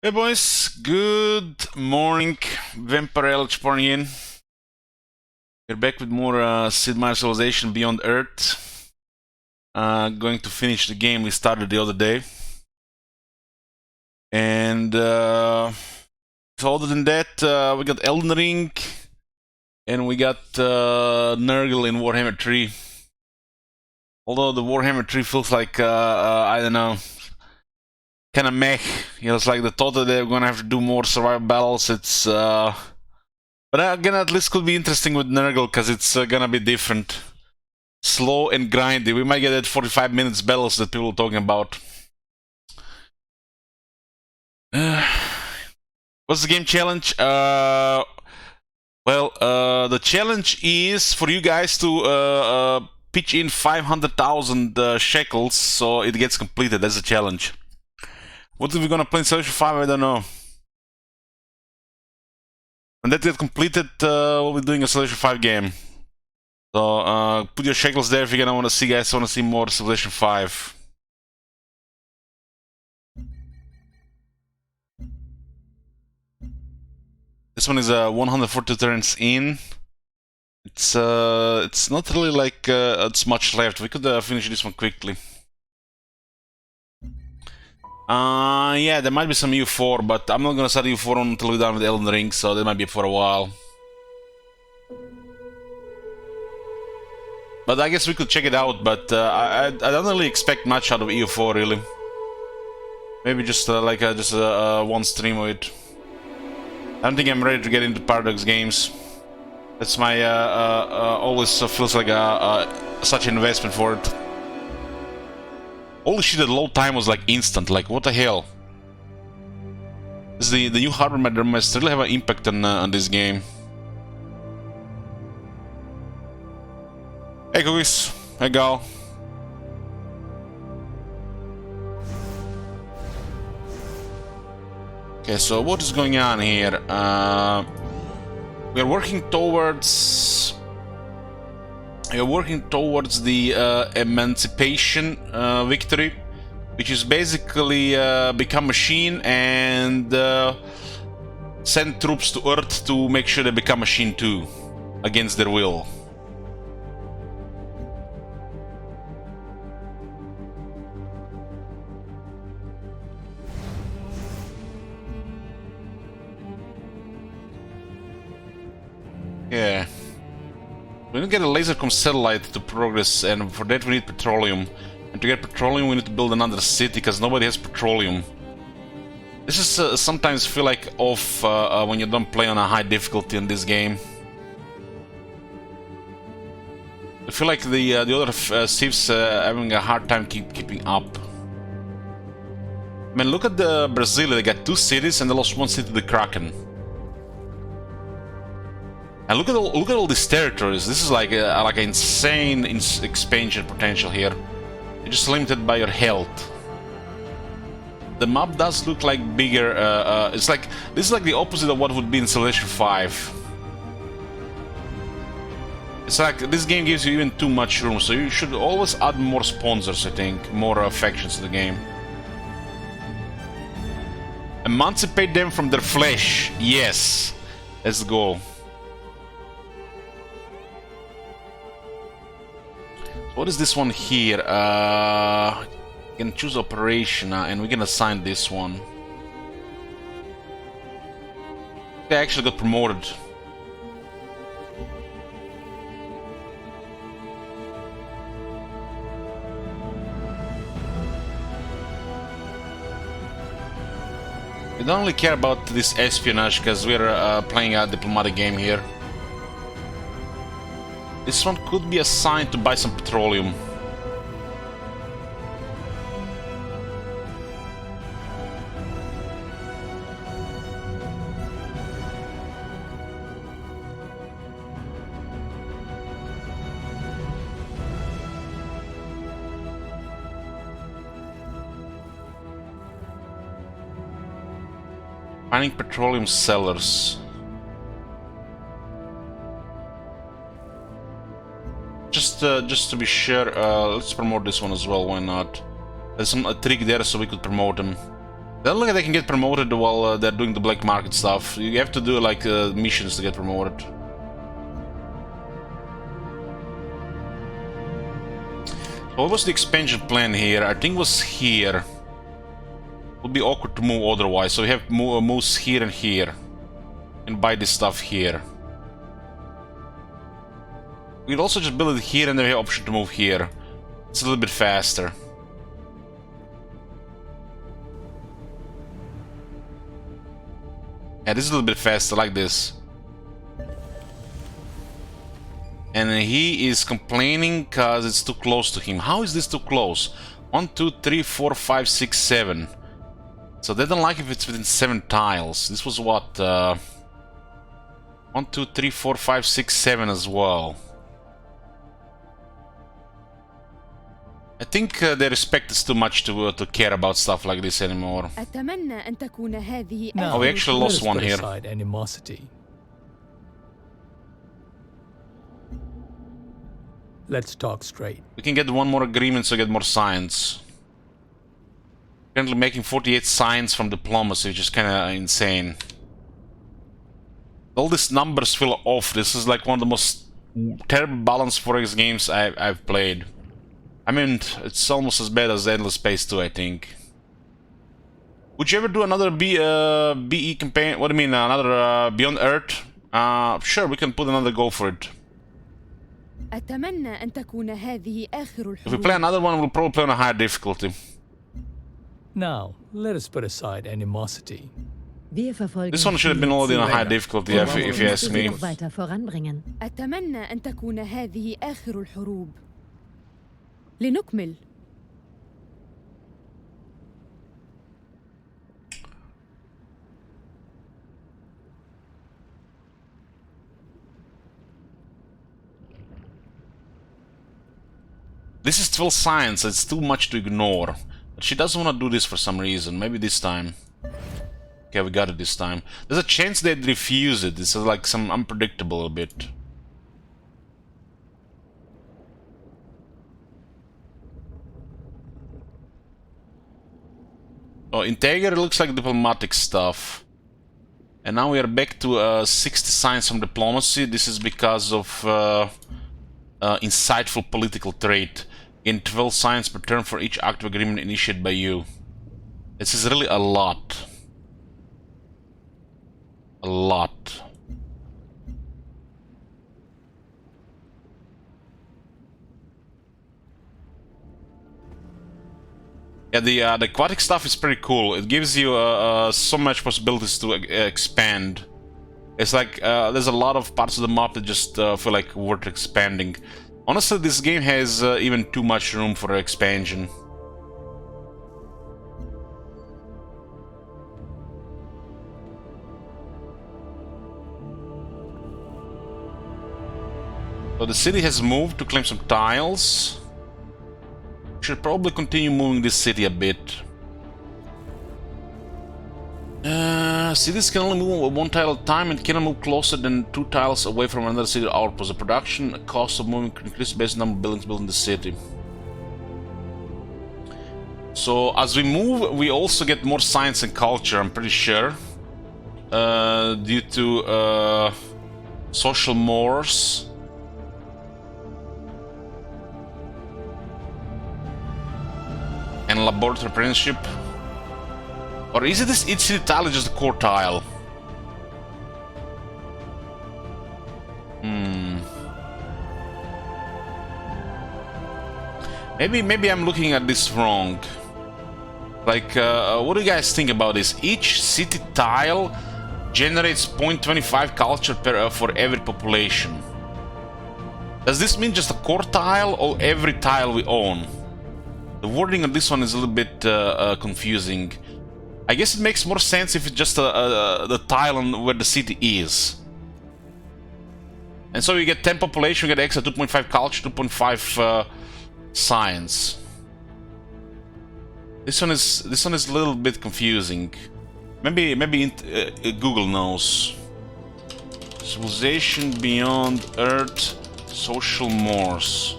Hey boys, good morning. Vampire Elch pouring in. We're back with more Sid Meier Civilization Beyond Earth. Going to finish the game we started the other day. And so other than that, we got Elden Ring. And we got Nurgle in Warhammer 3. Although the Warhammer 3 feels like, I don't know, kind of meh. You know, it's like the thought that they're gonna have to do more survival battles. It's but again, at least could be interesting with Nurgle because it's gonna be different, slow and grindy. We might get that 45 minutes battles that people are talking about. What's the game challenge? The challenge is for you guys to pitch in 500,000 shekels, so it gets completed. That's a challenge. What are we gonna play in Civilization 5? I don't know. When that gets completed, we'll be doing a Civilization 5 game. So, put your shekels there if you're gonna wanna see, guys, wanna see more Civilization 5. This one is 142 turns in. It's not really like it's much left. We could finish this one quickly. Yeah, there might be some EU4, but I'm not gonna start EU4 until we're done with Elden Ring, so that might be for a while. But I guess we could check it out, but I don't really expect much out of EU4, really. Maybe just one stream of it. I don't think I'm ready to get into Paradox games. That's my always feels like such an investment for it. Holy shit, the load time was like instant. Like, what the hell? The new hardware must really have an impact on this game. Hey cookies, hey gal. Okay, so what is going on here? We are working towards the emancipation victory, which is basically become machine and send troops to Earth to make sure they become machine too, against their will. Yeah. We need to get a lasercom satellite to progress, and for that we need petroleum. And to get petroleum we need to build another city, because nobody has petroleum. This is sometimes feel like off when you don't play on a high difficulty in this game. I feel like the other civs having a hard time keeping up. Man, look at the Brazil, they got 2 cities and they lost 1 city to the Kraken. And look at all these territories. This is like an insane expansion potential here. You're just limited by your health. The map does look like bigger. This is like the opposite of what would be in Civilization 5. It's like this game gives you even too much room, so you should always add more sponsors. I think more factions to the game. Emancipate them from their flesh. Yes, let's go. What is this one here? You can choose operation, and we can assign this one. I actually got promoted. We don't really care about this espionage because we're playing a diplomatic game here. This one could be assigned to buy some petroleum. Finding petroleum sellers. Just to be sure, let's promote this one as well, why not? There's a trick there so we could promote him. They don't look like they can get promoted while they're doing the black market stuff. You have to do like missions to get promoted. What was the expansion plan here? I think it was here. It would be awkward to move otherwise, so we have moves here and here. And buy this stuff here. We'll also just build it here and then we have option to move here. It's a little bit faster. Yeah, this is a little bit faster, like this. And he is complaining because it's too close to him. How is this too close? 1, 2, 3, 4, 5, 6, 7. So they don't like if it's within 7 tiles. This was what? 1, 2, 3, 4, 5, 6, 7 as well. I think they respect us too much to care about stuff like this anymore. Now, we actually lost one here. Animosity. Let's talk straight. We can get one more agreement so get more science. Currently making 48 science from diplomacy, which is kind of insane. All these numbers feel off. This is like one of the most terrible balanced 4X games I've played. I mean, it's almost as bad as Endless Space 2, I think. Would you ever do another BE campaign? What do you mean, another Beyond Earth? Sure, we can put another goal for it. If we play another one, we'll probably play on a higher difficulty. Now, let us put aside animosity. This one should have been already on a higher difficulty, if you ask me. This is 12 science, it's too much to ignore. But she doesn't want to do this for some reason. Maybe this time. Okay, we got it this time. There's a chance they'd refuse it. This is like some unpredictable a bit. Oh, Integer looks like diplomatic stuff. And now we are back to 60 science from diplomacy. This is because of insightful political trait. In 12 science per turn for each active agreement initiated by you. This is really a lot. A lot. Yeah, the aquatic stuff is pretty cool. It gives you so much possibilities to expand. It's like there's a lot of parts of the map that just feel like worth expanding. Honestly, this game has even too much room for expansion. So the city has moved to claim some tiles. Should probably continue moving this city a bit. Cities can only move one tile at a time and cannot move closer than 2 tiles away from another city outpost. The production cost of moving can increase based on the number of buildings built in the city. So as we move, we also get more science and culture, I'm pretty sure. Due to social mores. And laboratory apprenticeship. Or is it this each city tile is just a core tile? Maybe I'm looking at this wrong. Like, what do you guys think about this? Each city tile generates 0.25 culture per for every population. Does this mean just a core tile or every tile we own? The wording on this one is a little bit confusing. I guess it makes more sense if it's just the tile on where the city is. And so you get 10 population, you get extra 2.5 culture, 2.5 science. This one is a little bit confusing. Maybe Google knows. Civilization beyond Earth, social mores.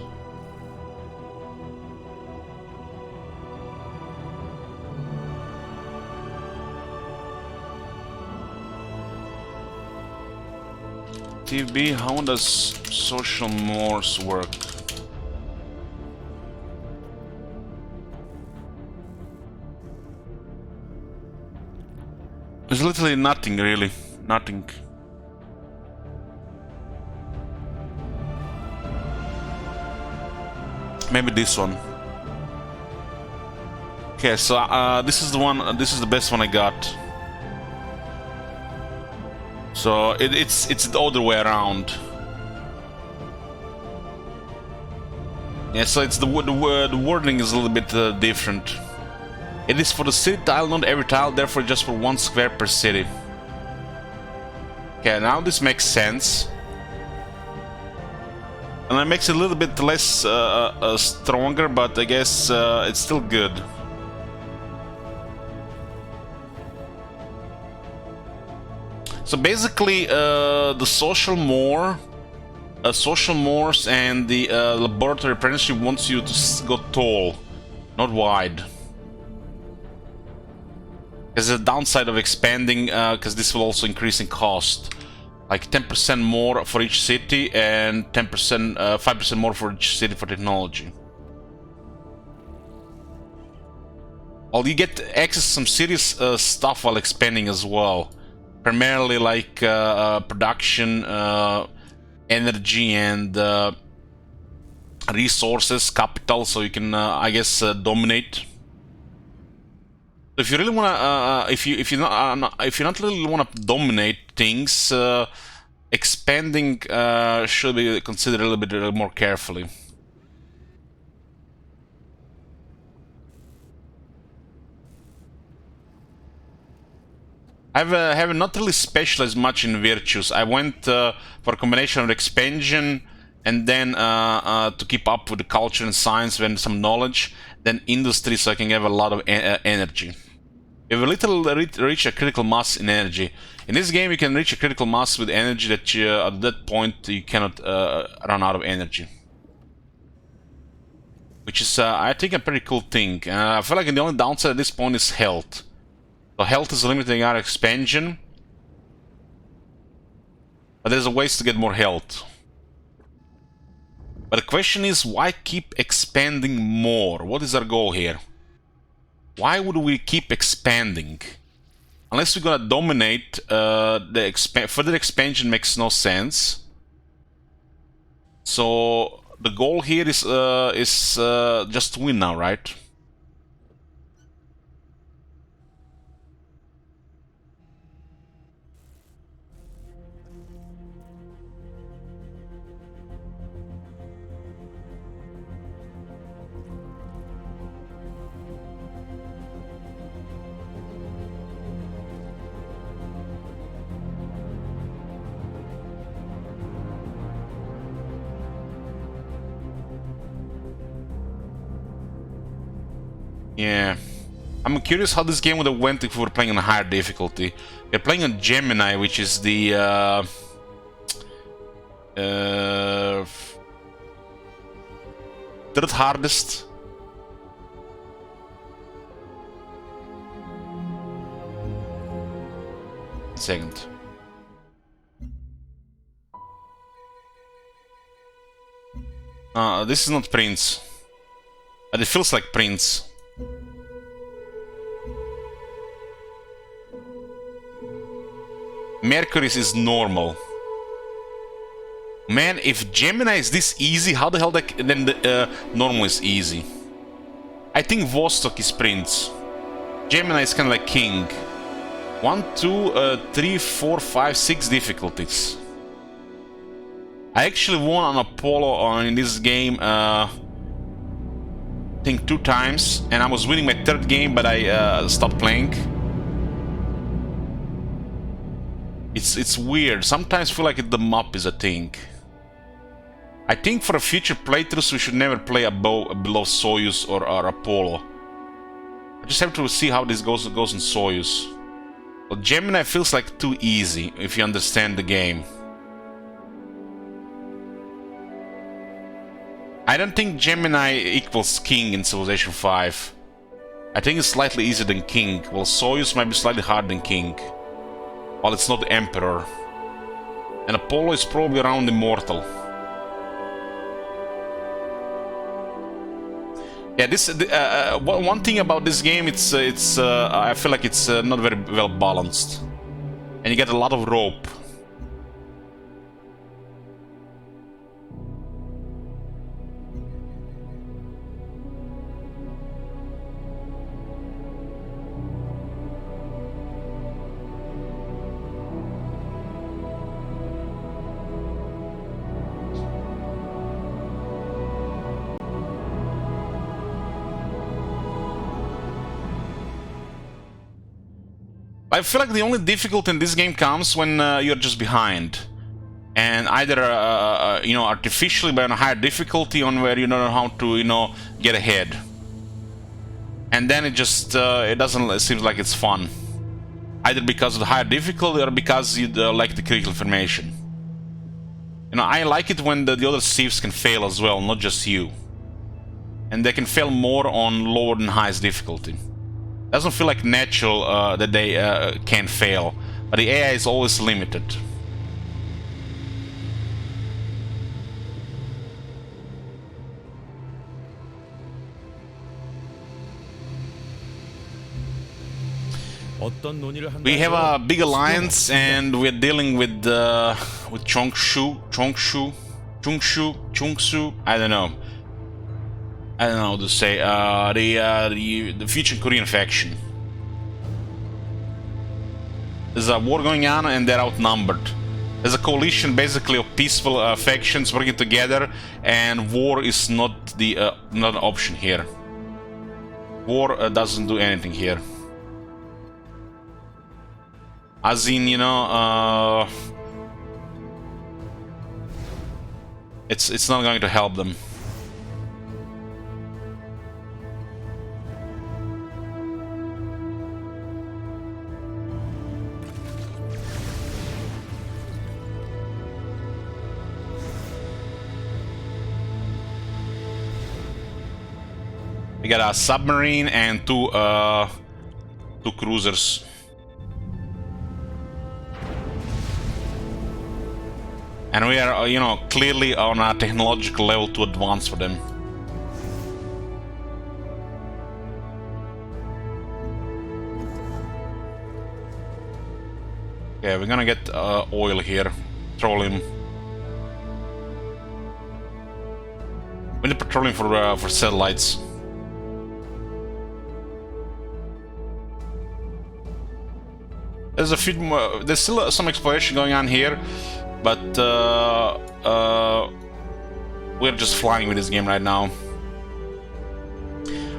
TB, how does social mores work? There's literally nothing, really. Nothing. Maybe this one. Okay, so this is the one. This is the best one I got. So it's the other way around. Yeah, so it's the wording is a little bit different. It is for the city tile, not every tile, therefore just for 1 square per city. Okay, now this makes sense. And it makes it a little bit less stronger, but I guess it's still good. So basically, the social mores and the laboratory apprenticeship wants you to go tall, not wide. There's a downside of expanding, because this will also increase in cost. Like 10% more for each city and 10%, 5% more for each city for technology. Well, you get access to some serious stuff while expanding as well. Primarily like production, energy, and resources, capital, so you can, I guess, dominate. If you really wanna, if you not really wanna dominate things, expanding should be considered a little bit more carefully. I have not really specialized much in virtues. I went for a combination of expansion and then to keep up with the culture and science and some knowledge, then industry, so I can have a lot of energy. You have a little reach a critical mass in energy. In this game, you can reach a critical mass with energy that you, at that point you cannot run out of energy, which is I think a pretty cool thing. I feel like the only downside at this point is health. So health is limiting our expansion, but there's a ways to get more health. But the question is, why keep expanding more? What is our goal here? Why would we keep expanding? Unless we're gonna dominate, further expansion makes no sense. So the goal here is just to win now, right? Yeah. I'm curious how this game would have went if we were playing on a higher difficulty. We're playing on Gemini, which is the third hardest. Second. This is not Prince. But it feels like Prince. Mercury's is normal. Man, if Gemini is this easy, how the hell then the normal is easy? I think Vostok is Prince. Gemini is kind of like King. 1, 2, 3, 4, 5, 6 difficulties. I actually won on Apollo in this game, I think 2 times, and I was winning my 3rd game, but I stopped playing. It's weird. Sometimes I feel like the map is a thing. I think for future playthroughs we should never play below Soyuz or Apollo. I just have to see how this goes in Soyuz. Well, Gemini feels like too easy if you understand the game. I don't think Gemini equals King in Civilization 5. I think it's slightly easier than King, while Soyuz might be slightly harder than King. Well, it's not the Emperor. And Apollo is probably around immortal. Yeah, this one thing about this game, it's I feel like it's not very well balanced, and you get a lot of rope. I feel like the only difficulty in this game comes when you're just behind, and either you know, artificially by a higher difficulty on where you don't know how to, you know, get ahead, and then it just it doesn't seem like it's fun, either because of the higher difficulty or because you lack the critical information. You know, I like it when the other thieves can fail as well, not just you, and they can fail more on lower than highest difficulty. Doesn't feel like natural that they can fail, but the AI is always limited. We have a big alliance, and we're dealing with Chongsu. I don't know how to say, the future Korean faction. There's a war going on and they're outnumbered. There's a coalition basically of peaceful factions working together, and war is not an option here. War doesn't do anything here. As in, you know, it's not going to help them. We got a submarine and two cruisers. And we are, you know, clearly on a technological level too advanced for them. Okay, we're gonna get oil here, petroleum. We need petroleum for satellites. There's a few more, there's still some exploration going on here, but we're just flying with this game right now.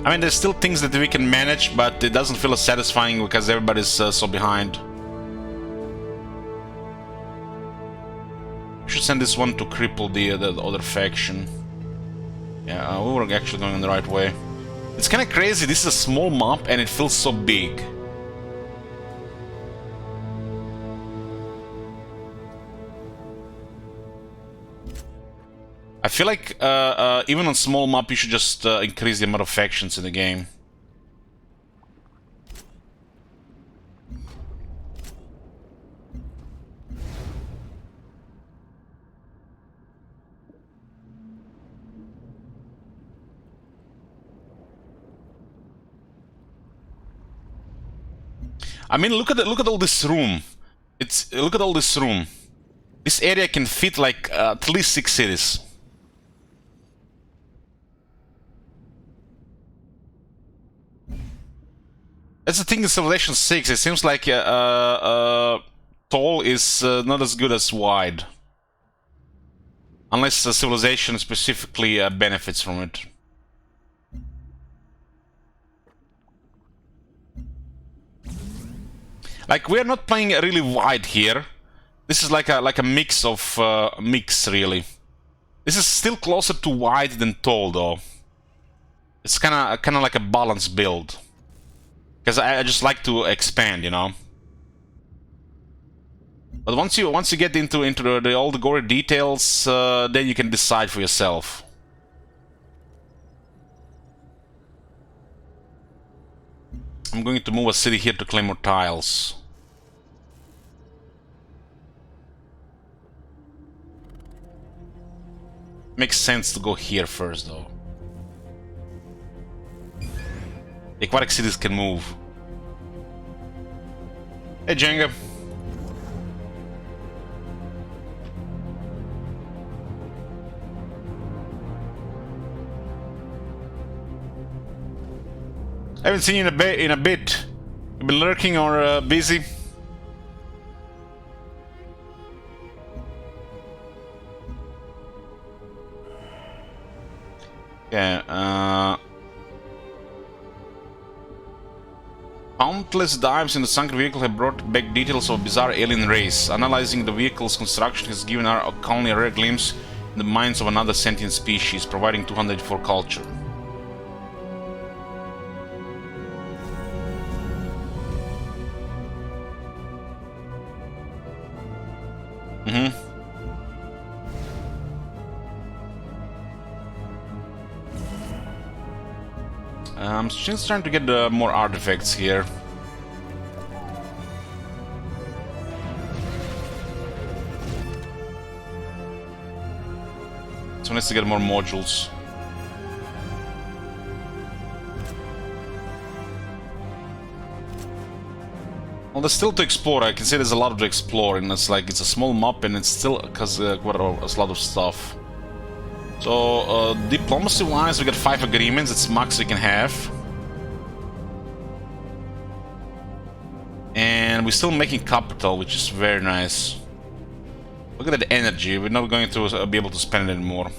I mean, there's still things that we can manage, but it doesn't feel as satisfying because everybody's so behind. We should send this one to cripple the other faction. Yeah, we were actually going in the right way. It's kind of crazy, this is a small map and it feels so big. I feel like even on small map you should just increase the amount of factions in the game. I mean, look at all this room. Look at all this room. This area can fit like at least 6 cities. That's the thing in Civilization 6, it seems like tall is not as good as wide. Unless Civilization specifically benefits from it. Like, we're not playing really wide here. This is like a mix of mix, really. This is still closer to wide than tall, though. It's kind of like a balanced build. Because I just like to expand, you know. But once you get into all the gory details, then you can decide for yourself. I'm going to move a city here to claim more tiles. Makes sense to go here first, though. Aquatic cities can move. Hey, Jenga. I haven't seen you in a bit. You've been lurking or busy? Yeah, countless dives in the sunken vehicle have brought back details of a bizarre alien race. Analyzing the vehicle's construction has given our only a rare glimpse in the minds of another sentient species, providing 204 culture. I'm just trying to get more artifacts here. So let's get more modules. Well, there's still to explore. I can say there's a lot to explore, and it's like it's a small map, and it's still quite a lot of stuff. So, diplomacy-wise, we got 5 agreements. It's max we can have. And we're still making capital, which is very nice. Look at that energy. We're not going to be able to spend it anymore.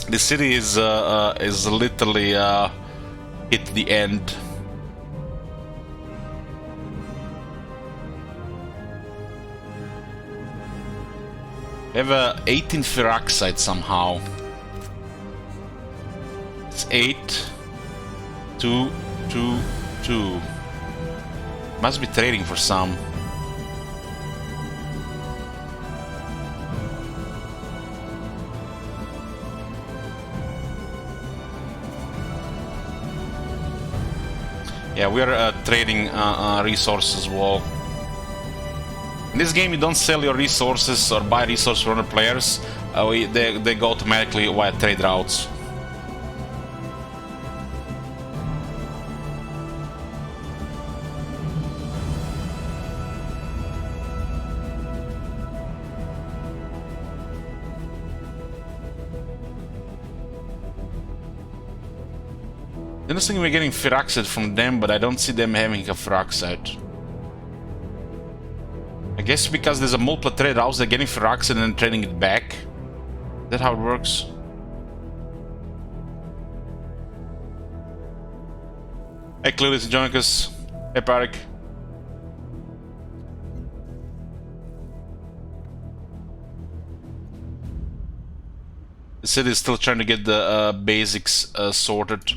The city is literally hit the end. We have 18 ferroxide somehow. It's 8, 2, 2, 2. Must be trading for some. Yeah, we are trading resources as well. In this game, you don't sell your resources or buy resources from other players. They go automatically via trade routes. Interesting, we're getting ferroxide from them, but I don't see them having a ferroxide. I guess because there's a multiple trade routes, they're getting ferroxide and then trading it back. Is that how it works? Hey, Clearly joining us. Hey, Parik. The city is still trying to get the basics sorted.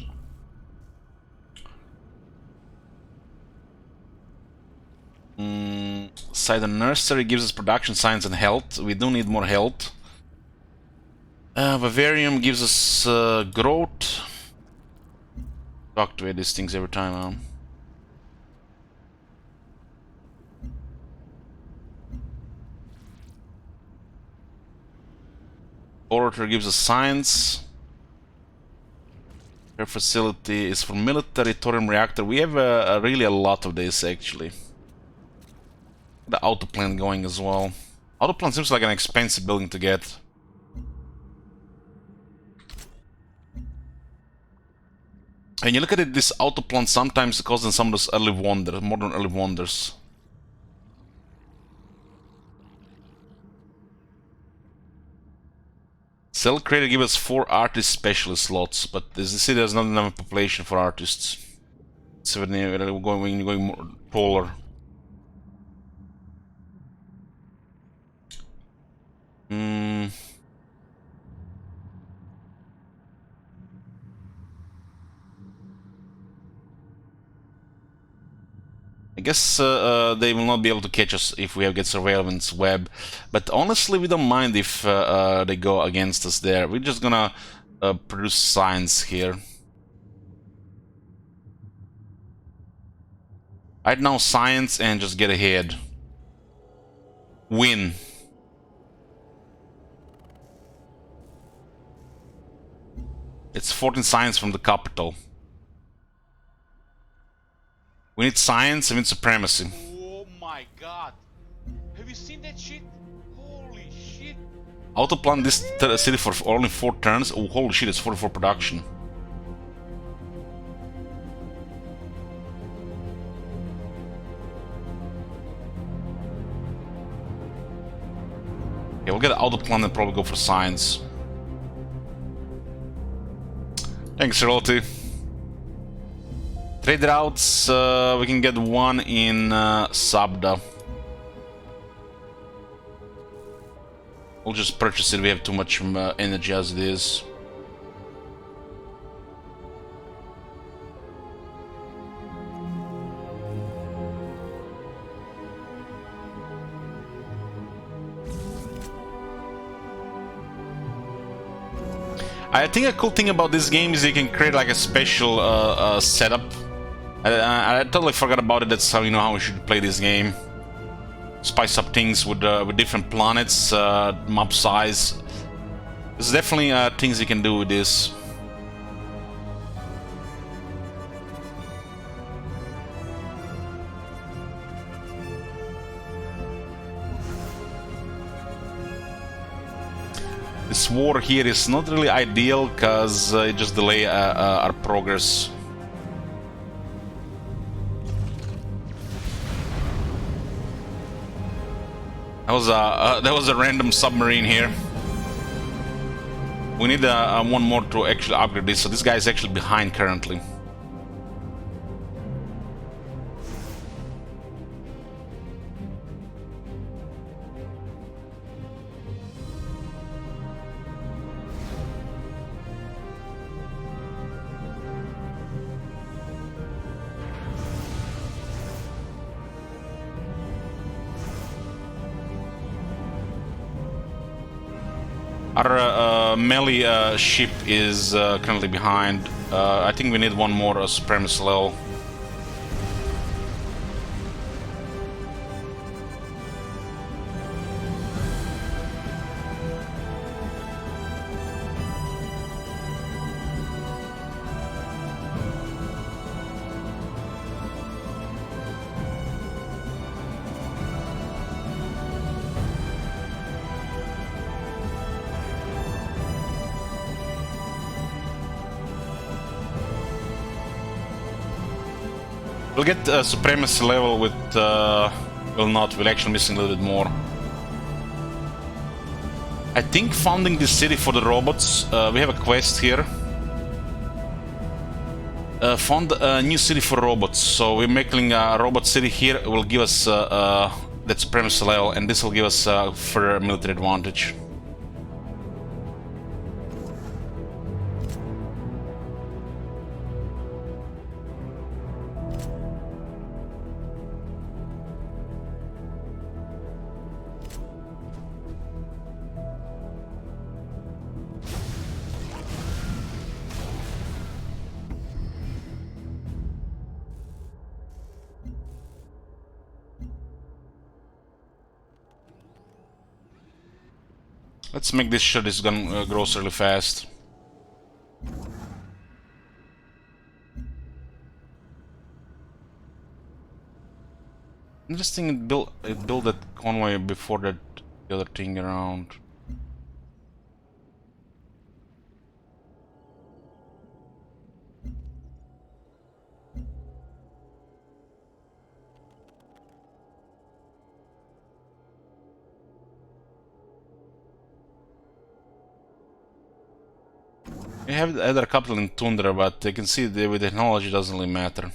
Side and nursery gives us production, science, and health. We do need more health. Vivarium gives us growth. Activate these things every time. Orator gives us science. Her facility is for military thorium reactor. We have really a lot of this actually. The autoplan going as well. Autoplan seems like an expensive building to get. And you look at it, this autoplan sometimes causes some of those early wonders, modern early wonders. Cell Creator gives us 4 artist specialist slots, but the city has not enough population for artists. So when you're going more taller. I guess they will not be able to catch us if we get surveillance web, but honestly we don't mind if they go against us there. We're just gonna produce science here. Right now, science and just get ahead. Win. It's 14 science from the capital. We need science and we need supremacy. Oh my god. Have you seen that shit? Holy shit. Autoplan this city for only 4 turns. Oh, holy shit, it's 44 production. Okay, we'll get autoplan and probably go for science. Thanks, Royalty. Trade routes, we can get one in Sabda. We'll just purchase it, we have too much energy as it is. I think a cool thing about this game is you can create like a special setup. I totally forgot about it. That's how you know how we should play this game. Spice up things with different planets, map size. There's definitely things you can do with this. This war here is not really ideal because it just delays our progress. That was a random submarine here. We need one more to actually upgrade this. So this guy is actually behind currently. Our melee ship is currently behind. I think we need one more supremacy level. We'll get supremacy level with... well not, we're actually missing a little bit more. I think founding this city for the robots, we have a quest here. Found a new city for robots, so we're making a robot city here. It will give us that supremacy level, and this will give us further military advantage. Let's make this sure this gun grows really fast. Interesting, it built that convoy before that the other thing around. We have other couple in Tundra, but you can see that with technology it doesn't really matter.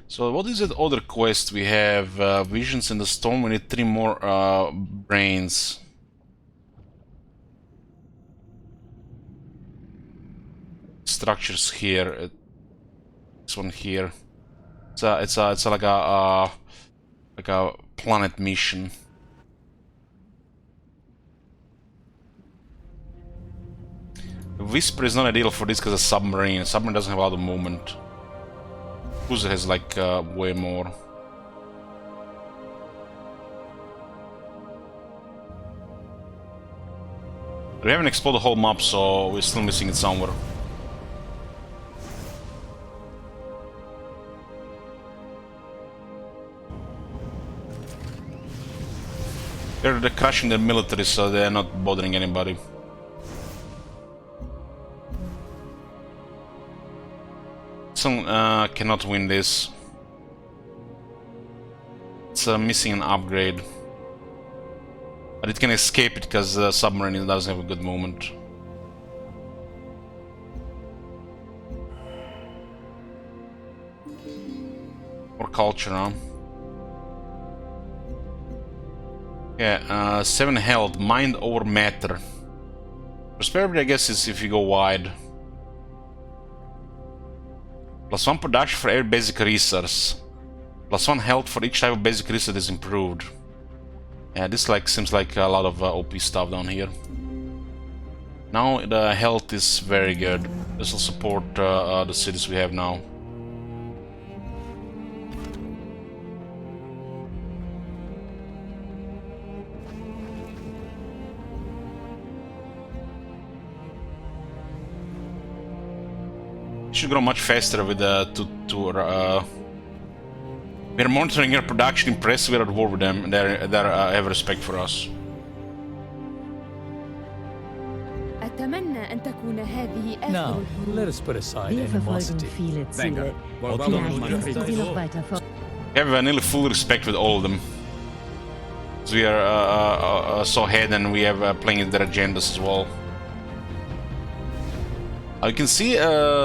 So what is that other quest we have? Visions in the Storm, we need 3 more brains. Structures here. This one here. It's like a planet mission. Whisper is not ideal for this because a submarine. Submarine doesn't have a lot of movement. Cruiser has like way more. We haven't explored the whole map, so we're still missing it somewhere. They're crushing the military, so they're not bothering anybody. Some cannot win this. It's missing an upgrade. But it can escape it because the submarine doesn't have a good movement. More culture, huh? Yeah, 7 health, mind over matter. Prosperity, I guess, is if you go wide. +1 production for every basic resource. +1 health for each type of basic resource is improved. Yeah, this seems like a lot of OP stuff down here. Now the health is very good. This will support the cities we have now. Should grow much faster with we're monitoring your production. Impressed, we're at war with them. They have respect for us. أتمنى أن تكون هذه آخر Now, الحروب. let us put aside Wir verfolgen animosity. viele Ziele. Vielleicht kannst du sie noch weiter ver... We have nearly full respect with all of them. So we are so ahead, and we have playing their agendas as well. You can see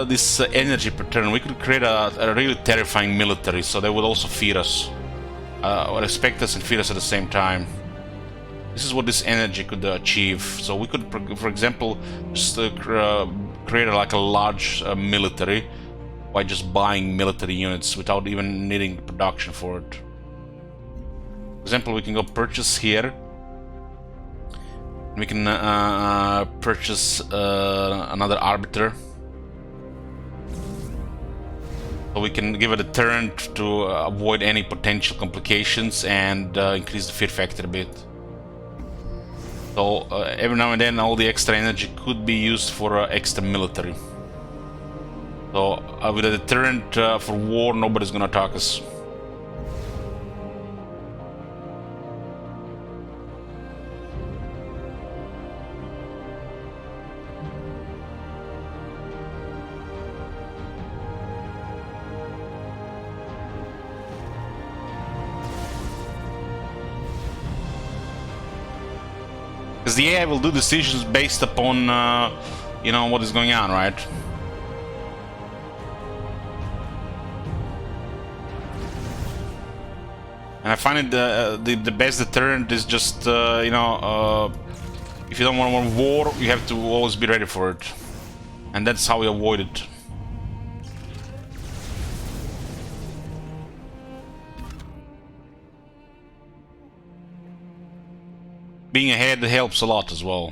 this energy pattern. We could create a really terrifying military, so they would also feed us, or respect us and feed us at the same time. This is what this energy could achieve. So we could, for example, just create like a large military by just buying military units without even needing production for it. For example, we can go purchase here. We can purchase another arbiter. So we can give it a turn to avoid any potential complications and increase the fear factor a bit. So every now and then all the extra energy could be used for extra military. So with a deterrent for war, nobody's gonna attack us. Because the AI will do decisions based upon, you know, what is going on, right? And I find it the best deterrent is just, you know, if you don't want war, you have to always be ready for it. And that's how we avoid it. Being ahead helps a lot as well.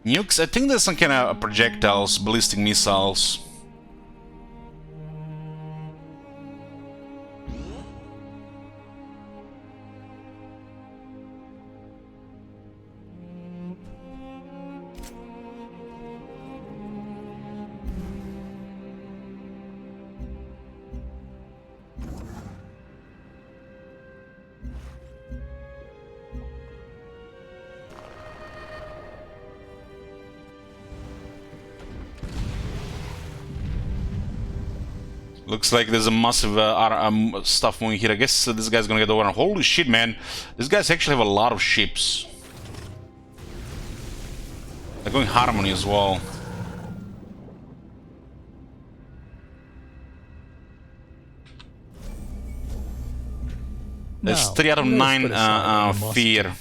Nukes, I think there's some kind of projectiles, ballistic missiles. Looks like there's a massive stuff moving here. I guess this guy's gonna get over. Holy shit, man! These guys actually have a lot of ships. They're going harmony as well. There's Now, 3 out of let us 9 put aside animosity. fear.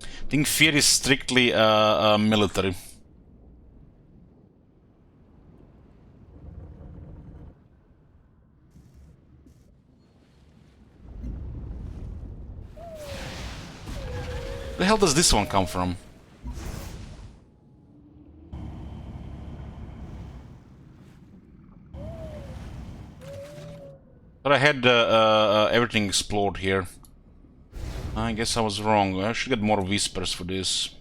I think fear is strictly military. the hell does this one come from? But I had everything explored here. I guess I was wrong. I should get more whispers for this.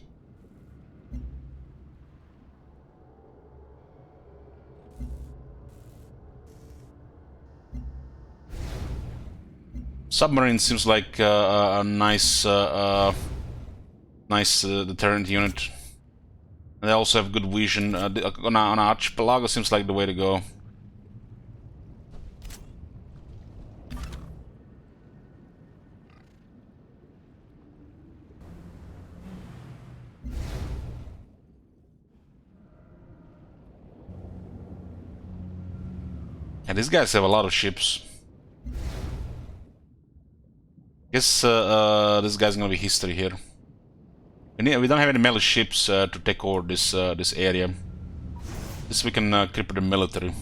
Submarine seems like a nice, nice deterrent unit. They also have good vision. On Archipelago seems like the way to go. And these guys have a lot of ships. Guess this guy's gonna be history here. We don't have any melee ships to take over this this area. This we can cripple the military.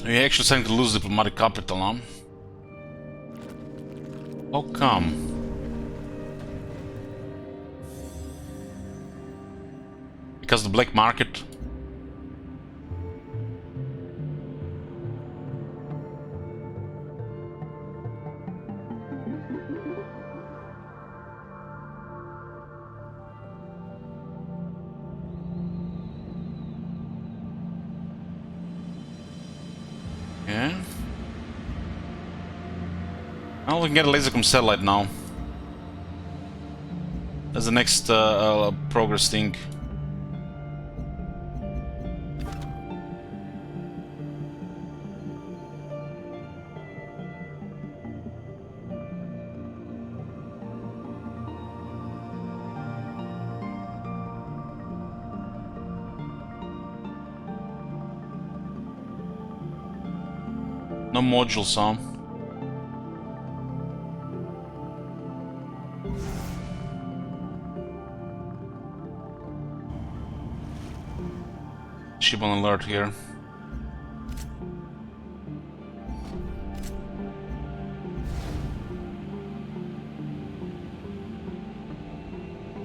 We're actually starting to lose diplomatic capital, huh? How come? Because the black market? Yeah. Well, we can get a lasercom satellite now. That's the next progress thing. No modules, huh? Ship on alert here.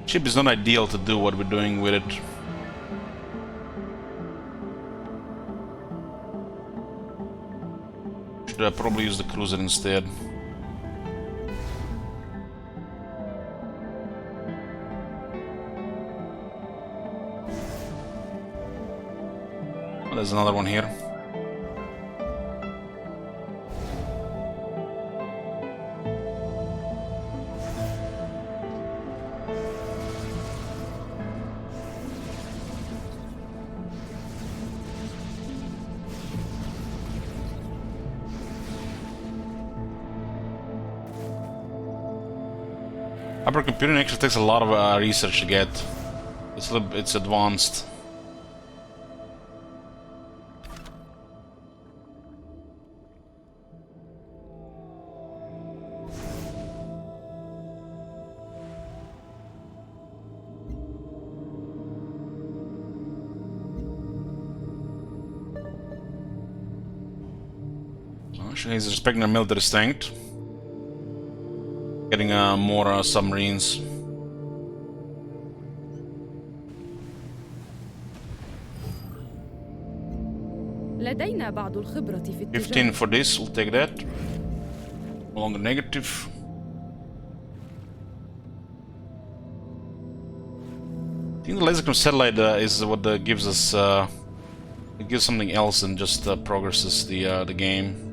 Ship is not ideal to do what we're doing with it. Should probably use the cruiser instead. Oh, there's another one here. Hypercomputing actually takes a lot of research to get. It's advanced. He's respecting their military strength. Getting more submarines. لدينا بعض الخبرة في التجارة. 15 for this, we'll take that. No longer negative. I think the lasercom satellite is what gives us. It gives something else than just progresses the game.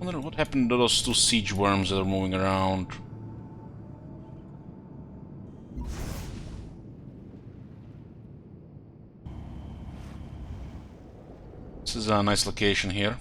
wonder what happened to those two siege worms that are moving around. This is a nice location here.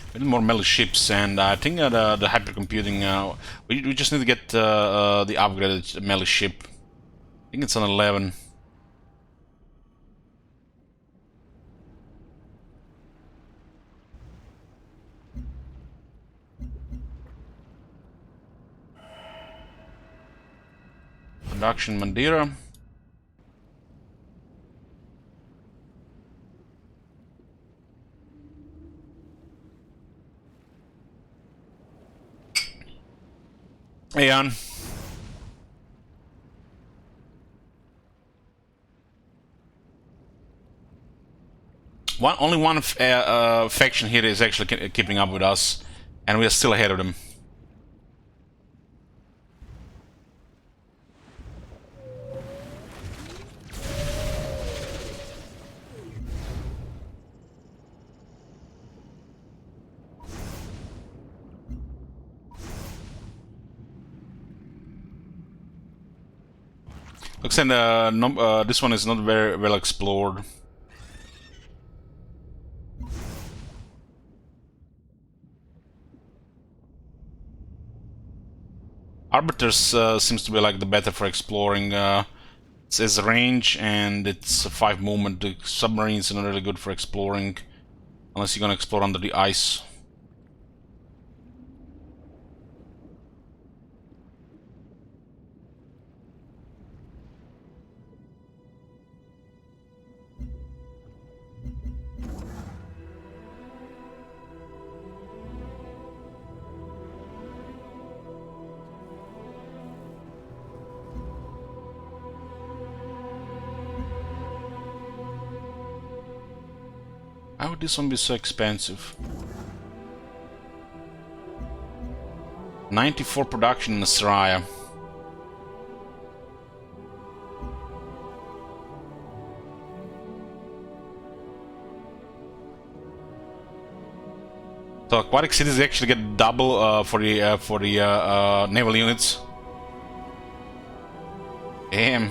A little more melee ships, and I think the hypercomputing. We just need to get the upgraded melee ship. I think it's on 11. Production Madeira. Hey, Jan. Only one faction here is actually keeping up with us, and we are still ahead of them. Looks like this one is not very well explored. Arbiters seems to be like the better for exploring. It says range and it's 5 movement. The submarines are not really good for exploring unless you're gonna explore under the ice. How would this one be so expensive? 94 production in Nasraya. So aquatic cities actually get double for the naval units. Damn.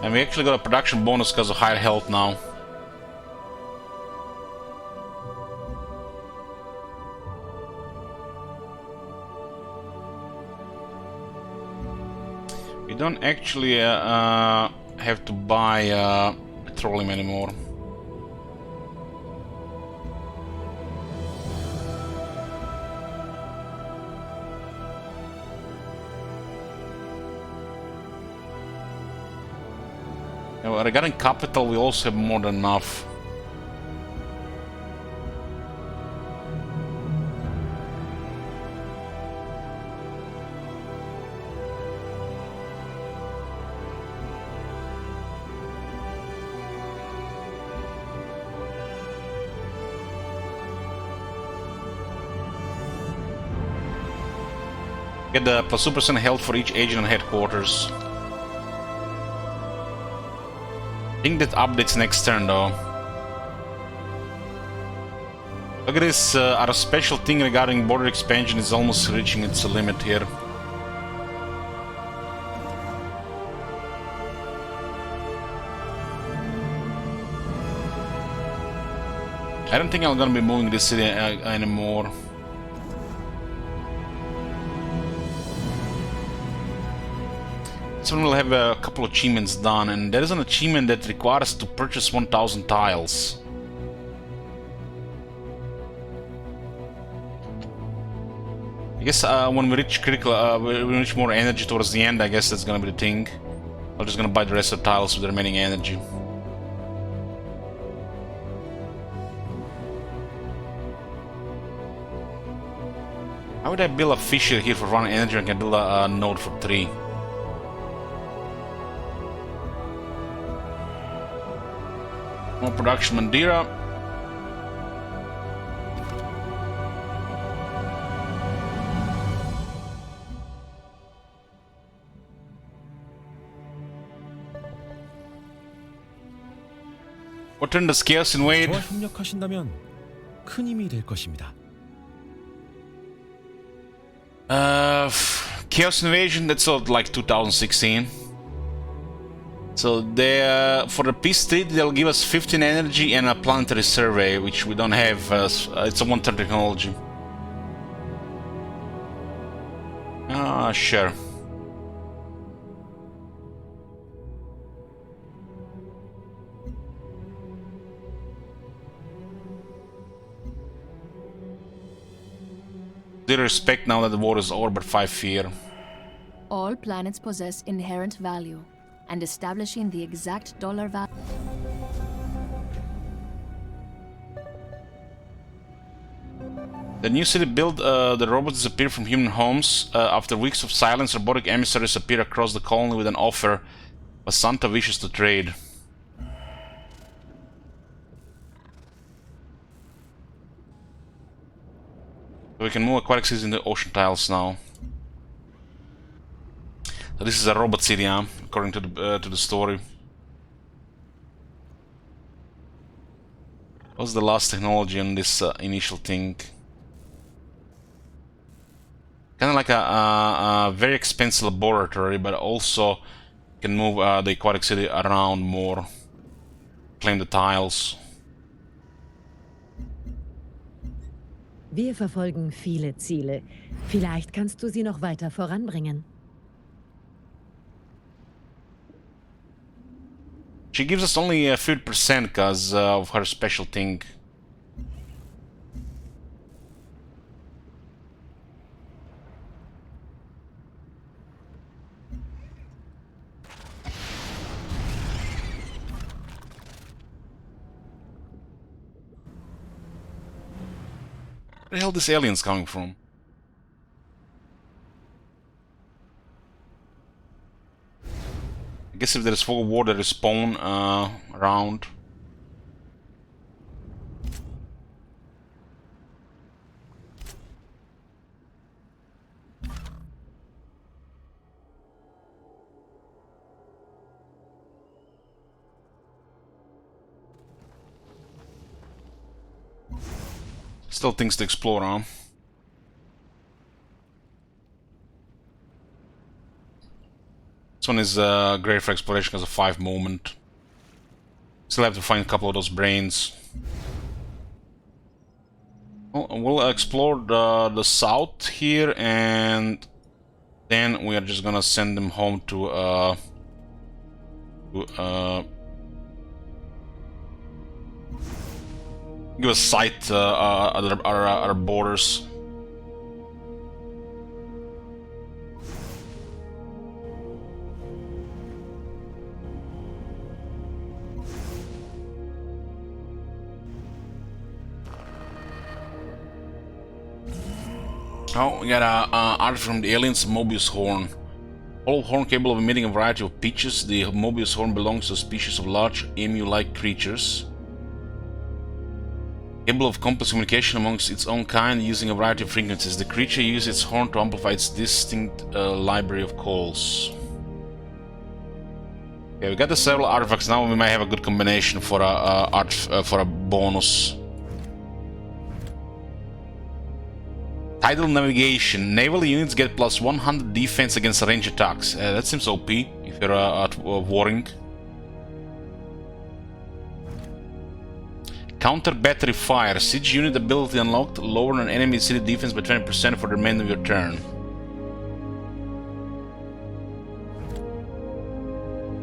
And we actually got a production bonus because of higher health now. We don't actually have to buy petroleum anymore. Regarding capital, we also have more than enough. Get the plus 2% health for each agent and headquarters. I think that updates next turn though. Look at this, our special thing regarding border expansion is almost reaching its limit here. I don't think I'm gonna be moving this city anymore. This one will have a couple of achievements done, and there is an achievement that requires to purchase 1000 tiles. I guess when we reach critical, we reach more energy towards the end, I guess that's gonna be the thing. I'm just gonna buy the rest of the tiles with the remaining energy. How would I build a fisher here for 1 energy and can build a node for 3? More production Mandira. What turn does Chaos invade? 저와 협력하신다면 큰 힘이 될 것입니다. Chaos Invasion, that's like 2016. So they, for the peace treaty, they'll give us 15 energy and a planetary survey, which we don't have. It's a one-turn technology. Sure. They respect now that the war is over, but 5 fear. All planets possess inherent value, and establishing the exact dollar value. The new city built, the robots disappear from human homes. After weeks of silence, robotic emissaries appear across the colony with an offer. But Santa wishes to trade. So we can move aquatic cities into ocean tiles now. So this is a robot city, according to the story. What's the last technology on this initial thing? Kind of like a very expensive laboratory, but also can move the aquatic city around more. Claim the tiles. Wir verfolgen viele Ziele. Vielleicht kannst du sie noch weiter voranbringen. She gives us only 50% because of her special thing. Where the hell are these aliens coming from? I guess if there's full war, they respawn around. Still things to explore, huh? This one is great for exploration because of 5 movement. Still have to find a couple of those brains. Well, we'll explore the south here, and then we are just gonna send them home to give us sight our borders. Oh, we got a art from the aliens, Mobius horn. Hollow horn capable of emitting a variety of pitches. The Mobius horn belongs to a species of large emu-like creatures, capable of complex communication amongst its own kind using a variety of frequencies. The creature uses its horn to amplify its distinct library of calls. Okay, we got the several artifacts now. We might have a good combination for a bonus. Tidal navigation. Naval units get plus 100 defense against range attacks. That seems OP if you're warring. Counter battery fire. Siege unit ability unlocked. Lower an enemy city defense by 20% for the remainder of your turn.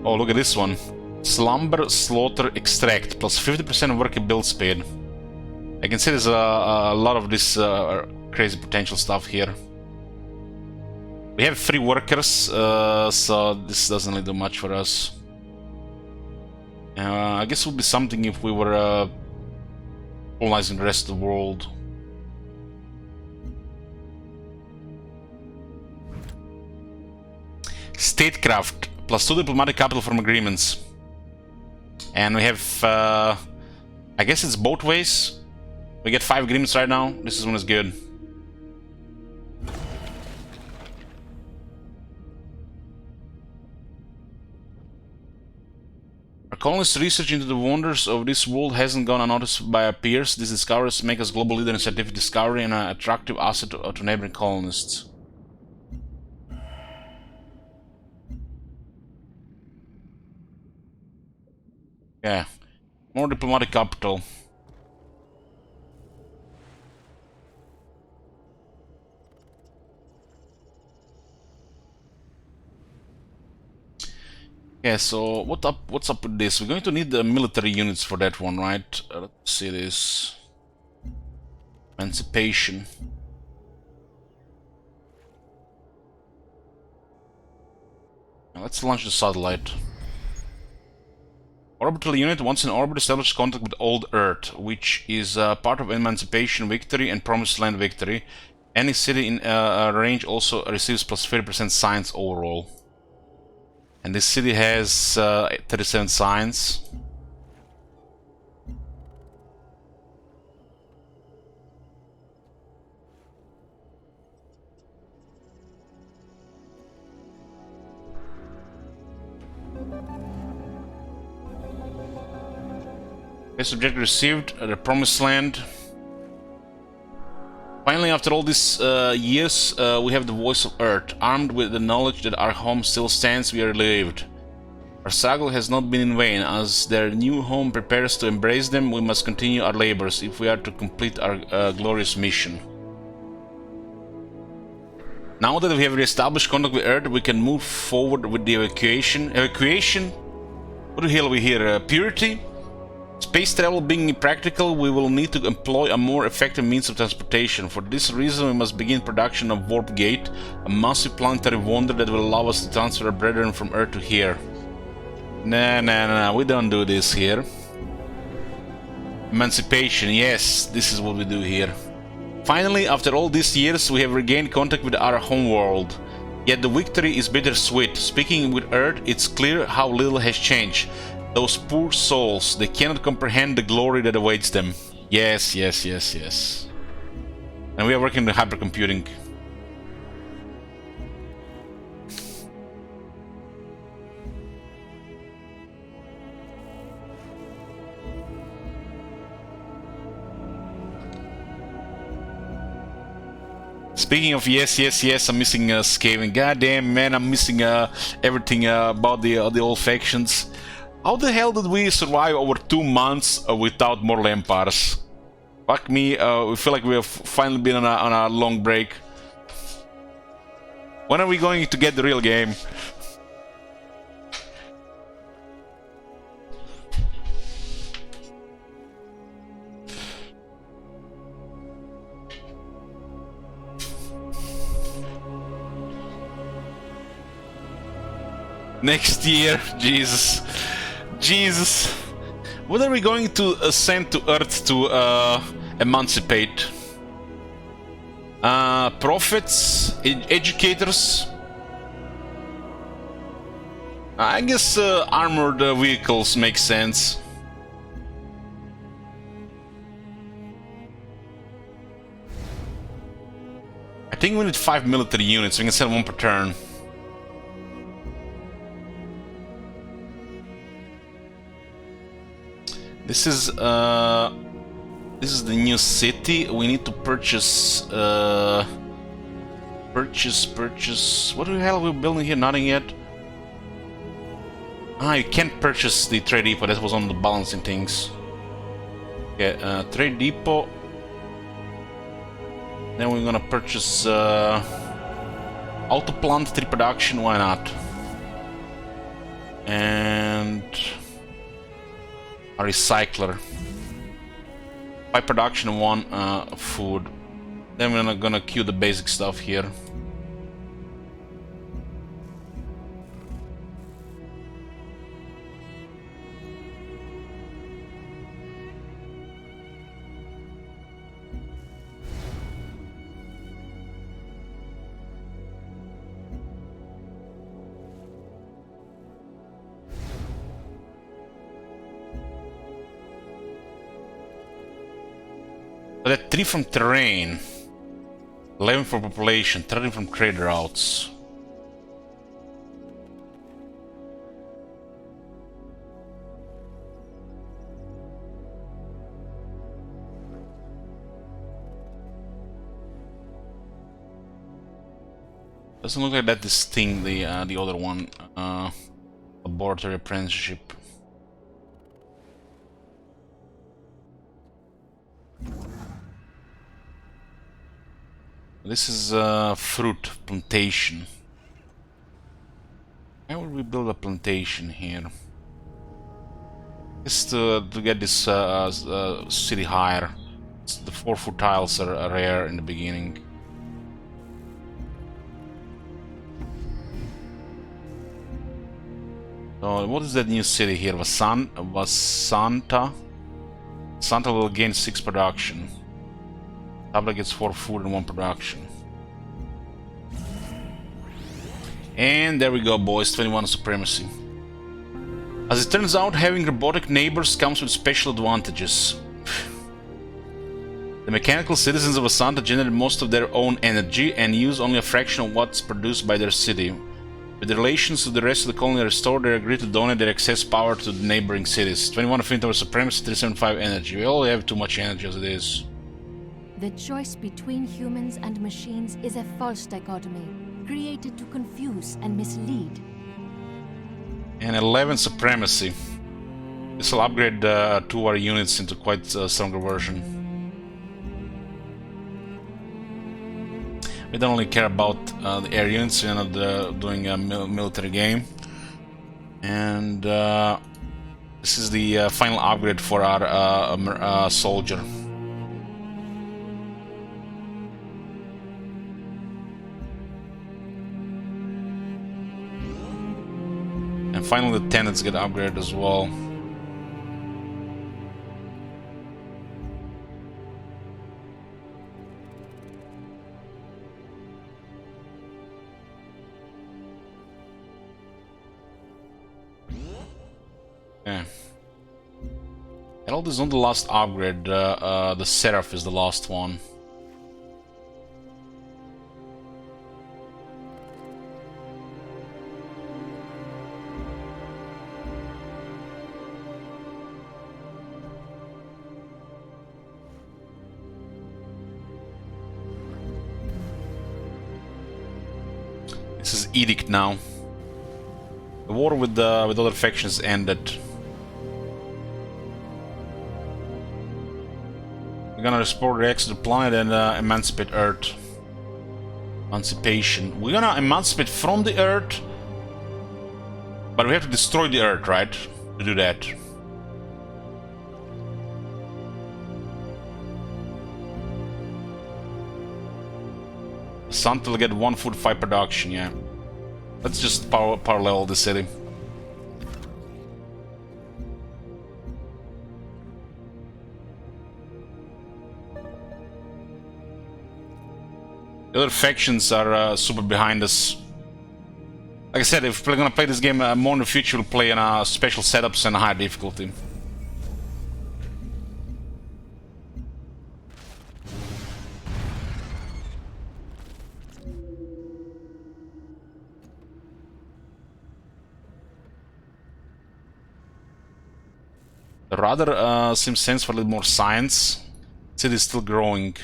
Oh, look at this one. Slumber, slaughter, extract. Plus 50% working build speed. I can see there's a lot of this crazy potential stuff here. We have 3 workers, so this doesn't really do much for us. I guess it would be something if we were colonizing the rest of the world. Statecraft. Plus 2 diplomatic capital from agreements. And we have, I guess it's both ways. We get 5 agreements right now. This one is good. Our colonists' research into the wonders of this world hasn't gone unnoticed by our peers. These discoveries make us global leader in scientific discovery and an attractive asset to neighboring colonists. Yeah, more diplomatic capital. Yeah, so what's up with this? We're going to need the military units for that one, right? Let's see this. Emancipation. Now let's launch the satellite. Orbital unit, once in orbit, establishes contact with old Earth, which is part of Emancipation Victory and Promised Land Victory. Any city in range also receives plus 30% science overall. And this city has 37 science. Base objective received, the Promised Land. Finally, after all these years, we have the voice of Earth. Armed with the knowledge that our home still stands, we are relieved. Our struggle has not been in vain. As their new home prepares to embrace them, we must continue our labors if we are to complete our glorious mission. Now that we have re-established contact with Earth, we can move forward with the evacuation. Evacuation? What the hell are we here? Purity? Space travel being impractical, we will need to employ a more effective means of transportation. For this reason, we must begin production of Warp Gate, a massive planetary wonder that will allow us to transfer our brethren from Earth to here. Nah, we don't do this here. Emancipation, yes, this is what we do here. Finally, after all these years, we have regained contact with our homeworld. Yet the victory is bittersweet. Speaking with Earth, it's clear how little has changed. Those poor souls, they cannot comprehend the glory that awaits them. Yes. And we are working on the hypercomputing. Speaking of yes, I'm missing Skaven. Goddamn man, I'm missing everything about the old factions. How the hell did we survive over 2 months without more Empires? Fuck me, we feel like we have finally been on a long break. When are we going to get the real game? Next year, Jesus. What are we going to send to Earth to emancipate? Prophets? Educators? I guess armored vehicles make sense. I think we need 5 military units, we can send 1 per turn. This is the new city. We need to purchase purchase. What the hell are we building here? Nothing yet. Ah, you can't purchase the trade depot. That was on the balancing things. Okay, trade depot. Then we're gonna purchase auto plant 3 production. Why not? And a recycler. 5 production, 1 food. Then we're gonna queue the basic stuff here. But that 3 from terrain. 11 for population, 13 from trade routes. Doesn't look like that this thing, the other one, laboratory apprenticeship. This is a fruit plantation. Why would we build a plantation here? Just to get this city higher. The 4-foot tiles are rare in the beginning. So what is that new city here? Santa. Santa will gain 6 production. Tabla gets 4 food and 1 production. And there we go, boys, 21 supremacy. As it turns out, having robotic neighbors comes with special advantages. The mechanical citizens of Asanta generate most of their own energy and use only a fraction of what's produced by their city. With the relations to the rest of the colony restored, they agree to donate their excess power to the neighboring cities. 21 affinity over supremacy, 375 energy. We already have too much energy as it is. The choice between humans and machines is a false dichotomy, created to confuse and mislead. And 11 supremacy. This will upgrade 2 of our units into quite a stronger version. We don't only care about the air units, we're not doing a military game. And this is the final upgrade for our soldier. And finally the tenants get upgraded as well. Yeah. Herald is not the last upgrade, the Seraph is the last one. This is Edict now. The war with other factions ended. We're gonna restore the exit to the planet and emancipate Earth. Emancipation. We're gonna emancipate from the Earth, but we have to destroy the Earth, right? To do that. Santa will get 1 food 5 production, yeah. Let's just power level the city. The other factions are super behind us. Like I said, if we're gonna play this game more in the future, we'll play in special setups and higher difficulty. The radar seems sense for a little more science. The city is still growing.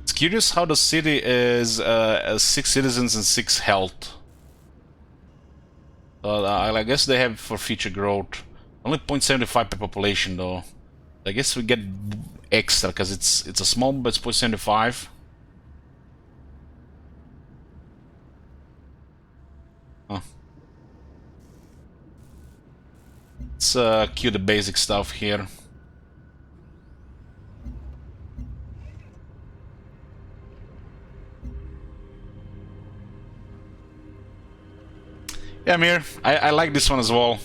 It's curious how the city is 6 citizens and 6 health. I guess they have for future growth. Only 0.75 per population though. I guess we get extra because it's a small, but it's 0.75. Huh. Let's cue the basic stuff here. Yeah, Meier, I like this one as well.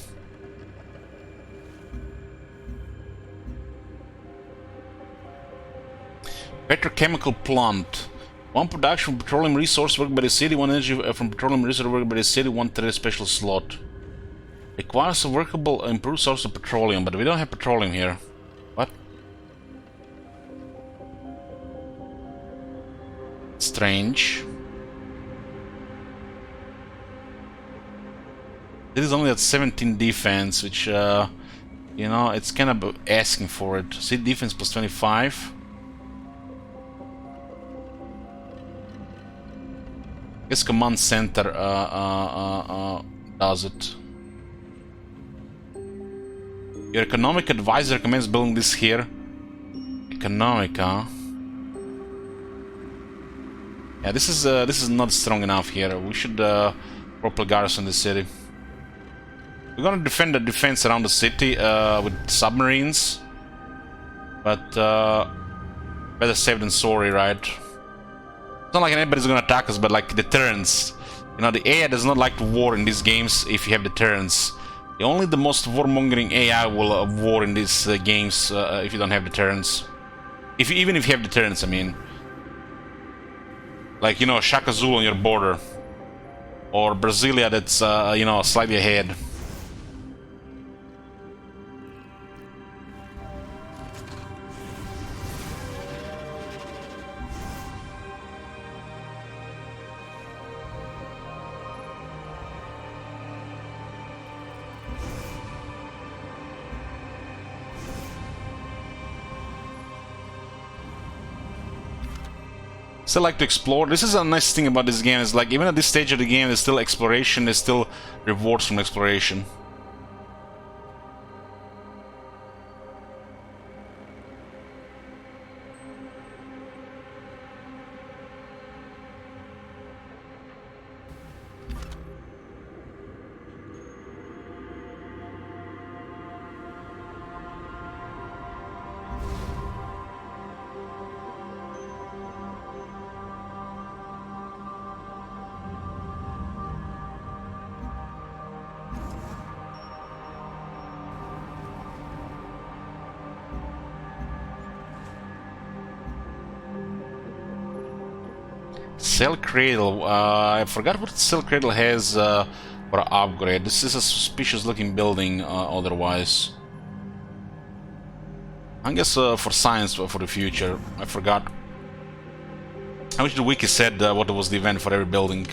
Petrochemical plant. 1 production from petroleum resource worked by the city, 1 energy from petroleum resource worked by the city, 1 trade special slot. Requires a workable improved source of petroleum, but we don't have petroleum here. What? Strange. This is only at 17 defense, which, you know, it's kind of asking for it. See, defense plus 25. Guess command center does it. Your economic advisor recommends building this here. Economic, huh? Yeah, this is not strong enough here. We should properly garrison the city. We're gonna defend the defense around the city with submarines, but better safe than sorry, right? It's not like anybody's gonna attack us, but like deterrence. You know, the AI does not like to war in these games if you have deterrence. Only the most warmongering AI will war in these games if you don't have deterrence. Even if you have deterrence, I mean. Like, you know, Shaka Zulu on your border. Or Brasilia that's, you know, slightly ahead. Still like to explore. This is a nice thing about this game, is like even at this stage of the game there's still exploration, there's still rewards from exploration. Cell Cradle. I forgot what Cell Cradle has for upgrade. This is a suspicious looking building otherwise. I guess for science for the future. I forgot. I wish the wiki said what was the event for every building.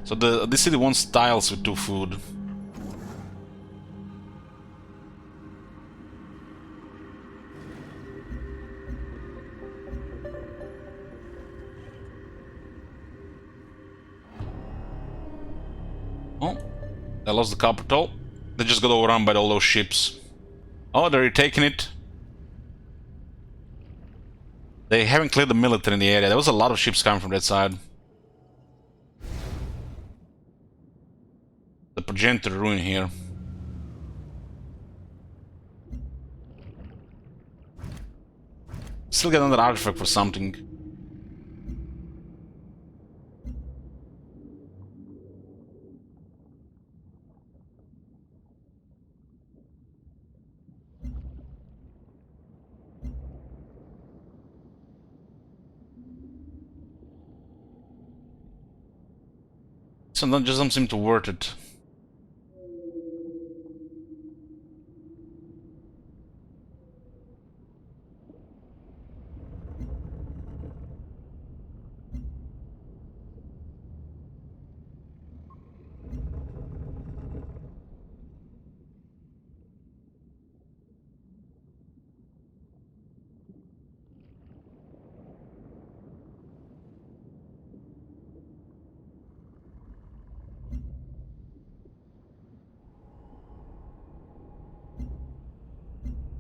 So this city wants tiles with 2 food. Oh, they lost the capital. They just got overrun by all those ships. Oh, they're retaking it. They haven't cleared the military in the area. There was a lot of ships coming from that side. The progenitor ruin here. Still get another artifact for something. So that just don't seem to worth it.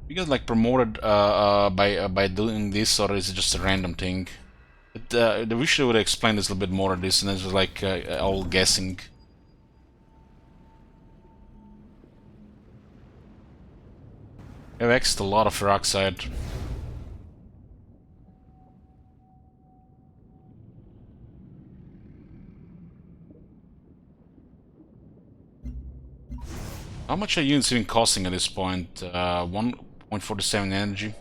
You get like promoted by doing this, or is it just a random thing? I wish they would explain this a little bit more of this, and it's like all guessing. We have access to a lot of peroxide. How much are units even costing at this point? 1.47 energy.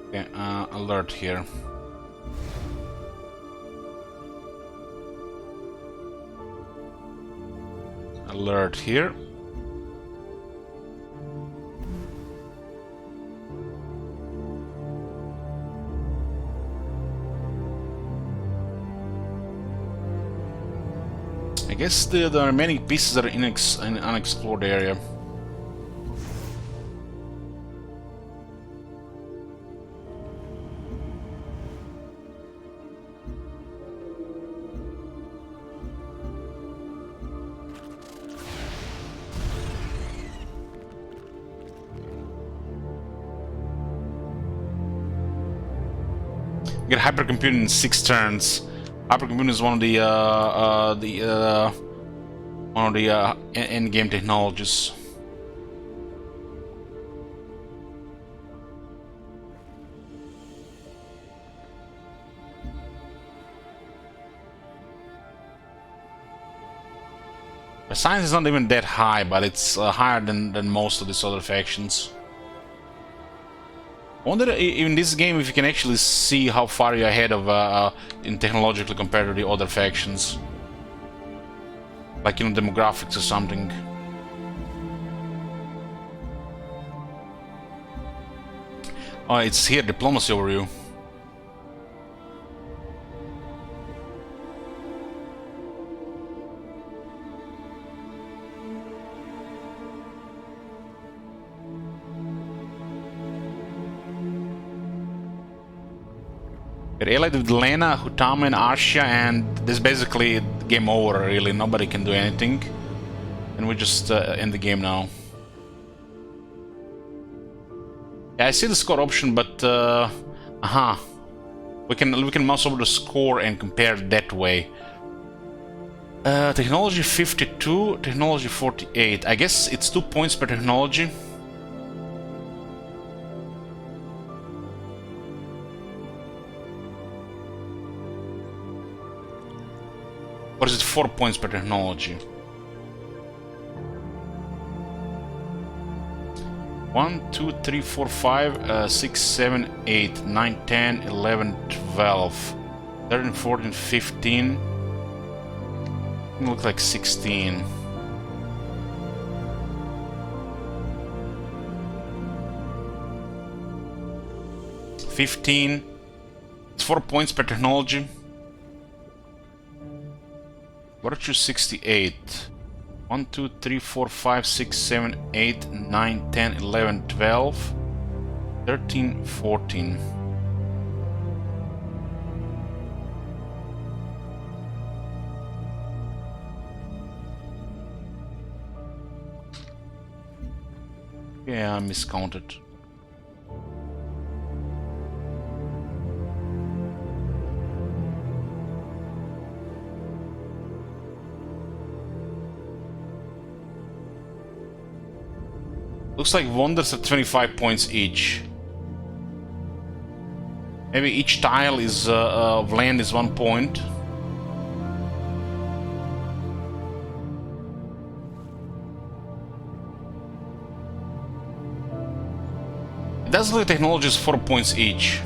Okay, alert here. Alert here. I guess the remaining pieces are in an unexplored area. Get hypercomputing in 6 turns. Hypercomputing is one of the end game technologies. The science is not even that high, but it's higher than most of these other factions. I wonder in this game if you can actually see how far you're ahead of in technologically compared to the other factions. Like, you know, demographics or something. Oh, it's here, diplomacy overview. We're allied with Lena, Hutama, and Arshia, and this is basically game over, really. Nobody can do anything. And we just end the game now. Yeah, I see the score option, but we can mouse over the score and compare that way. Technology 52, technology 48. I guess it's 2 points per technology. Or is it 4 points per technology? 1, 2, 3, 4, 5, 6, 7, 8, 9, 10, 11, 12, 13, 14, 15. Looks like 16. It's 4 points per technology. Virtue 68. 1, 2, 3, 4, 5, 6, 7, 8, 9, 10, 11, 12, 13, 14. Yeah, I miscounted. Looks like wonders at 25 points each. Maybe each tile is of land is 1 point. It does look like technology is 4 points each.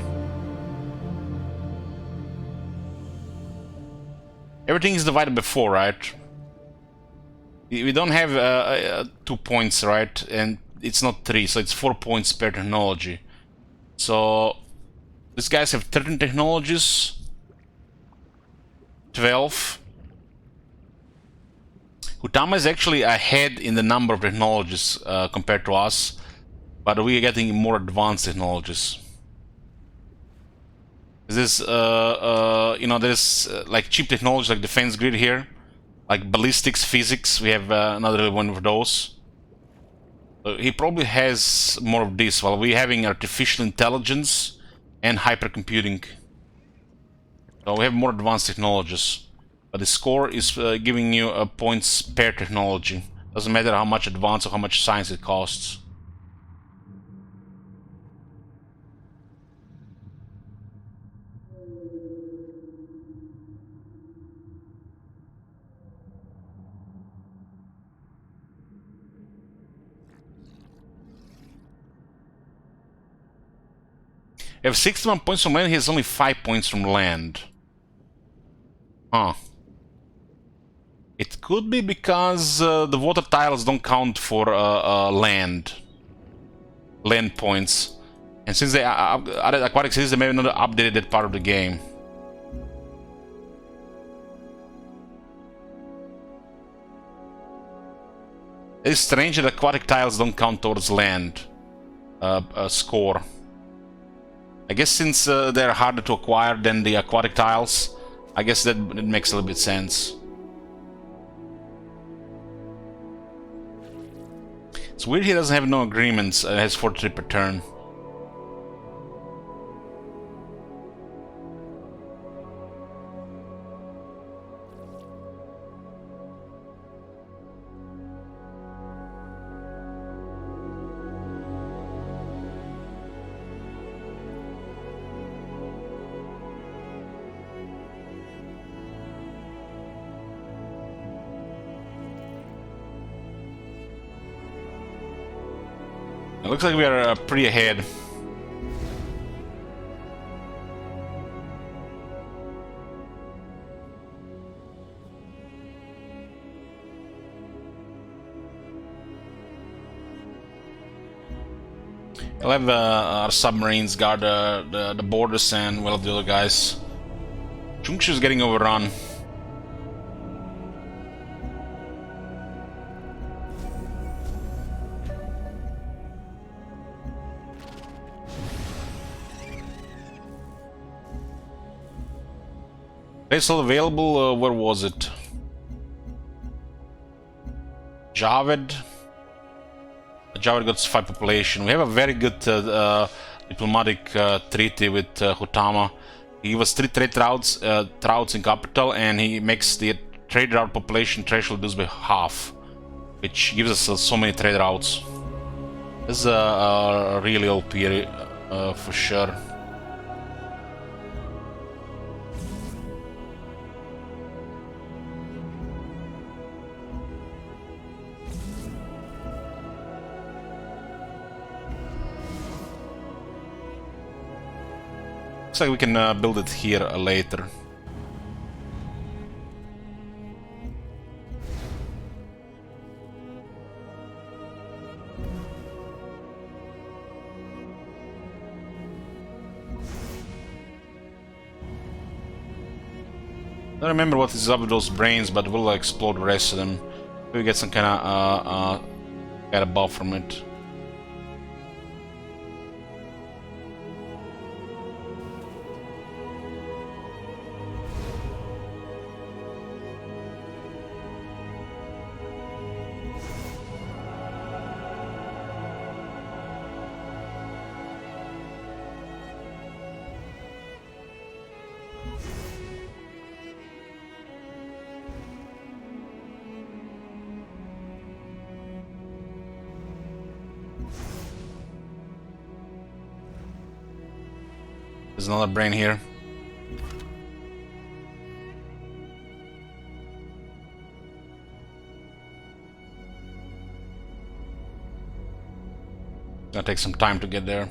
Everything is divided by 4, right? We don't have 2 points, right? And it's not 3, so it's 4 points per technology. So these guys have 13 technologies, 12. Hutama is actually ahead in the number of technologies compared to us, but we are getting more advanced technologies. This, you know, there's like cheap technology like defense grid here, like ballistics, physics. We have another one of those. He probably has more of this, while we're having artificial intelligence and hypercomputing. So we have more advanced technologies. But the score is giving you points per technology. Doesn't matter how much advanced or how much science it costs. You have 61 points from land, he has only 5 points from land. Huh. It could be because the water tiles don't count for land points. And since they added aquatic cities, they may have not updated that part of the game. It's strange that aquatic tiles don't count towards land score. I guess since they're harder to acquire than the aquatic tiles, I guess that it makes a little bit sense. It's weird he doesn't have no agreements, has 43 per turn. It looks like we are pretty ahead. We'll have our submarines guard the borders, and we'll have the other guys. Chungshu is getting overrun. They still available? Where was it? Javed. Javed got 5 population. We have a very good diplomatic treaty with Hutama. He gave us 3 trade routes in capital, and he makes the trade route population threshold reduced by half, which gives us so many trade routes. This is a really OP for sure. Looks like we can build it here later. I don't remember what is up with those brains, but we'll explode the rest of them. Maybe we get some kind of buff from it. There's another brain here. Gonna take some time to get there.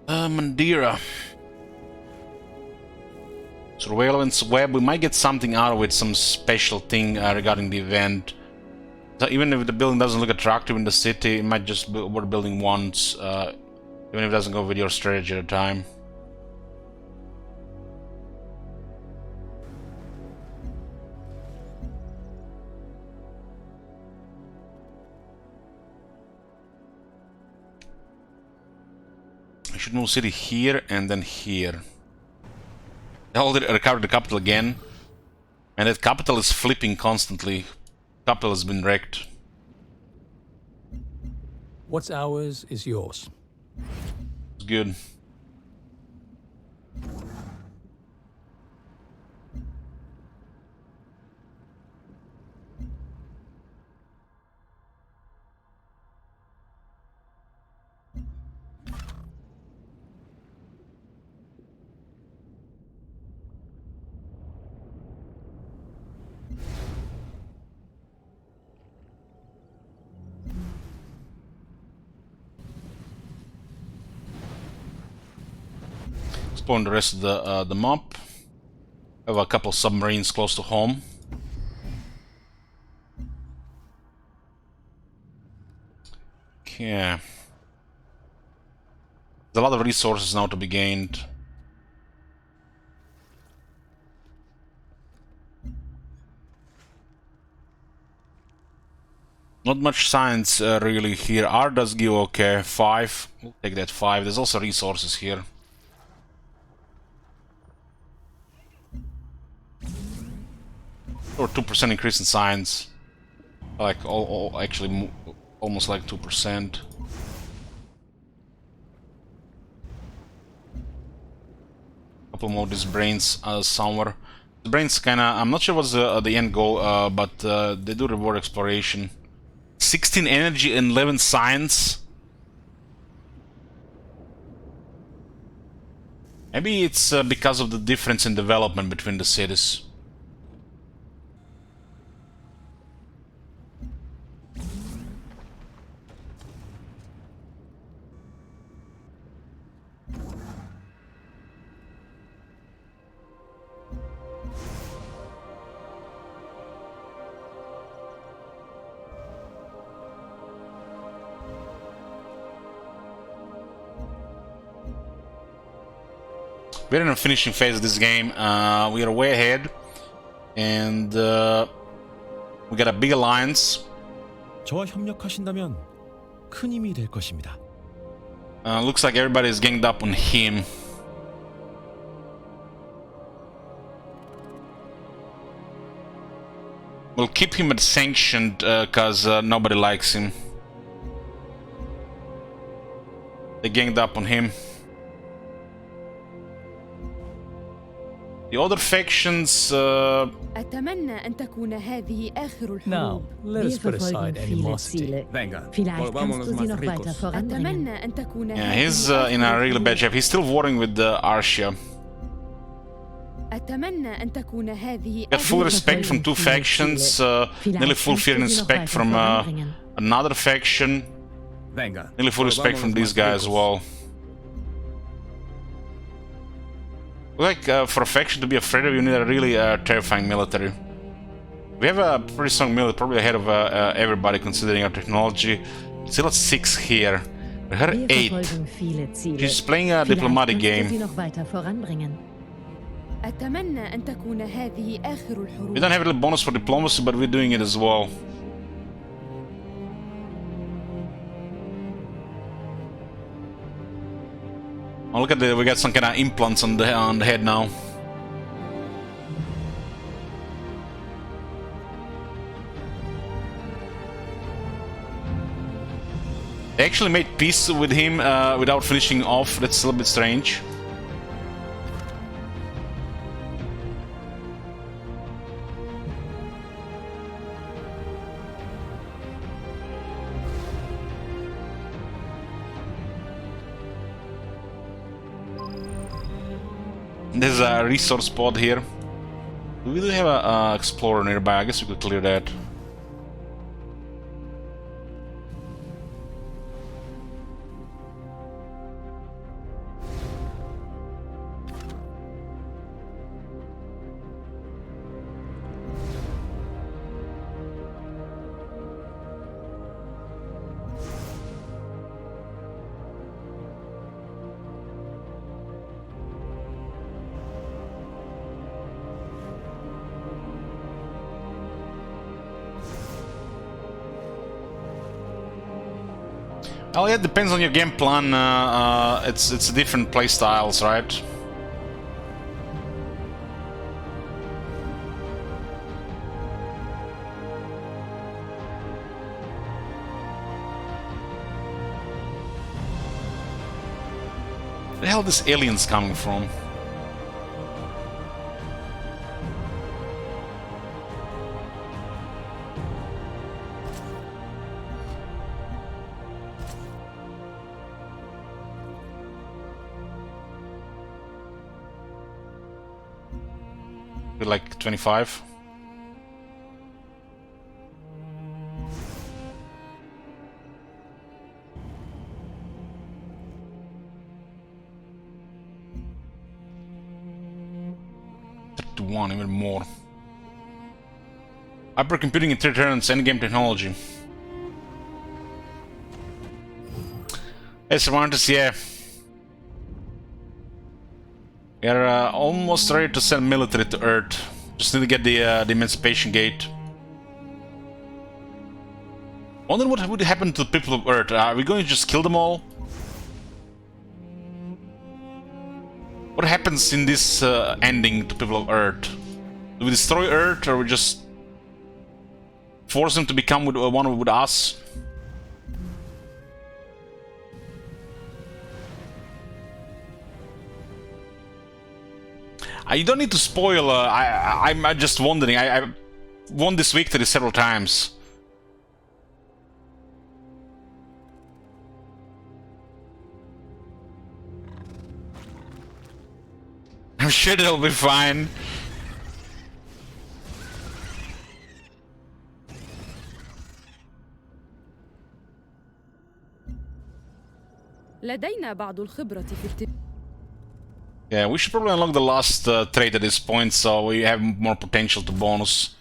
Mandira. Surveillance web. We might get something out of it, some special thing regarding the event. So even if the building doesn't look attractive in the city, it might just be worth building once. Even if it doesn't go with your strategy at a time. I should move city here and then here. I already recovered the capital again. And that capital is flipping constantly. Capital has been wrecked. What's ours is yours. It's good. Explore the rest of the map. Have a couple submarines close to home. Okay. There's a lot of resources now to be gained. Not much science really here. R does give okay. 5. We'll take that 5. There's also resources here. Or 2% increase in science. Like actually almost like 2%. Couple more of these brains somewhere. The brains kinda, I'm not sure what's the end goal, but they do reward exploration. 16 energy and 11 science. Maybe it's because of the difference in development between the cities. We're in the finishing phase of this game. We are way ahead, and we got a big alliance. 저와 협력하신다면 큰 힘이 될 것입니다. Looks like everybody is ganged up on him. We'll keep him at sanctioned because nobody likes him. They ganged up on him. The other factions. أتمنى أن تكون هذه آخر Now, الحروب. let us Wir put aside verfolgen viele animosity. Ziele. Venga, Vielleicht kannst du sie noch weiter voranbringen. أتمنى أن تكون Yeah, هذه he's in a really bad shape. He's still warring with Arcia. أتمنى أن تكون هذه Got full respect from two factions, nearly full fear and respect from another faction, Venga. nearly full respect from this guy as well. Like, for a faction to be afraid of, you need a really terrifying military. We have a pretty strong military, probably ahead of everybody considering our technology. Still at 6 here. We had 8. verfolgen viele Ziele. She's playing a diplomatic Vielleicht kannst du sie game. noch weiter voranbringen. أتمنى أن تكون هذه آخر We الحروب. don't have a bonus for diplomacy, but we're doing it as well. Oh, look at that, we got some kind of implants on the head now. They actually made peace with him without finishing off. That's a little bit strange. There's a resource pod here. We do have a explorer nearby. I guess we could clear that. Well, yeah, it depends on your game plan. It's different play styles, right? Where the hell are these aliens coming from? Like 25. 1, even more. Hypercomputing in 3 turns, endgame technology. Hey, Cervantes, yeah. We are almost ready to send military to Earth. Just need to get the Emancipation Gate. Wonder what would happen to the people of Earth. Are we going to just kill them all? What happens in this ending to people of Earth? Do we destroy Earth, or we just force them to become one with us? You don't need to spoil. I'm just wondering. I won this victory several times. I'm sure they'll be fine. لدينا بعض الخبرة في Yeah, we should probably unlock the last trait at this point, so we have more potential to bonus.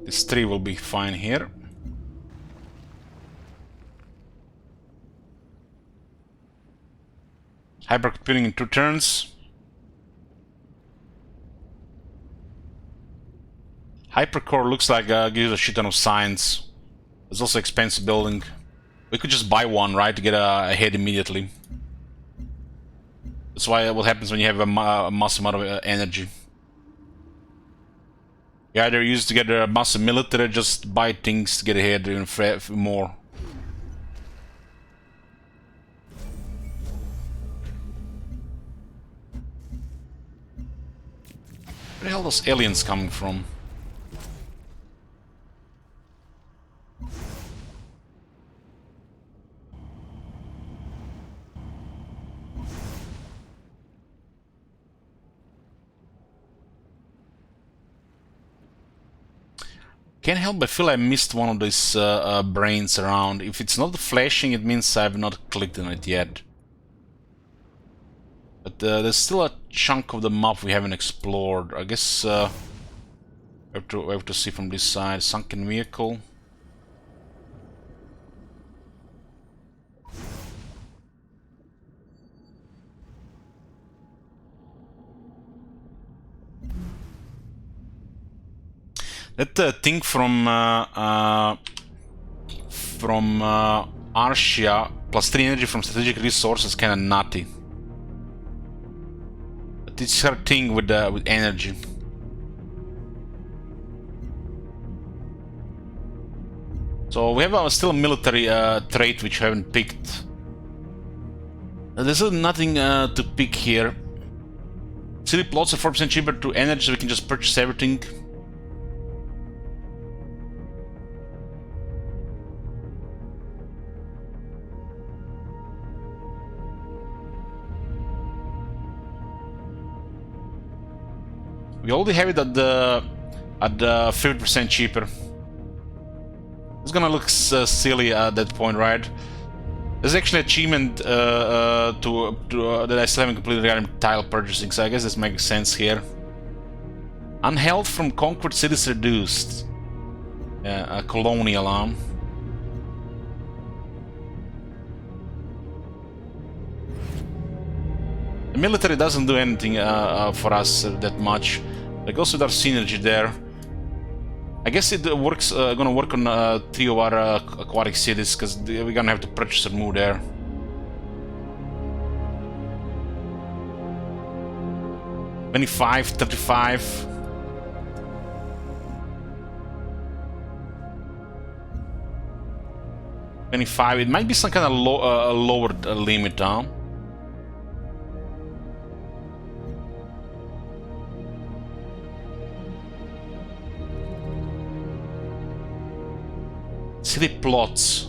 This 3 will be fine here. Hypercomputing in 2 turns. Hypercore looks like gives a shit ton of science. It's also expensive building. We could just buy one, right, to get ahead immediately. That's why what happens when you have a massive amount of energy. You either use to get a massive military, or just buy things to get ahead even more. Where the hell are those aliens coming from? Can't help but feel I missed one of these brains around. If it's not flashing, it means I've not clicked on it yet. But there's still a chunk of the map we haven't explored. I guess we have to see from this side. Sunken vehicle. That thing from Arshia plus 3 energy from strategic resources, kind of nutty. But it's her thing with energy. So we have still a military trait which I haven't picked. There's nothing to pick here. City plots are 4% cheaper to energy, so we can just purchase everything. We already have it at the 50% cheaper. It's gonna look silly at that point, right? There's actually an achievement that I still haven't completed regarding tile purchasing, so I guess this makes sense here. Unhealth from conquered cities reduced. Yeah, a colonial arm. The military doesn't do anything for us that much. It goes with our synergy there. I guess it works. Gonna work on 3 of our aquatic cities, because we're gonna have to purchase and move there. $25, $35. $25. It might be some kind of lower limit, huh? City plots.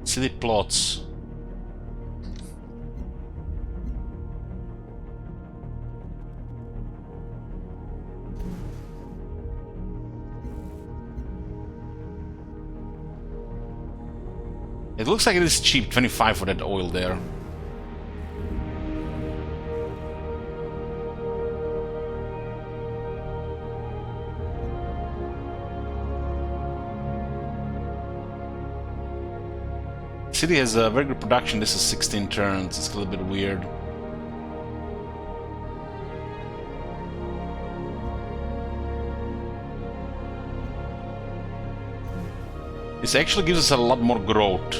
City plots. It looks like it is cheap, 25 for that oil there. City has a very good production. This is 16 turns. It's a little bit weird. This actually gives us a lot more growth.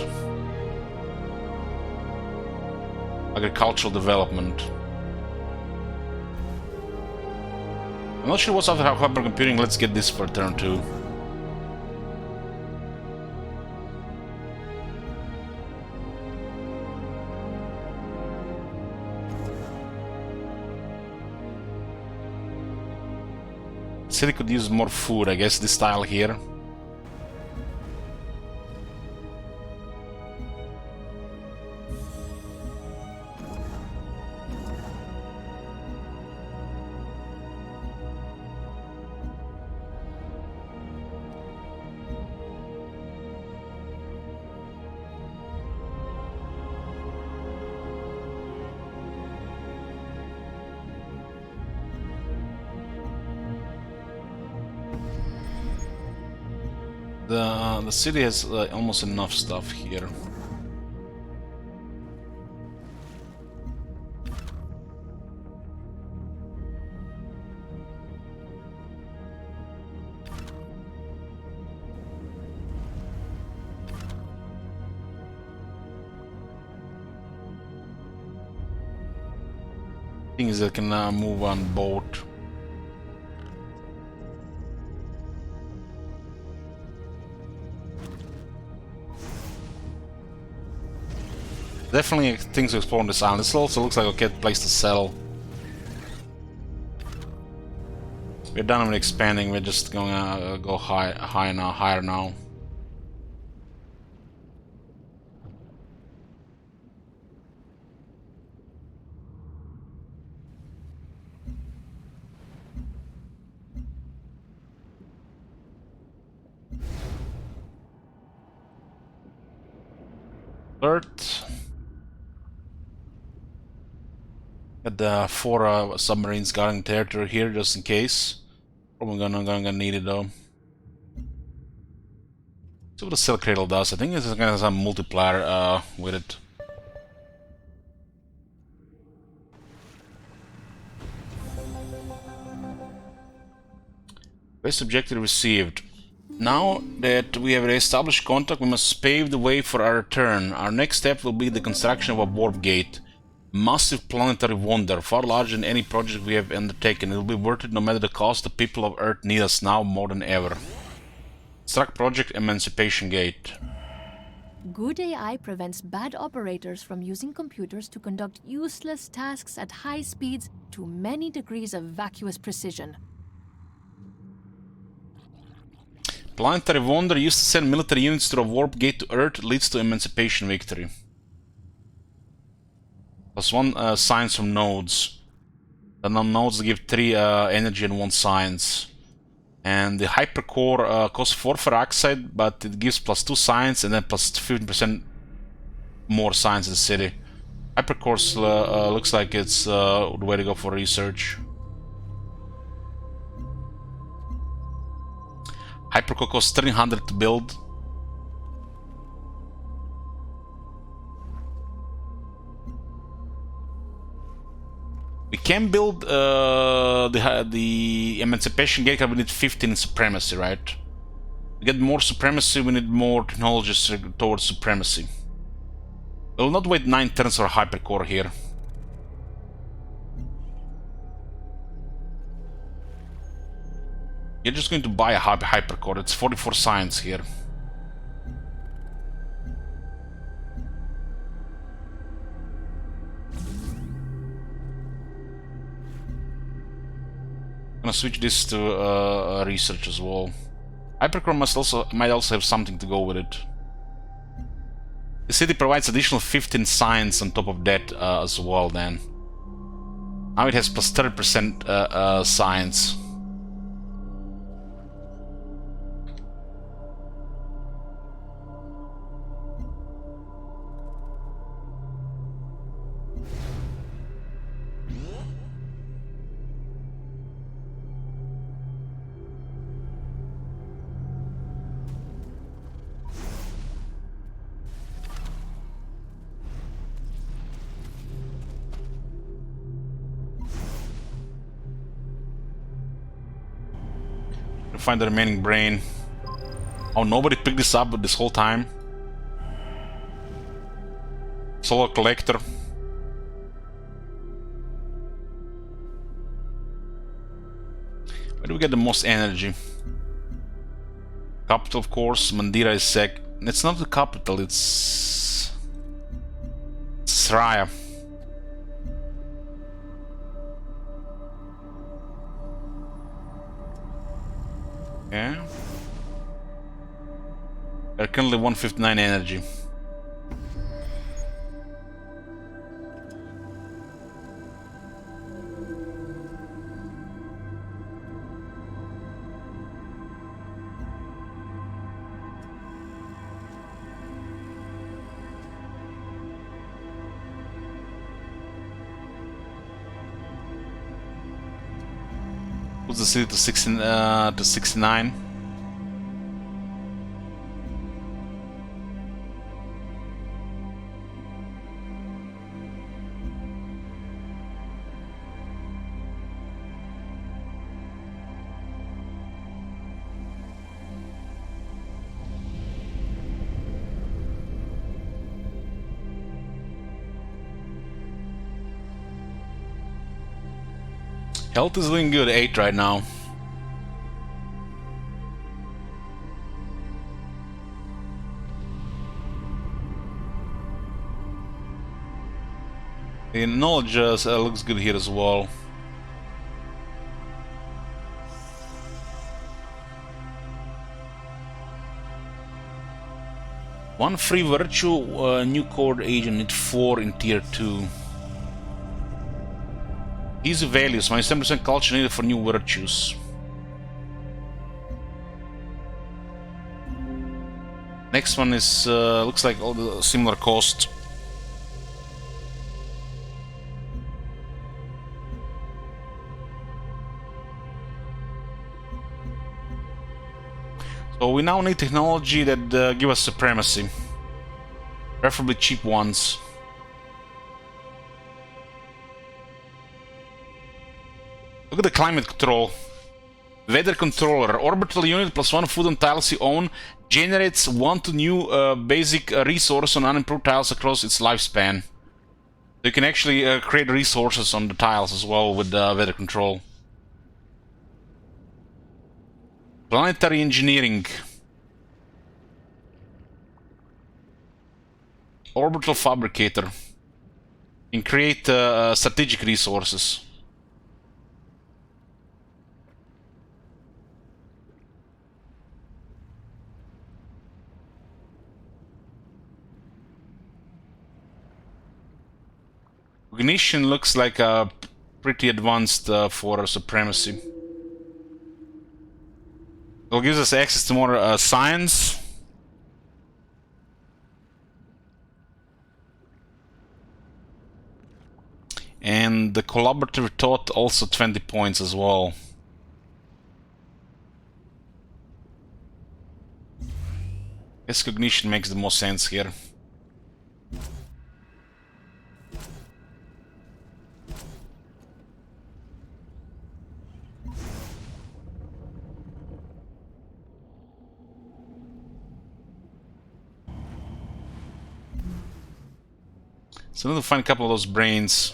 Agricultural development. I'm not sure what's after hypercomputing. Let's get this for turn 2. City could use more food, I guess, this tile here. The city has almost enough stuff here. Things that can move on boat. Definitely things to explore on this island. This also looks like a good place to settle. We're done with expanding. We're just going to go higher now. Earth. Got the 4 submarines guarding territory here just in case. Probably gonna need it though. See what the Cell Cradle does. I think this is gonna have some multiplier with it. Best objective received. Now that we have established contact, we must pave the way for our return. Our next step will be the construction of a warp gate. Massive planetary wonder, far larger than any project we have undertaken. It will be worth it no matter the cost. The people of Earth need us now more than ever. Struck Project Emancipation Gate. Good AI prevents bad operators from using computers to conduct useless tasks at high speeds to many degrees of vacuous precision. Planetary wonder used to send military units through a warp gate to Earth leads to emancipation victory. +1 science from nodes. The nodes give 3 energy and 1 science. And the hypercore costs 4 ferroxide, but it gives +2 science and then plus 15% more science in the city. Hypercore looks like it's the way to go for research. Hypercore costs 300 to build. We can build the Emancipation Gate, but we need 15 Supremacy, right? To get more Supremacy, we need more technologies towards Supremacy. We will not wait 9 turns for Hypercore here. You're just going to buy a Hypercore, it's 44 science here. I'm gonna switch this to research as well. Hypercore might also have something to go with it. The city provides additional 15 science on top of that as well then. Now it has plus 30% science. Find the remaining brain. Oh, nobody picked this up this whole time. Solar collector. Where do we get the most energy? Capital, of course. Mandira is sec. It's not the capital, it's Sraya. Yeah. They're currently 159 energy. Puts the city to 69. Health is doing good, 8 right now. The knowledge looks good here as well. One free virtue, new core agent need 4 in tier 2. Easy values, minus 10% culture needed for new virtues. Next one is looks like all the similar cost. So we now need technology that give us supremacy, preferably cheap ones. Look at the climate control. Weather controller. Orbital unit plus 1 food on tiles you own generates 1 to new basic resource on unimproved tiles across its lifespan. You can actually create resources on the tiles as well with weather control. Planetary engineering. Orbital fabricator. You can create strategic resources. Ignition looks like pretty advanced for supremacy. It gives us access to more science. And the collaborative thought also 20 points as well. Guess cognition makes the most sense here. So I need to find a couple of those brains.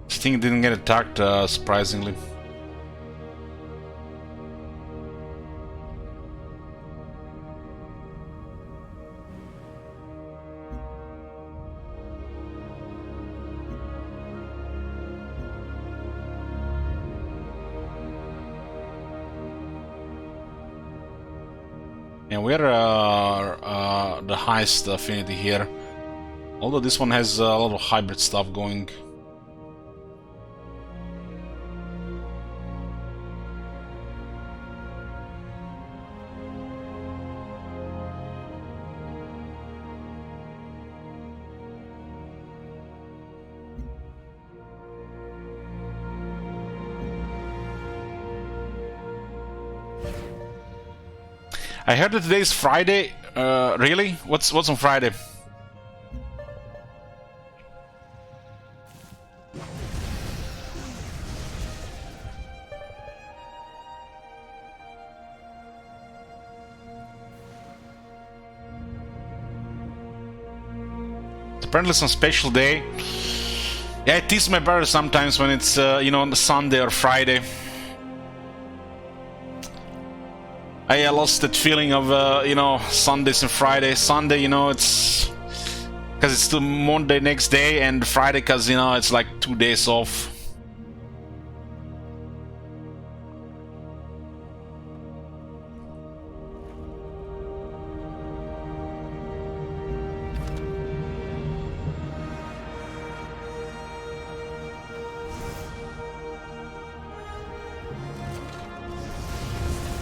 This thing didn't get attacked, surprisingly. And we're the highest affinity here. Although this one has a lot of hybrid stuff going. I heard that today is Friday. Really? What's on Friday? Apparently some special day. Yeah, I tease my brother sometimes when it's, you know, on the Sunday or Friday. I lost that feeling of, you know, Sundays and Fridays. Sunday, you know, it's... because it's the Monday next day, and Friday because, you know, it's like 2 days off.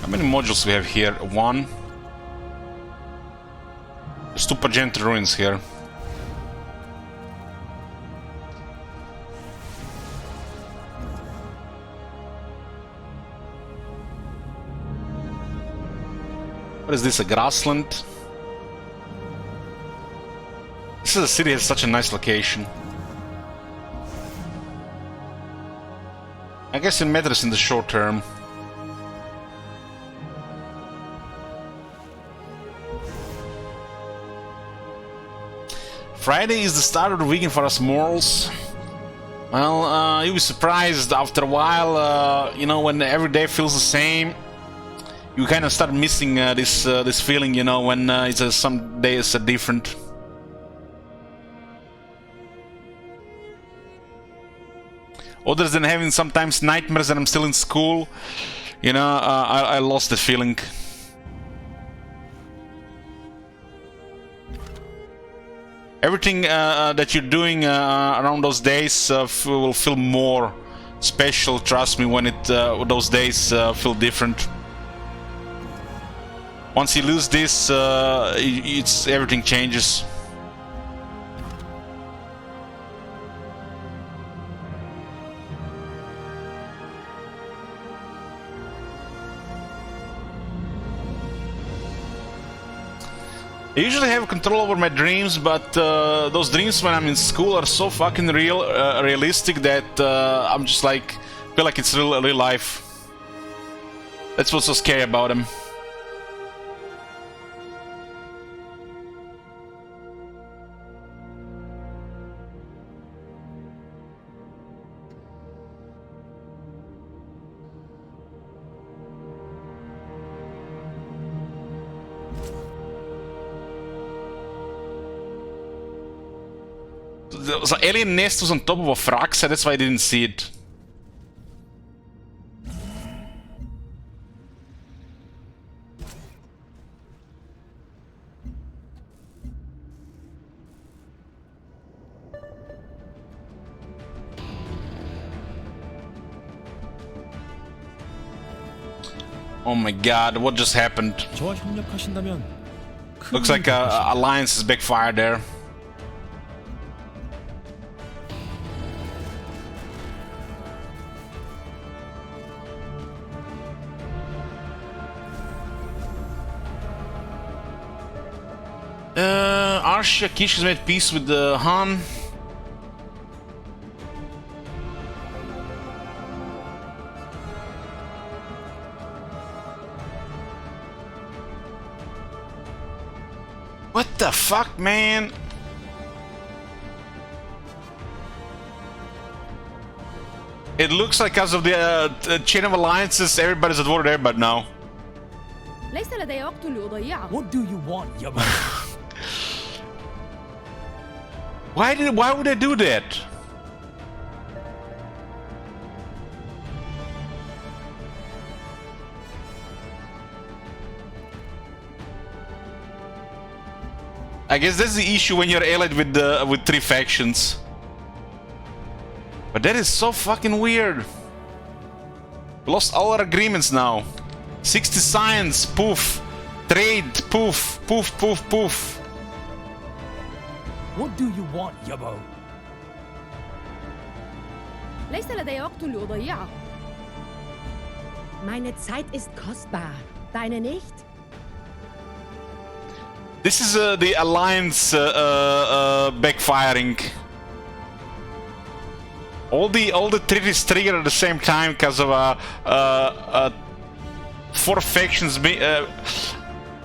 How many modules we have here? 1. There's 2 Pagenta ruins here. What is this, a grassland? This is a city has such a nice location. I guess it matters in the short term. Friday is the start of the weekend for us mortals. Well, you'll be surprised after a while, you know, when every day feels the same. You kind of start missing this feeling, you know, when it's some days are different. Other than having sometimes nightmares that I'm still in school, you know, I lost the feeling. Everything that you're doing around those days will feel more special. Trust me, when those days feel different. Once you lose this, everything changes. I usually have control over my dreams, but those dreams when I'm in school are so fucking realistic that I'm just like feel like it's real life. That's what's so scary about them. The alien nest was on top of a frog, so that's why I didn't see it. Oh my god, what just happened? 저와 협력하신다면 큰 Looks like a alliance is backfired there. Arshia Kish has made peace with the Han. What the fuck, man? It looks like because of the chain of alliances, everybody's at war with everybody now. ليس لدي وقت لأضيعه. What do you want, Yaba? Why would I do that? I guess that's the issue when you're allied with 3 factions. But that is so fucking weird. We lost all our agreements now. 60 science, poof. Trade, poof, poof, poof, poof. What do you want, Yabo? ليس لدي وقت لأضيعه. Meine Zeit ist kostbar. Deine nicht? This is the alliance backfiring. All the treaties trigger at the same time because of four factions being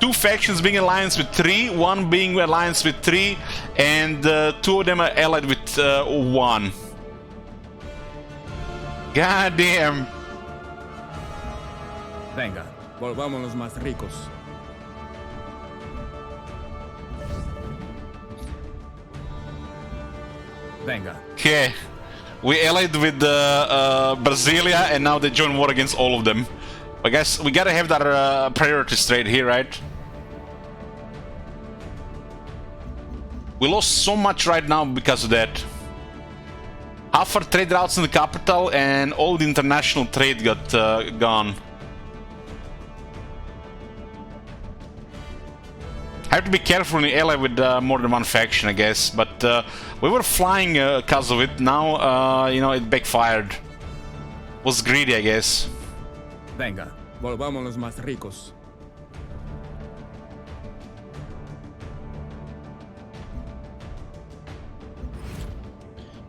two factions being alliance with three, one being alliance with three, and two of them are allied with one. God damn. Venga, volvámonos más ricos. Venga. Okay, we allied with Brasilia, and now they join war against all of them. I guess we gotta have that priority straight here, right? We lost so much right now because of that. Half our trade routes in the capital and all the international trade got gone. Have to be careful when you ally with more than one faction, I guess. But we were flying because of it. Now, you know, it backfired. Was greedy, I guess. Venga, volvámonos más ricos.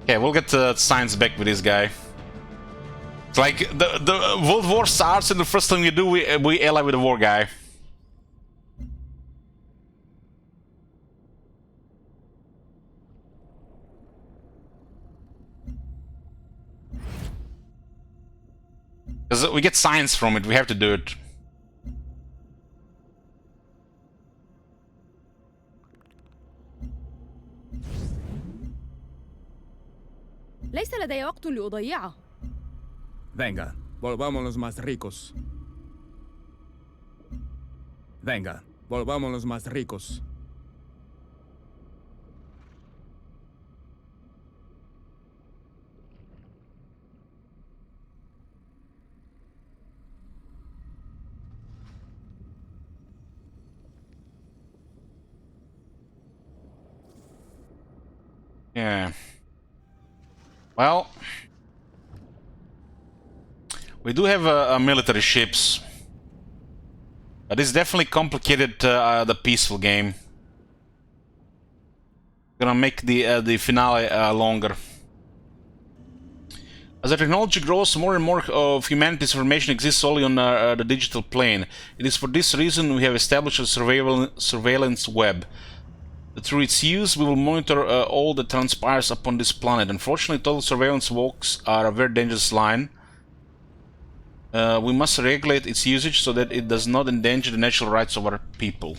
Okay, we'll get science back with this guy. It's like the World War starts, and the first thing we do, we ally with the war guy. Because we get science from it, we have to do it. ليس لدي وقت لأضيعه. Venga, volvámonos más ricos. Venga, volvámonos más ricos. Yeah. Well, we do have military ships, but it's definitely complicated the peaceful game. Gonna make the finale longer. As the technology grows, more and more of humanity's information exists only on the digital plane. It is for this reason we have established a surveillance web. Through its use, we will monitor all that transpires upon this planet. Unfortunately, total surveillance walks are a very dangerous line. We must regulate its usage so that it does not endanger the natural rights of our people.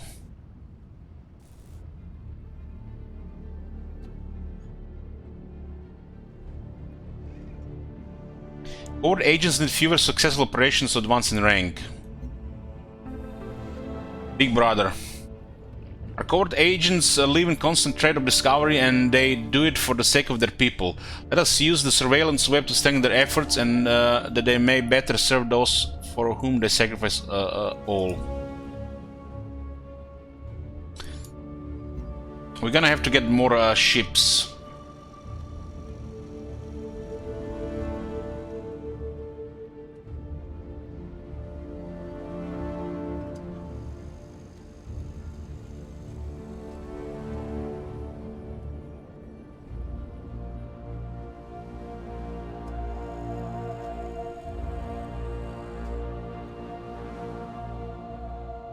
Covert agents need fewer successful operations to advance in rank. Big Brother. Our covert agents live in constant threat of discovery, and they do it for the sake of their people. Let us use the surveillance web to strengthen their efforts, and that they may better serve those for whom they sacrifice all. We're gonna have to get more ships.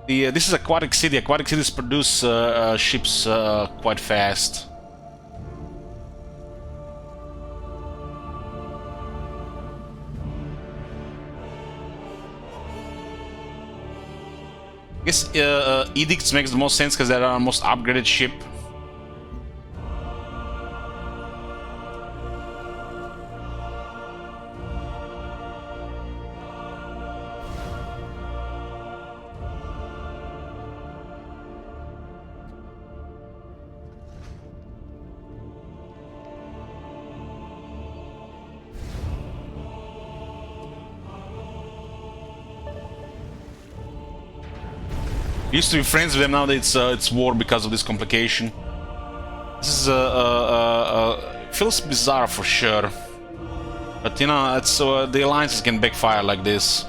This is Aquatic City. Aquatic cities produce ships quite fast. I guess Edicts makes the most sense because they're our most upgraded ship. Used to be friends with them, now it's war because of this complication. This is feels bizarre for sure, but you know, it's the alliances can backfire like this.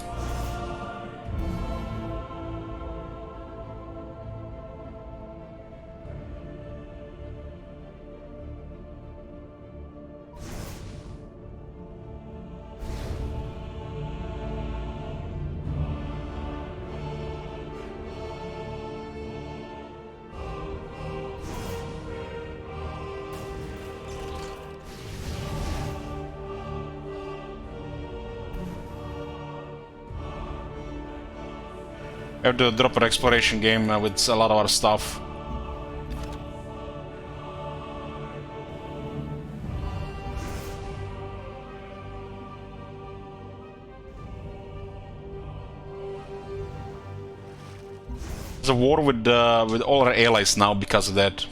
have to drop an exploration game with a lot of other stuff. There's a war with all our allies now because of that.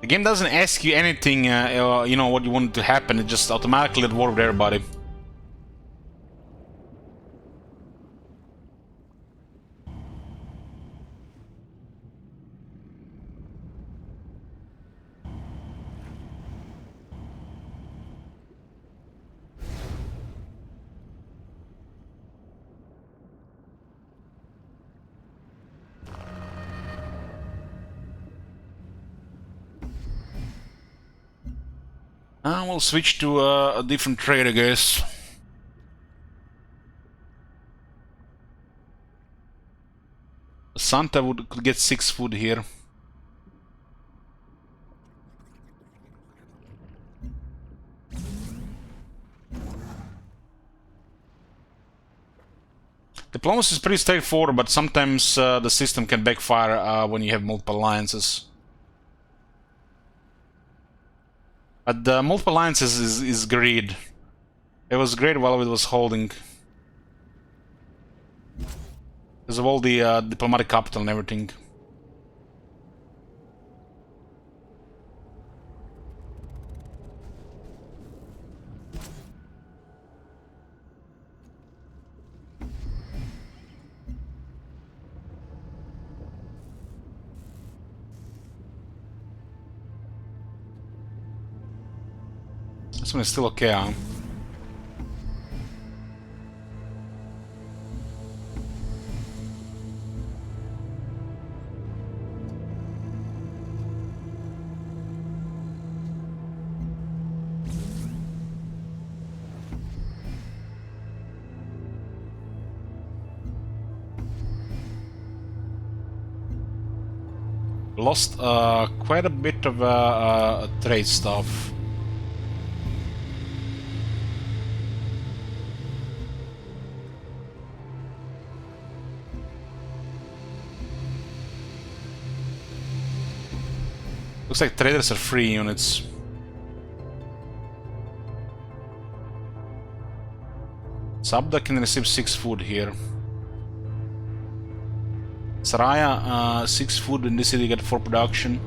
The game doesn't ask you anything, you know, what you want to happen. It just automatically at war with everybody. We'll switch to a different trade, I guess. Santa could get 6 food here. Diplomacy is pretty straightforward, but sometimes the system can backfire when you have multiple alliances. But the multiple alliances is greed. It was great while it was holding. Because of all the diplomatic capital and everything. This one is still okay, huh? Lost quite a bit of trade stuff. Looks like traders are free units. Sabda can receive 6 food here. Saraya, 6 food in this city, get 4 production.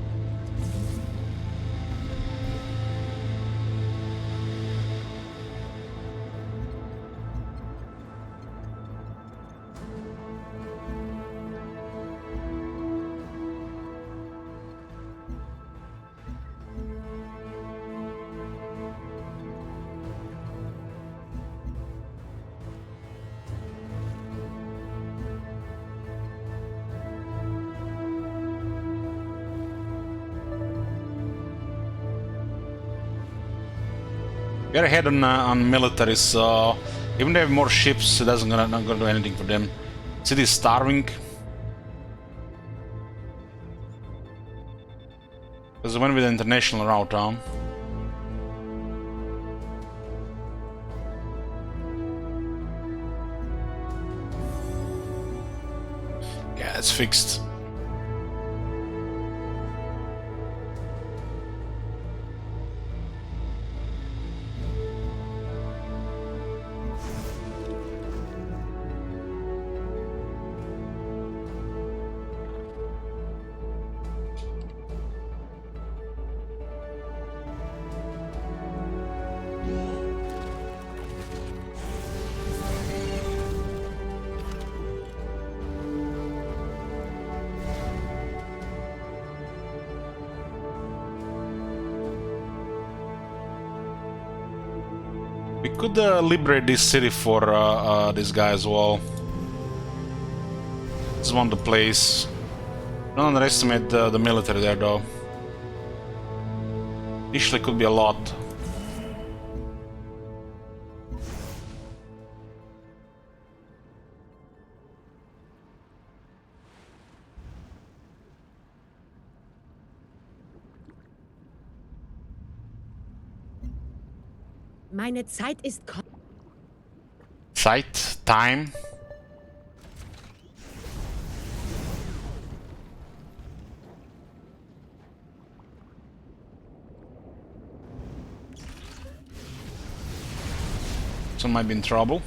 We're ahead on military, so even though they have more ships, it doesn't not gonna do anything for them. City is starving. Because they went with the international route, huh? Yeah, it's fixed. We could liberate this city for this guy as well. This is one of the place. Don't underestimate the military there, though. Initially could be a lot. Meine Zeit ist... Zeit, time. Someone might be in trouble.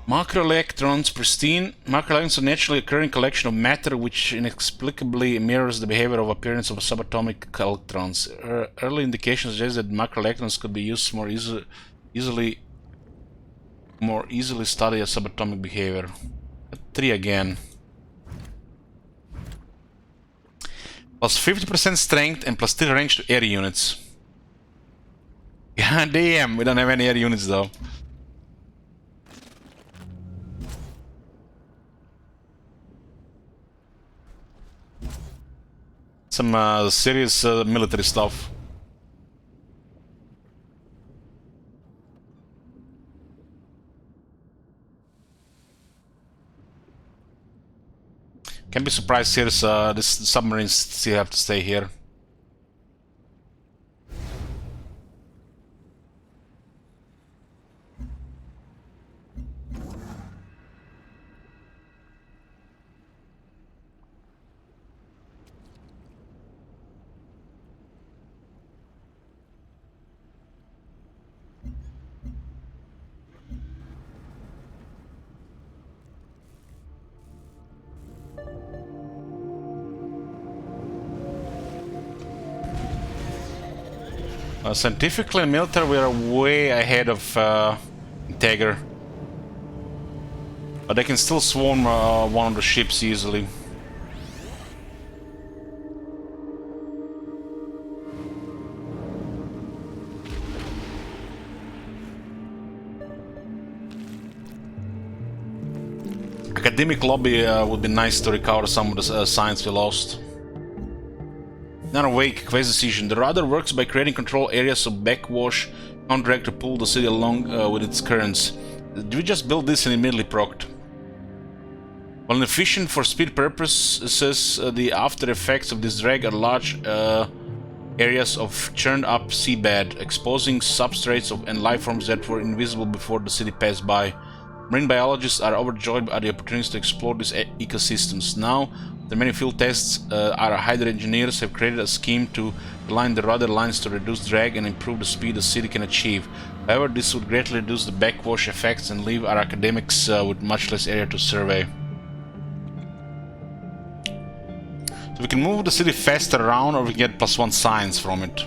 Macroelectrons, pristine. Macroelectrons are a naturally occurring collection of matter which inexplicably mirrors the behavior of appearance of subatomic electrons. Early indications suggest that macroelectrons could be used more easily study as subatomic behavior. 3 again. Plus 50% strength and plus 3 range to air units. God damn, we don't have any air units though. Some serious military stuff. Can't be surprised here. This submarines still have to stay here. Scientifically and military, we are way ahead of Integer. But they can still swarm one of the ships easily. Academic lobby would be nice to recover some of the science we lost. Not awake, quasi decision. The rudder works by creating control areas of backwash counteract to pull the city along with its currents. Did we just build this and immediately procced? While inefficient for speed purposes, the after effects of this drag are large areas of churned up seabed, exposing substrates and life forms that were invisible before the city passed by. Marine biologists are overjoyed by the opportunities to explore these ecosystems. Now, the many field tests, our hydro engineers have created a scheme to align the rudder lines to reduce drag and improve the speed the city can achieve. However, this would greatly reduce the backwash effects and leave our academics with much less area to survey. So we can move the city faster around, or we get +1 science from it.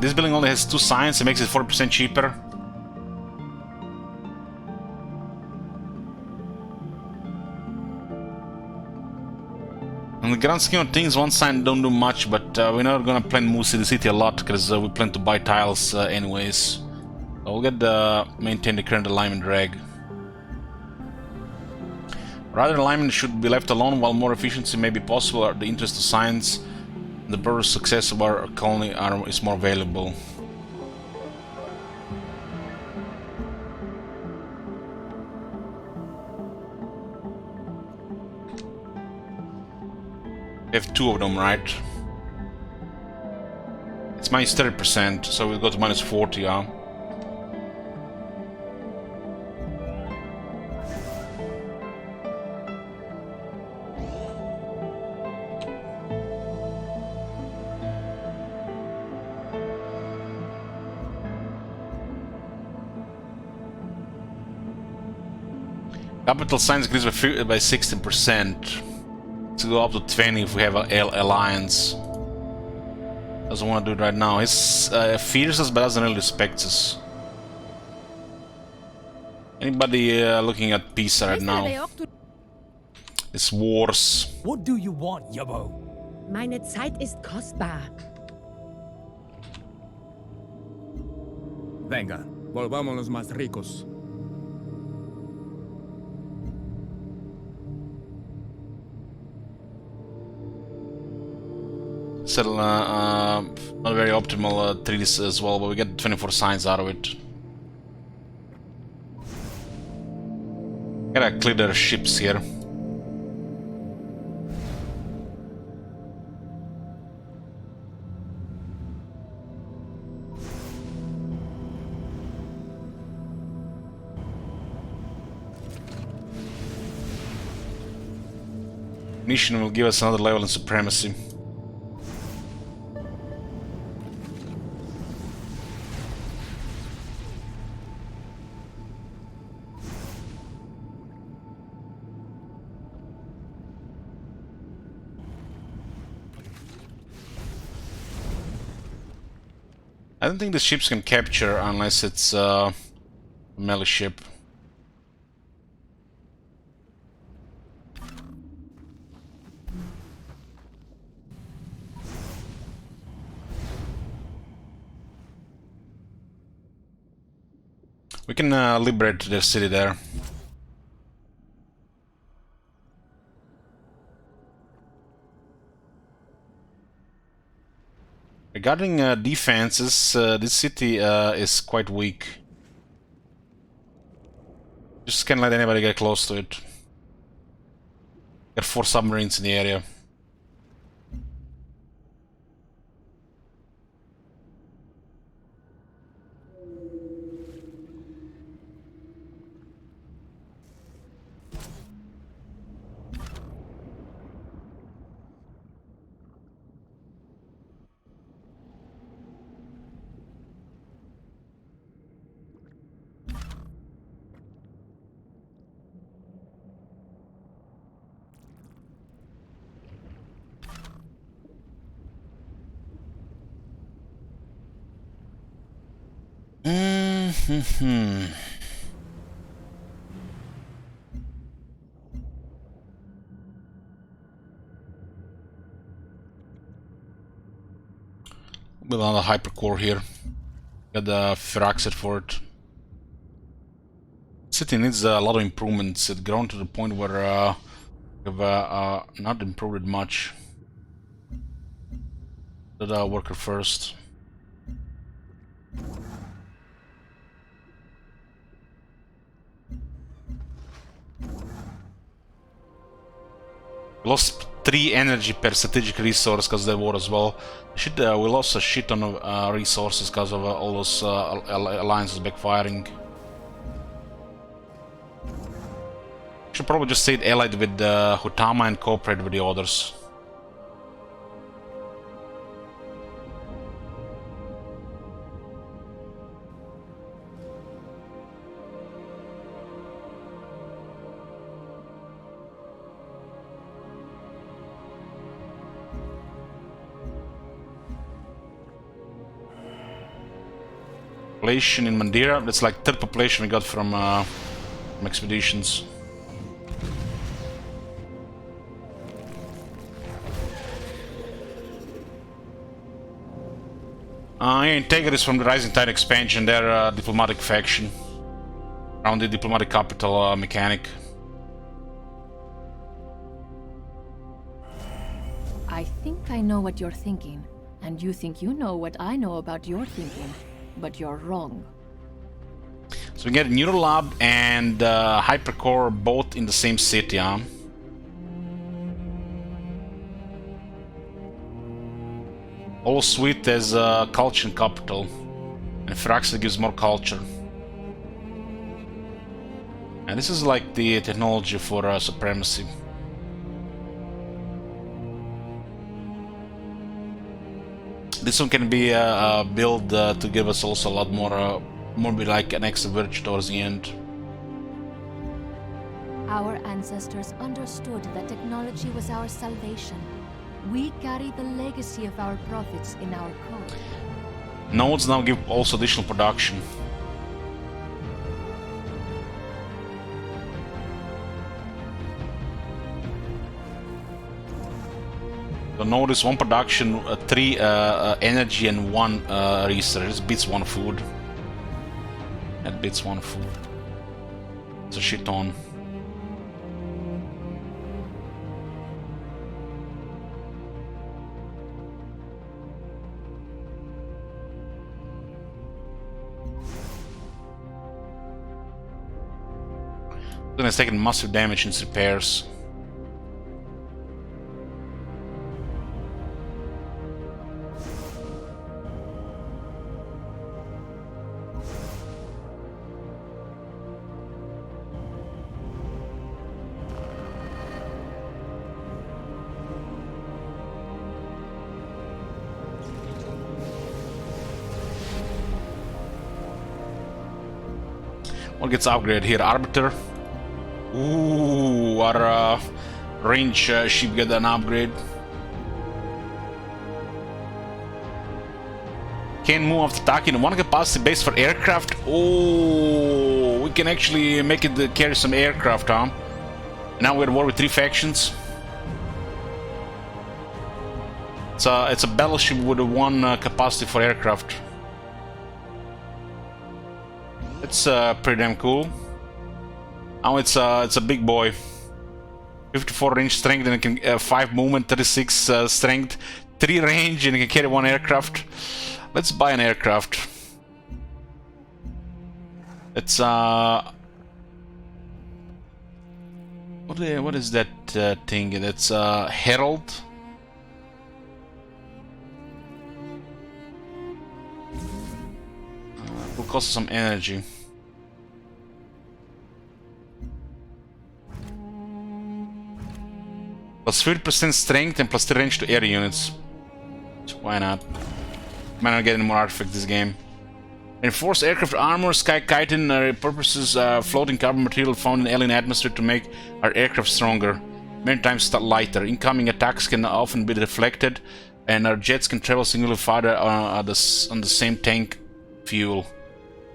This building only has 2 science, it makes it 40% cheaper. In the grand scheme of things, 1 sign don't do much, but we're not gonna plan move the city a lot because we plan to buy tiles anyways. We'll get maintain the current alignment drag. Rather, alignment should be left alone while more efficiency may be possible at the interest of science. The broader success of our colony is more valuable. We have 2 of them, right? It's minus 30%, so we'll go to minus 40, yeah. Capital science increases by 16%. To go up to 20 if we have an alliance. Doesn't want to do it right now. He's fears us but doesn't really respect us. Anybody looking at peace right now? It's wars. What do you want, Yabo? Meine Zeit ist kostbar. Venga, volvámonos más ricos. Still not very optimal 3D as well, but we get 24 signs out of it. Gotta clear their ships here. Mission will give us another level in supremacy. I don't think the ships can capture unless it's a melee ship. We can liberate their city there. Regarding defenses, this city is quite weak. Just can't let anybody get close to it. There are 4 submarines in the area. Build another hypercore here. Got the Firaxit for it. City needs a lot of improvements. It's grown to the point where we've not improved it much. Did worker first. We lost 3 energy per strategic resource because of the war as well. We lost a shit ton of resources because of all those alliances backfiring. Should probably just stay allied with Hutama and cooperate with the others. Population in Mandira, that's like 3rd population we got from expeditions. Integrity is from the Rising Tide expansion, they're a diplomatic faction around the diplomatic capital mechanic. I think I know what you're thinking, and you think you know what I know about your thinking, but you're wrong. So we get Neurolab and Hypercore both in the same city, huh? All sweet as culture and capital, and Firaxit gives more culture. And this is like the technology for supremacy. This one can be built to give us also a lot more be like an extra virtue towards the end. Our ancestors understood that technology was our salvation. We carry the legacy of our prophets in our code. Nodes now give also additional production. The node is 1 production, 3 energy and 1 research. This beats 1 food. That beats 1 food. It's a shit ton. Then it's taken massive damage in its repairs. What gets upgraded here? Arbiter. Ooh, our range ship get an upgrade. Can move after attacking. One capacity base for aircraft. Oh, we can actually make it carry some aircraft, huh? Now we're at war with 3 factions. It's a battleship with a 1 capacity for aircraft. It's pretty damn cool. Now it's a big boy. 54 range strength, and it can 5 movement, 36 strength, 3 range, and it can carry 1 aircraft. Let's buy an aircraft. It's what is that thing? That's Herald. Will cost some energy. Plus 30% strength and plus 3 range to air units. So why not? Might not get any more artifacts this game. Enforced aircraft armor. Sky Kavithan repurposes floating carbon material found in alien atmosphere to make our aircraft stronger. Many times lighter. Incoming attacks can often be deflected, and our jets can travel singularly farther on the same tank fuel.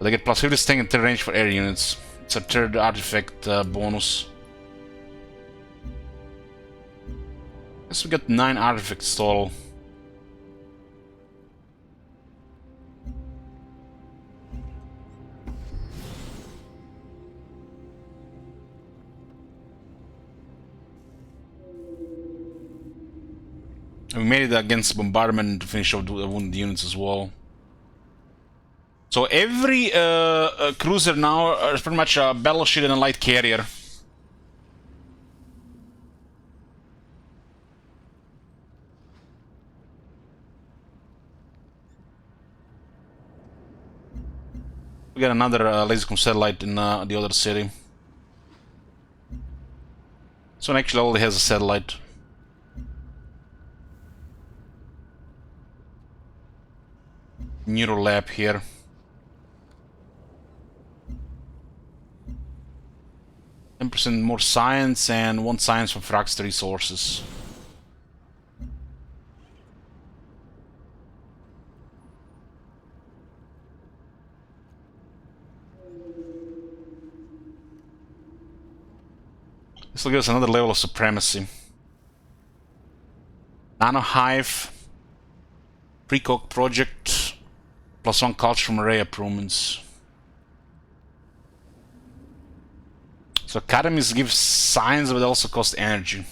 They get plus 50 strength and 3 range for air units. It's a 3rd artifact bonus. Guess we got 9 artifacts total. We made it against bombardment to finish off the wounded units as well. So every cruiser now is pretty much a battleship and a light carrier. We got another lasercom satellite in the other city. This one actually already has a satellite. Neural lab here. %10 more science and 1 science from Fraxed resources. This will give us another level of supremacy. Nano Hive, Precog project, +1 culture from array improvements. So academies give science, but also cost energy.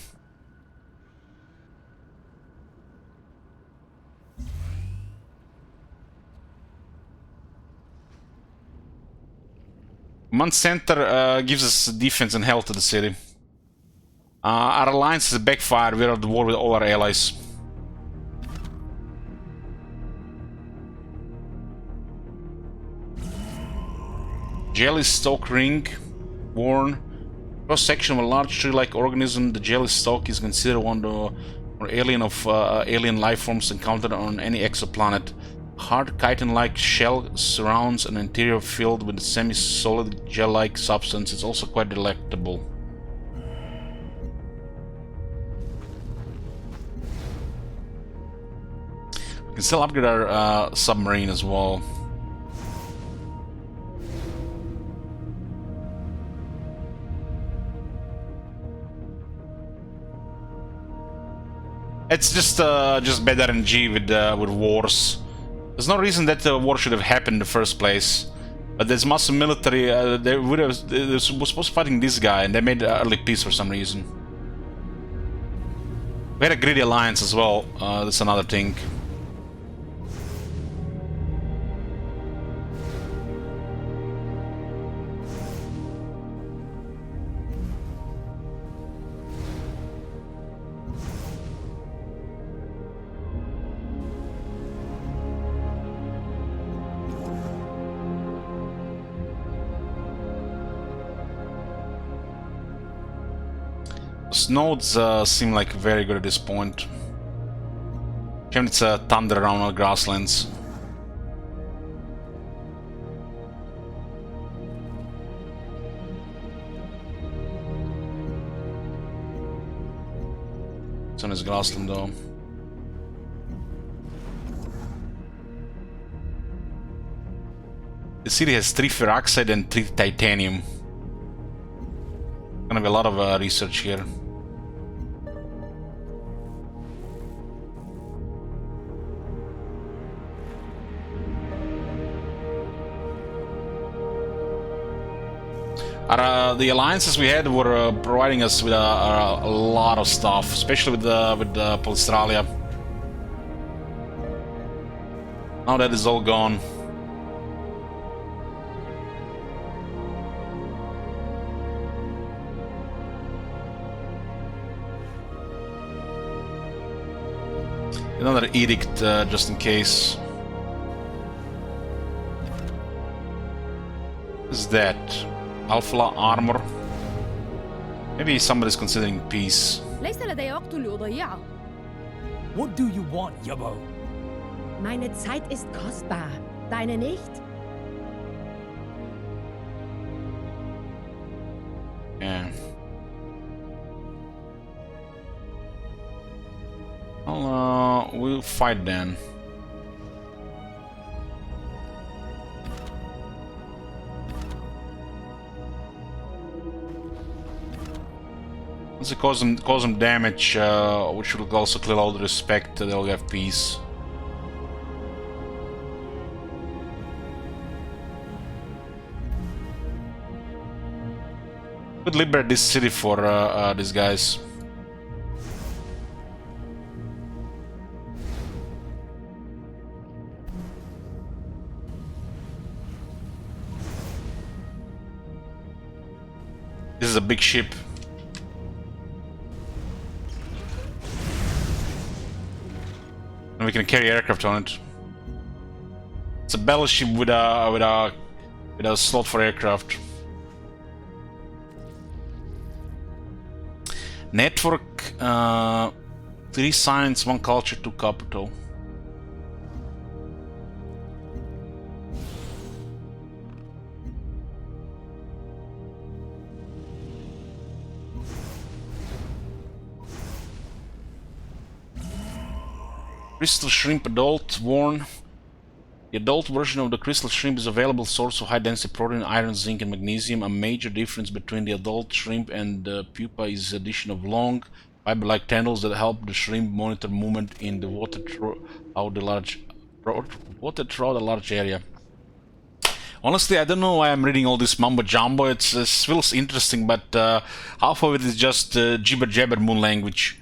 Command Center gives us defense and health to the city. Our alliance is backfire. We're at war with all our allies. Jellystalk ring, worn. Cross section of a large tree-like organism. The Jellystalk is considered one of the alien life forms encountered on any exoplanet. Hard chitin-like shell surrounds an interior filled with a semi-solid gel-like substance. It's also quite delectable. We can still upgrade our submarine as well. It's just bad RNG with wars. There's no reason that the war should have happened in the first place. But there's massive military. They were supposed to be fighting this guy, and they made early peace for some reason. We had a greedy alliance as well. That's another thing. Those nodes seem like very good at this point. Shame it's thunder around our grasslands. It's on his grassland though. The city has 3 ferroxide and 3 titanium. Gonna be a lot of research here. The alliances we had were providing us with a lot of stuff, especially with Australia. Now that is all gone. Another edict, just in case. What is that? Alpha armor. Maybe somebody's considering peace. ليس لدي وقت لأضيعه. What do you want, Yabo? Meine Zeit ist kostbar. Deine nicht? Yeah. Well, we'll fight then. Once it cause them damage, which will also clear all the respect, they'll have peace. Could liberate this city for these guys. This is a big ship. And we can carry aircraft on it. It's a battleship with a slot for aircraft. Network, 3 science, 1 culture, 2 capital. Crystal shrimp adult worn. The adult version of the crystal shrimp is available source of high density protein, iron, zinc and magnesium. A major difference between the adult shrimp and the pupa is the addition of long fiber-like tendrils that help the shrimp monitor movement in the water throughout a large area. Honestly, I don't know why I'm reading all this mumbo jumbo. It feels interesting, but half of it is just jibber jabber moon language.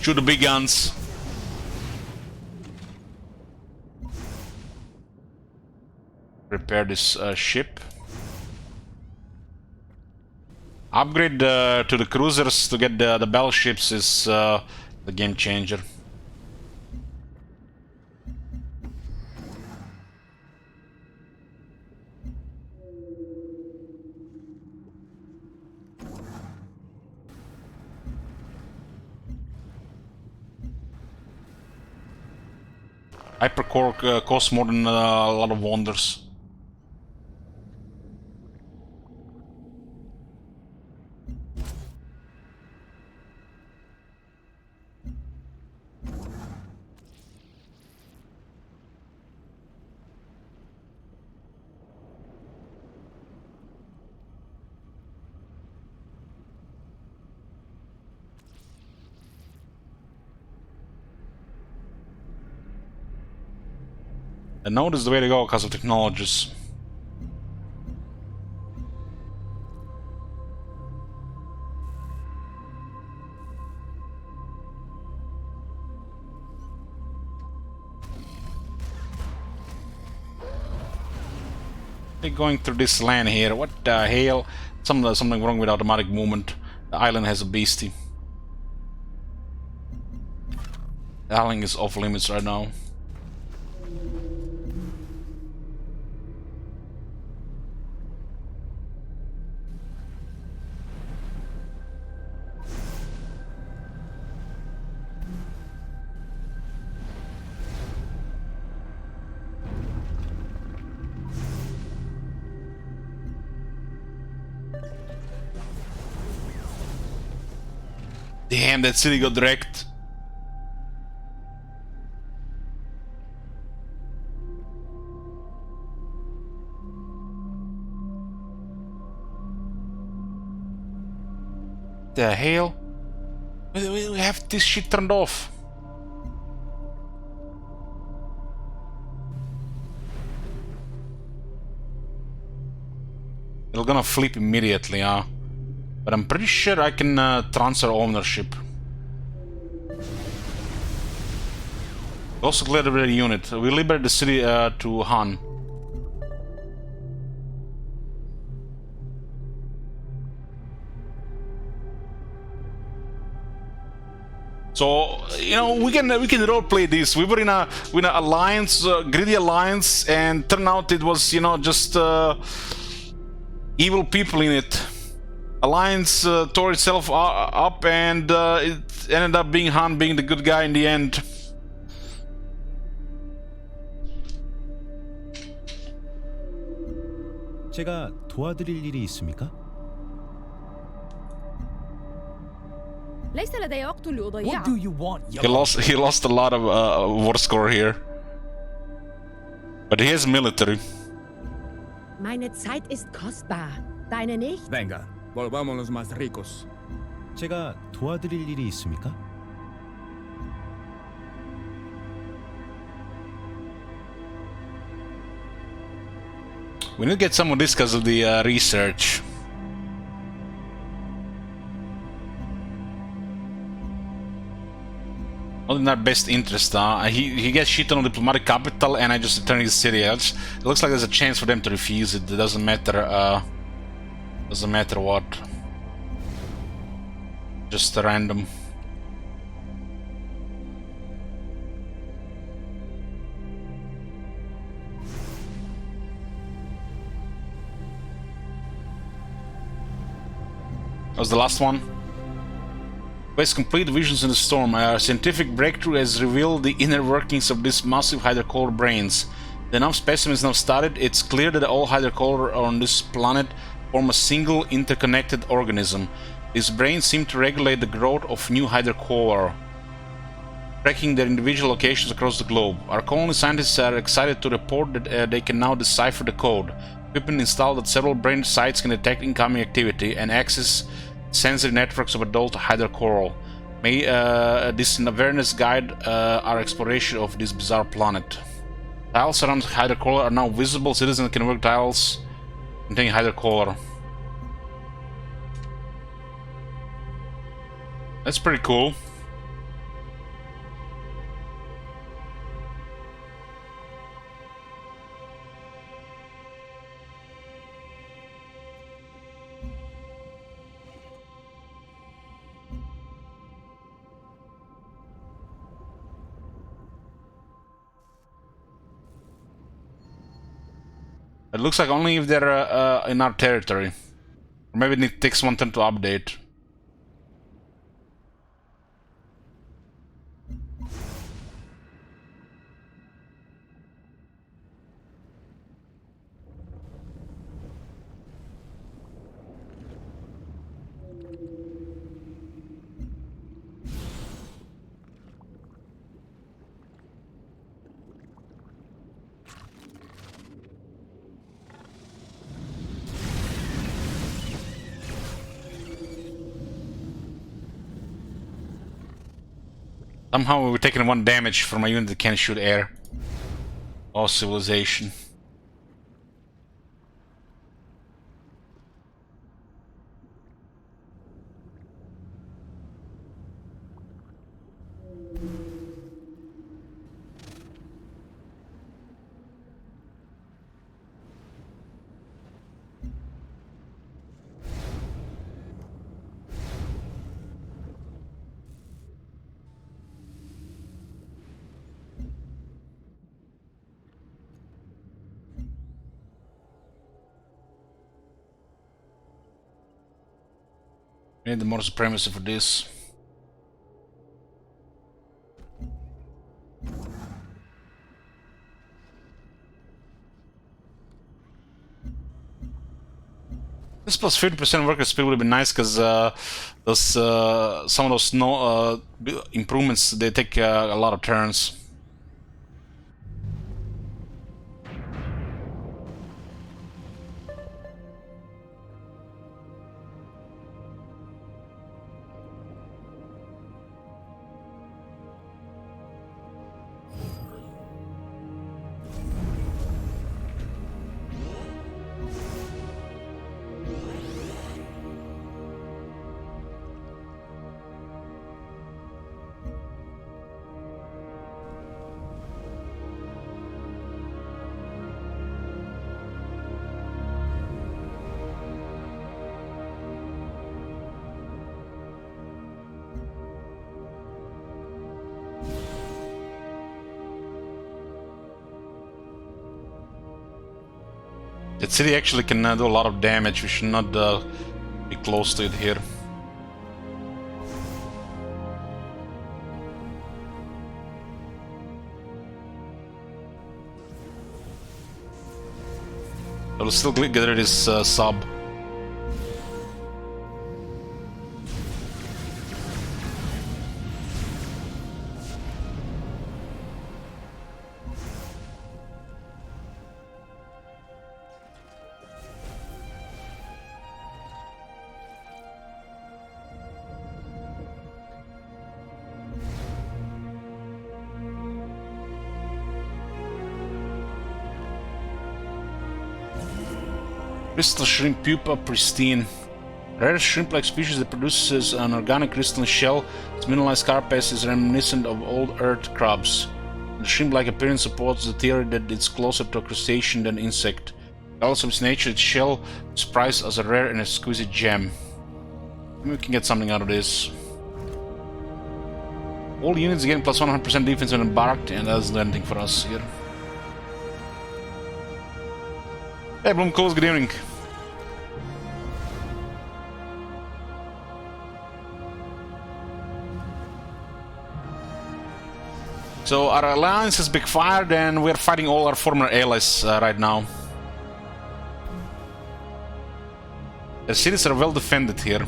Shoot the big guns. Repair this ship. Upgrade to the cruisers to get the battleships is the game changer. Hypercore costs more than a lot of wonders. The node is the way to go because of technologies. They're going through this land here. What the hell? Something wrong with automatic movement. The island has a beastie. The island is off limits right now. Damn, that city got wrecked. The hell? We have this shit turned off. It'll gonna flip immediately, huh? But I'm pretty sure I can transfer ownership. Also clear the unit. We liberate the city to Han. So you know we can roleplay this. We were in a alliance, greedy alliance, and turned out it was just evil people in it. Alliance tore itself up, and it ended up being Han being the good guy in the end. 제가 도와드릴 일이 있습니까? ليس لدي وقت What لأضيعه. do you want, He lost a lot of war score here, but he has military. Meine Zeit ist kostbar. Deine nicht? Venga, volvámonos más ricos. 제가 도와드릴 일이 있습니까? We need to get some of this because of the research. Not in our best interest, he gets shit on diplomatic capital, and I just return his city. It looks like there's a chance for them to refuse it. It doesn't matter. Doesn't matter what. Just random. That was the last one. Quest complete. Visions in the storm. A scientific breakthrough has revealed the inner workings of these massive hydrocolor brains. The enough specimens now studied, it's clear that all hydrocolor on this planet form a single interconnected organism. These brains seem to regulate the growth of new hydrocolor, tracking their individual locations across the globe. Our colony scientists are excited to report that they can now decipher the code. Equipment installed at several brain sites can detect incoming activity and access sensory networks of adult hydrocoral. May this awareness guide our exploration of this bizarre planet. Tiles around hydrocoral are now visible. Citizens can work tiles containing hydrocoral. That's pretty cool. It looks like only if they're in our territory. Or maybe it takes one turn to update. Somehow we're taking 1 damage from a unit that can't shoot air. Oh, civilization. We need more supremacy for this. This plus 50% worker speed would be nice, because some of those improvements, they take a lot of turns. That city actually can do a lot of damage. We should not be close to it here. I'll still get rid of this sub. Crystal shrimp pupa pristine. Rare shrimp-like species that produces an organic crystalline shell. Its mineralized carapace is reminiscent of old earth crabs. The shrimp-like appearance supports the theory that it's closer to a crustacean than insect. Regardless of its nature, its shell is prized as a rare and exquisite gem. Maybe we can get something out of this. All units getting plus 100% defense when embarked, and that doesn't do anything for us here. Hey, Bloomcools, good evening. So our alliance is big fired, and we're fighting all our former allies right now. The cities are well defended here.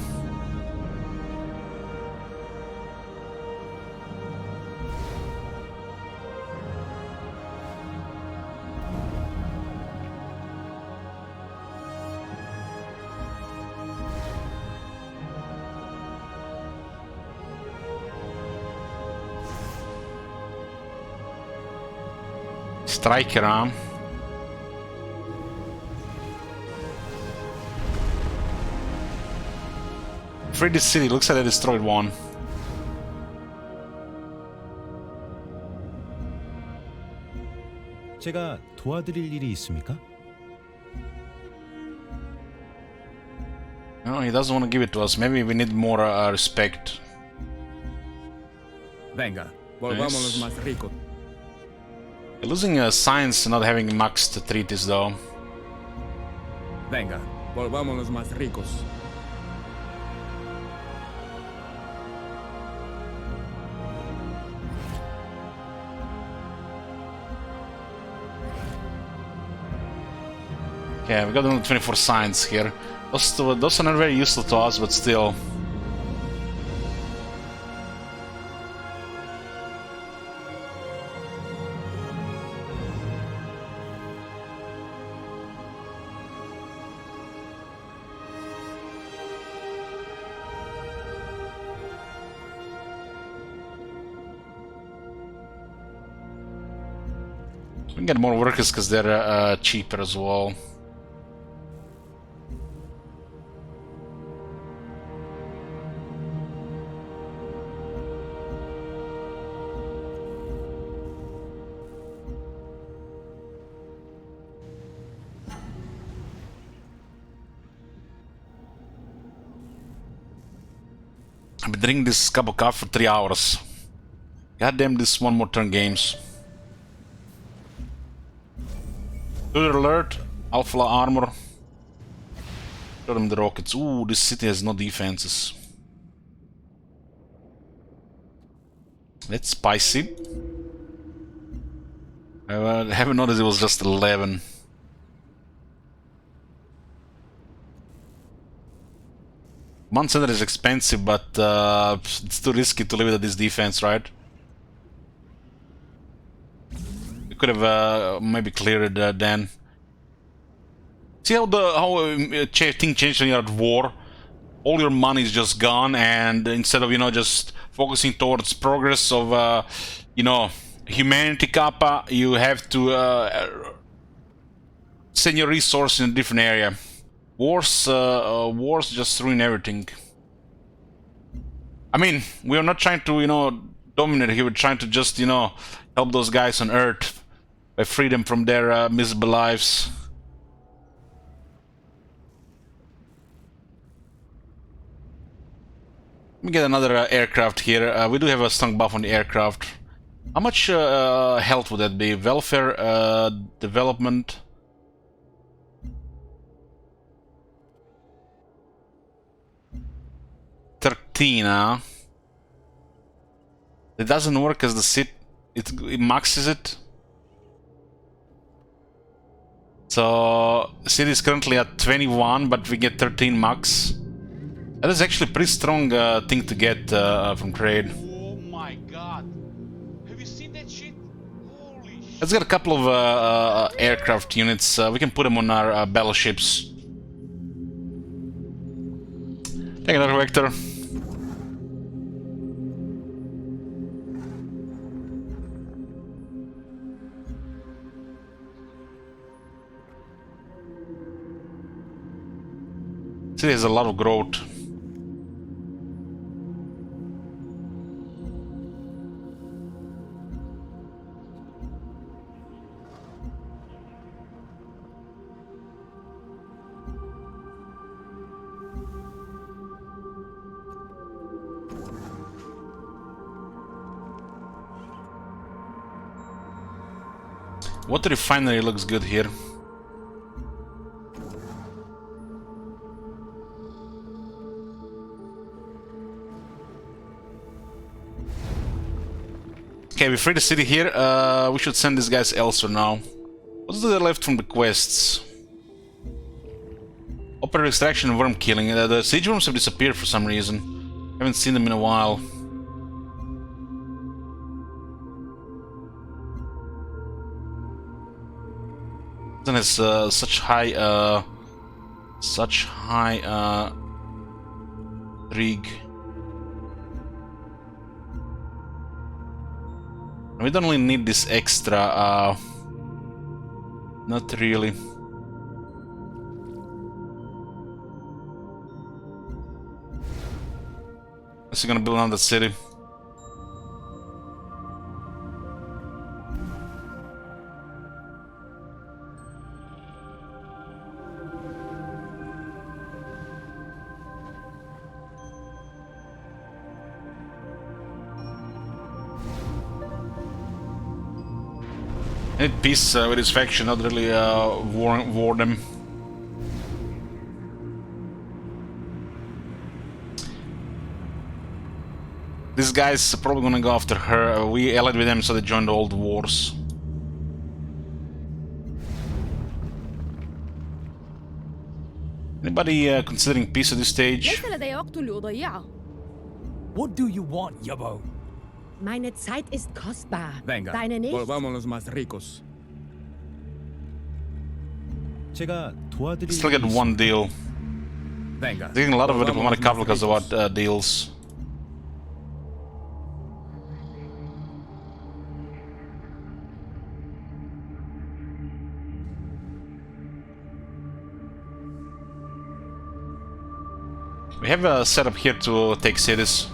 Striker arm. Free this city, looks like they destroyed one. 제가 도와드릴 일이 있습니까? No, he doesn't want to give it to us. Maybe we need more respect. Venga, volvámonos más ricos. We're losing science not having maxed treaties though. Venga, volvámonos más ricos. Okay, we got only 24 science here. Those are not very useful to us, but still. We can get more workers because they're cheaper as well. I've been drinking this cup of coffee for 3 hours. Goddamn, this one more turn games. Good alert, Alpha armor. Show them the rockets. Ooh, this city has no defenses. That's spicy. I haven't noticed it was just 11. One center is expensive, but it's too risky to leave it at this defense, right? We could have maybe cleared it then. See how thing changed when you're at war? All your money is just gone, and instead of, you know, just focusing towards progress of, you know, humanity kappa, you have to send your resource in a different area. Wars just ruin everything. I mean, we are not trying to, you know, dominate here. We're trying to just, you know, help those guys on Earth by free them from their miserable lives. Let me get another aircraft here. We do have a strong buff on the aircraft. How much health would that be? Welfare, development. Huh? It doesn't work as the sit. It maxes it. So city is currently at 21, but we get 13 max. That is actually a pretty strong thing to get from trade. Oh my god. Have you seen that shit? Holy shit. Let's get a couple of aircraft units. We can put them on our battleships. Take another vector. See, there's a lot of growth. Water refinery looks good here. Okay, we free the city here. We should send these guys elsewhere now. What's there left from the quests? Operator extraction and worm killing. The siege worms have disappeared for some reason. Haven't seen them in a while. Then has such high rig. We don't really need this extra, not really. Is he gonna build another city? I need peace with his faction, not really war them. This guy's probably gonna go after her. We allied with them, so they joined all the wars. Anybody considering peace at this stage? ليس لدي وقت لأضيعه. What do you want, Yabo? Meine Zeit ist kostbar. Venga, Deine nicht? volvámonos más ricos. 제가 도와드릴 Still get 일이 one deal. Venga, Getting a lot of volvámonos diplomatic más capital because of ricos. what deals. We have a setup here to take cities.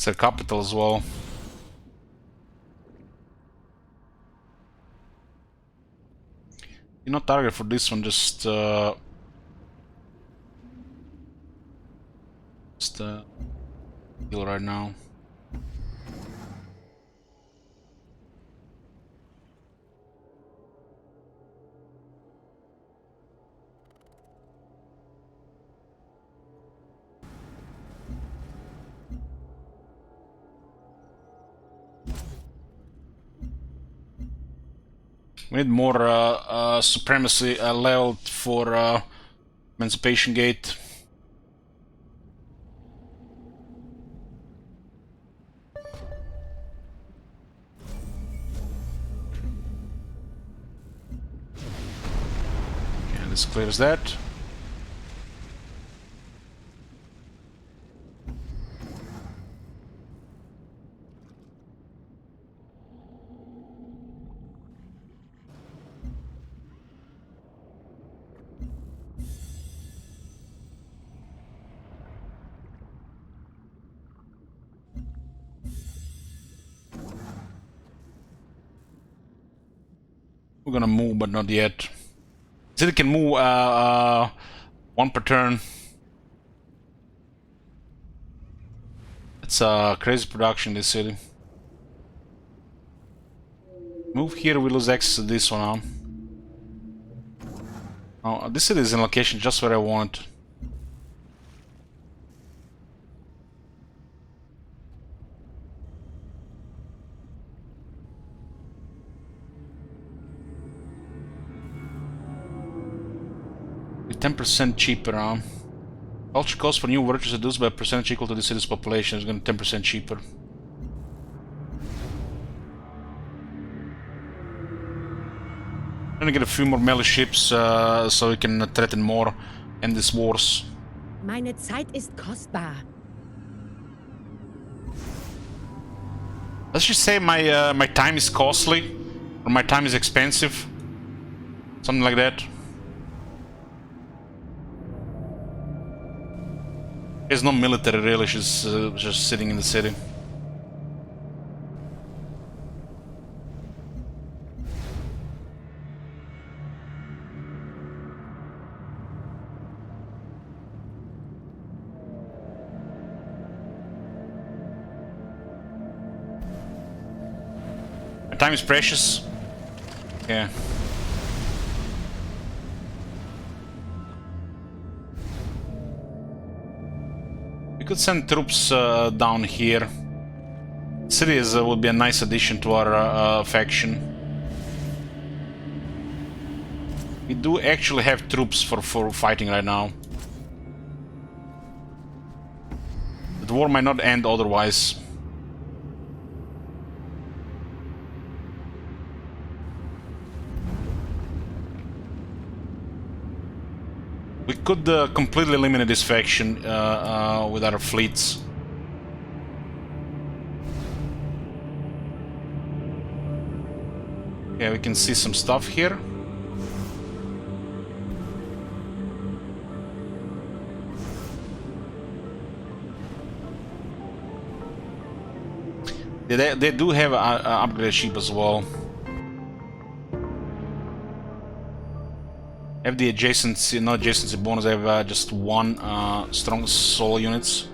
It's their capital as well. You're not target for this one, just deal right now. We need more supremacy leveled for Emancipation Gate. Okay, this clears that. We're gonna move, but not yet. City can move one per turn. It's a crazy production in this city. Move here, we lose access to this one now. Oh, this city is in location just where I want. With 10% cheaper, culture cost for new workers reduced by a percentage equal to the city's population. It's going to be 10% cheaper. Gonna get a few more melee ships so we can threaten more in these wars. Meine Zeit ist kostbar. Let's just say my time is costly, or my time is expensive, something like that. There's no military really, she's just sitting in the city. My time is precious. Yeah. We could send troops down here. Cities would be a nice addition to our faction. We do actually have troops for fighting right now. The war might not end otherwise. We could completely eliminate this faction with our fleets. Yeah, we can see some stuff here. They do have an upgraded ship as well. Have the adjacency, not adjacency bonus, I have just one strong solo units.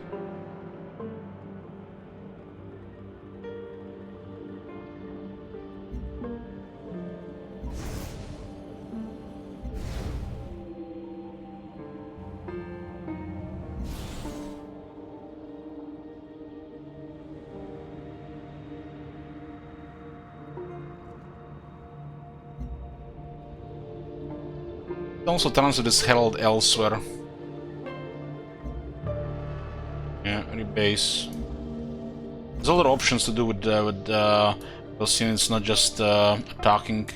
Also transfer this herald elsewhere. Yeah, rebase. There's other options to do with those units, not just attacking.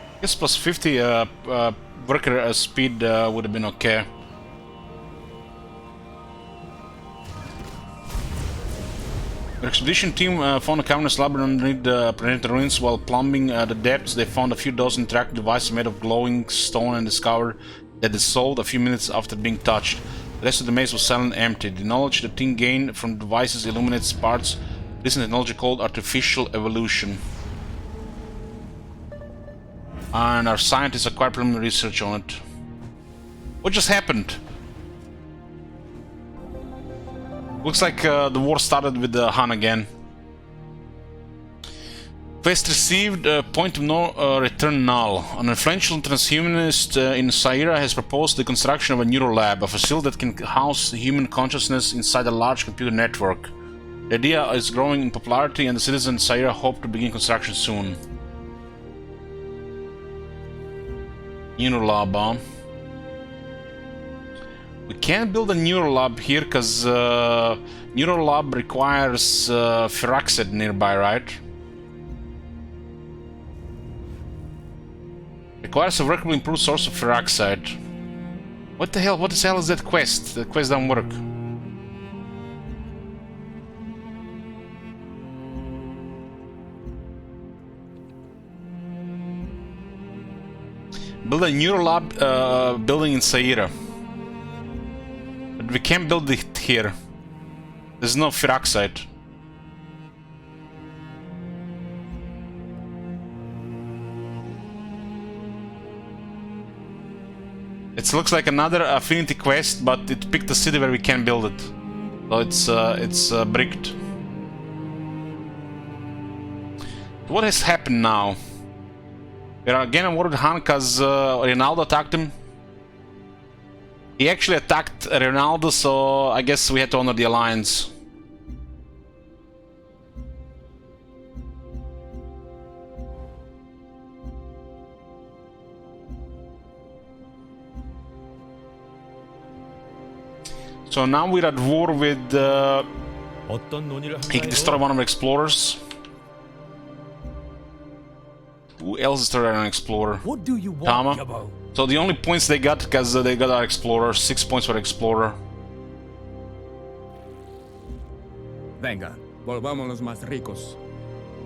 I guess plus 50 worker speed would have been okay. The expedition team found a cavernous labyrinth underneath the Protectorate ruins. While plumbing the depths, they found a few dozen interactive devices made of glowing stone and discovered that dissolved a few minutes after being touched. The rest of the maze was silent and empty. The knowledge the team gained from the devices illuminates parts of this technology called artificial evolution. And our scientists acquired preliminary research on it. What just happened? Looks like the war started with the Han again. Quest received, point of no return null. An influential transhumanist in Saira has proposed the construction of a neural lab, a facility that can house human consciousness inside a large computer network. The idea is growing in popularity and the citizens of Saira hope to begin construction soon. Neural lab, huh? We can't build a neural lab here because neural lab requires Firaxid nearby, right? Requires a workable improved source of peroxide. What the hell? What the hell is that quest? The quest doesn't work. Build a neural lab building in Saira. But we can't build it here. There's no peroxide. It looks like another affinity quest, but it picked a city where we can build it. So it's bricked. What has happened now? We are again on war with Han because Ronaldo attacked him. He actually attacked Ronaldo, so I guess we had to honor the alliance. So now we're at war with he can destroy one of our explorers. Who else destroyed an explorer? What do you want, Tama. Yabo? So the only points they got because they got our explorer. 6 points for explorer. Venga, volvámonos más ricos.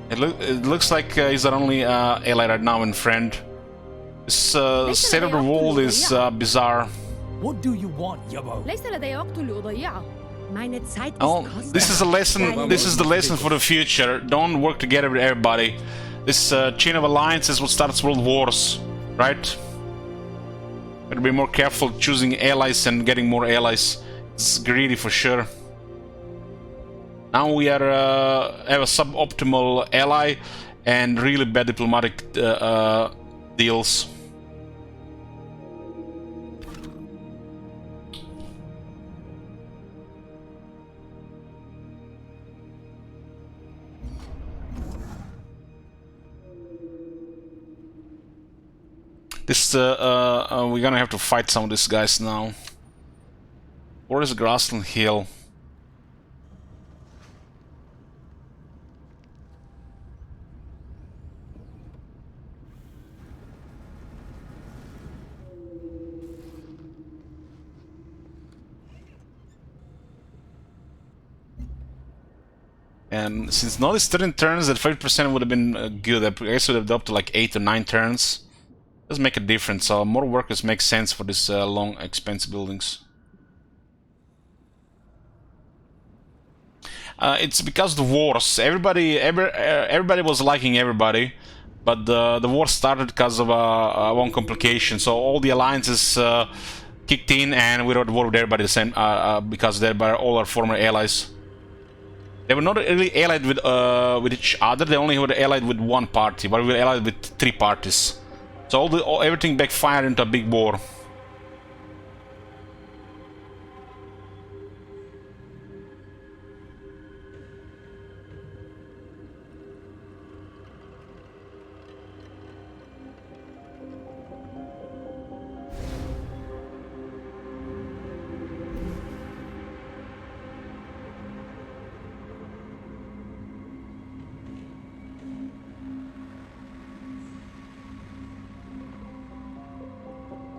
It looks like he's our only ally right now and friend. This state of the world is bizarre. What do you want, Yabo? ليس لدي وقت لأضيعه. Meine Zeit ist Oh, kostbar. this is a lesson. This is the lesson for the future. Don't work together with everybody. This chain of alliances is what starts world wars, right? Better be more careful choosing allies and getting more allies. It's greedy for sure. Now we are have a suboptimal ally and really bad diplomatic deals. This we're gonna have to fight some of these guys now. Where is Grassland Hill? And since now it's 13 turns, that 5% would have been good. I guess would have been up to like 8 or 9 turns. Does make a difference. So more workers make sense for these long, expensive buildings. It's because the wars. Everybody was liking everybody, but the war started because of one complication. So all the alliances kicked in, and we were at war with everybody the same because they're all our former allies. They were not really allied with each other. They only were allied with one party, but we were allied with 3 parties. So everything backfired into a big war.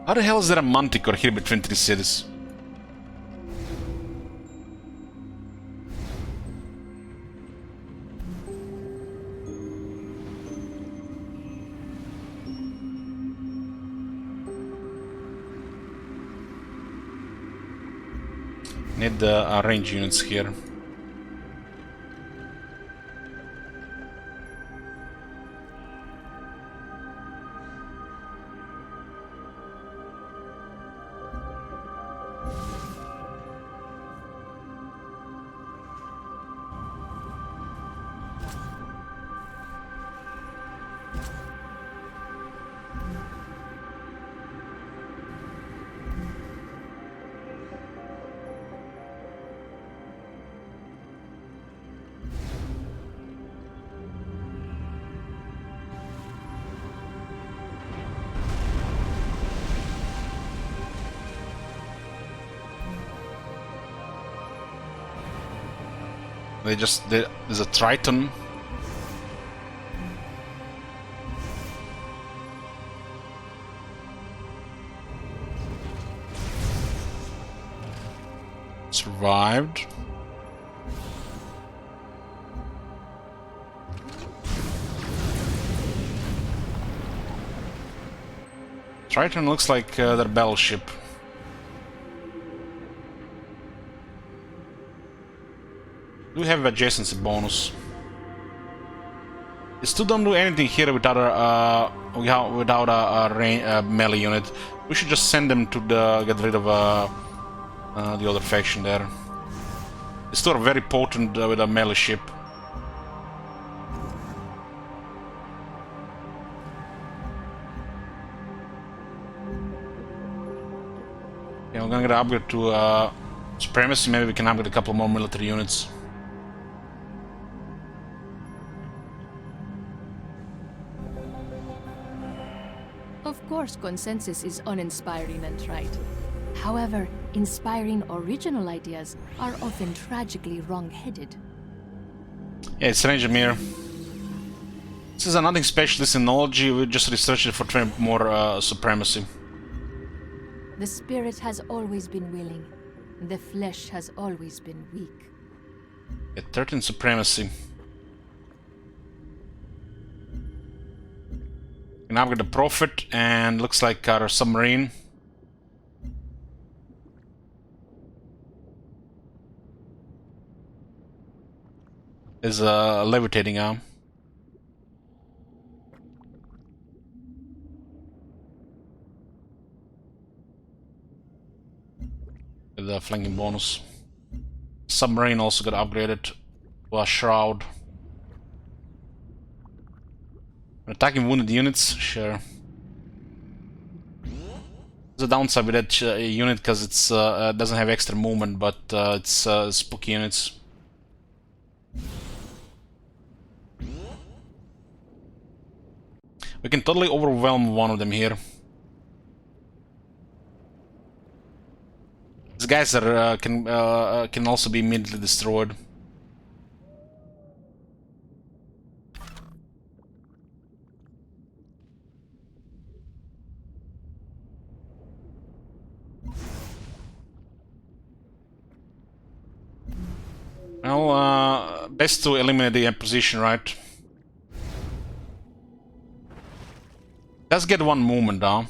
How the hell is there a manticore here between 3 cities? Need the range units here. There's a Triton. Survived. Triton looks like their battleship. Do have adjacency bonus. They still don't do anything here without a melee unit. We should just send them to get rid of the other faction there. They still are very potent with a melee ship. Yeah, we're gonna get an upgrade to Supremacy. Maybe we can upgrade a couple more military units. Of course, consensus is uninspiring and trite. However, inspiring original ideas are often tragically wrong-headed. Yeah, it's Ranger Meier. This is nothing specialist in knowledge, we just researched it for 20 more Supremacy. The spirit has always been willing. The flesh has always been weak. Yeah, 13 Supremacy. We can upgrade the Prophet, and looks like our submarine. Is a levitating arm. With the flanking bonus. Submarine also got upgraded to a shroud. Attacking wounded units, sure. There's a downside with that unit because it's doesn't have extra movement, but it's spooky units. We can totally overwhelm one of them here. These guys are can also be immediately destroyed. Well, best to eliminate the position, right? Let's get one movement down.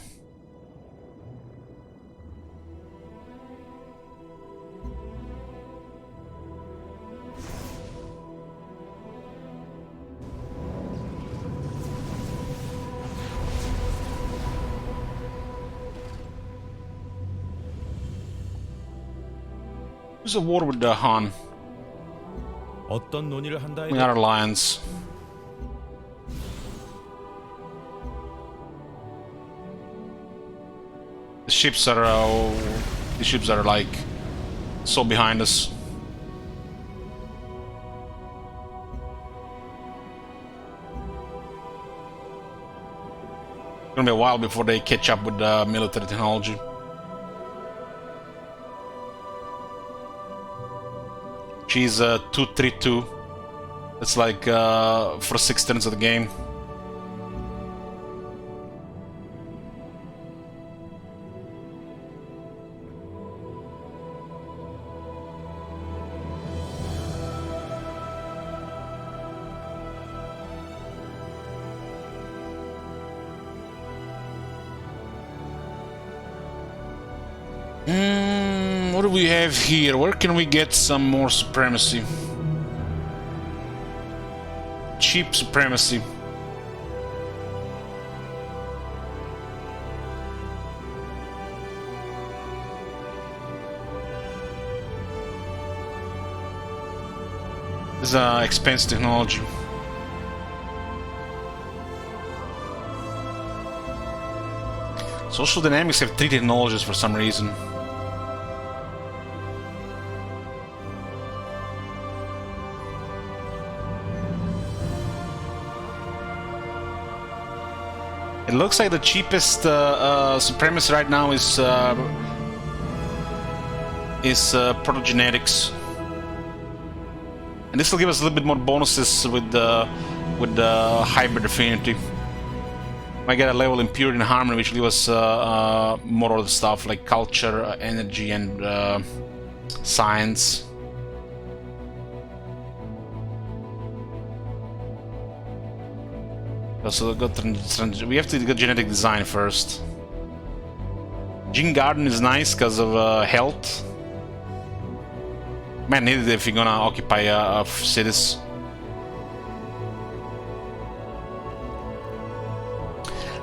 Who's at war with the Han? 어떤 논의를 한다에 We got our alliance. The ships are like so behind us. It's gonna be a while before they catch up with the military technology. She's 232. It's like for 6 turns of the game. What do we have here? Where can we get some more supremacy? Cheap supremacy. This is expensive technology. Social Dynamics have 3 technologies for some reason. It looks like the cheapest supremacy right now is protogenetics, and this will give us a little bit more bonuses with the hybrid affinity. Might get a level in purity and harmony, which will give us more of the stuff like culture, energy, and science. So we have to get genetic design first. Gene Garden is nice because of health. Man, need it if you're gonna occupy cities.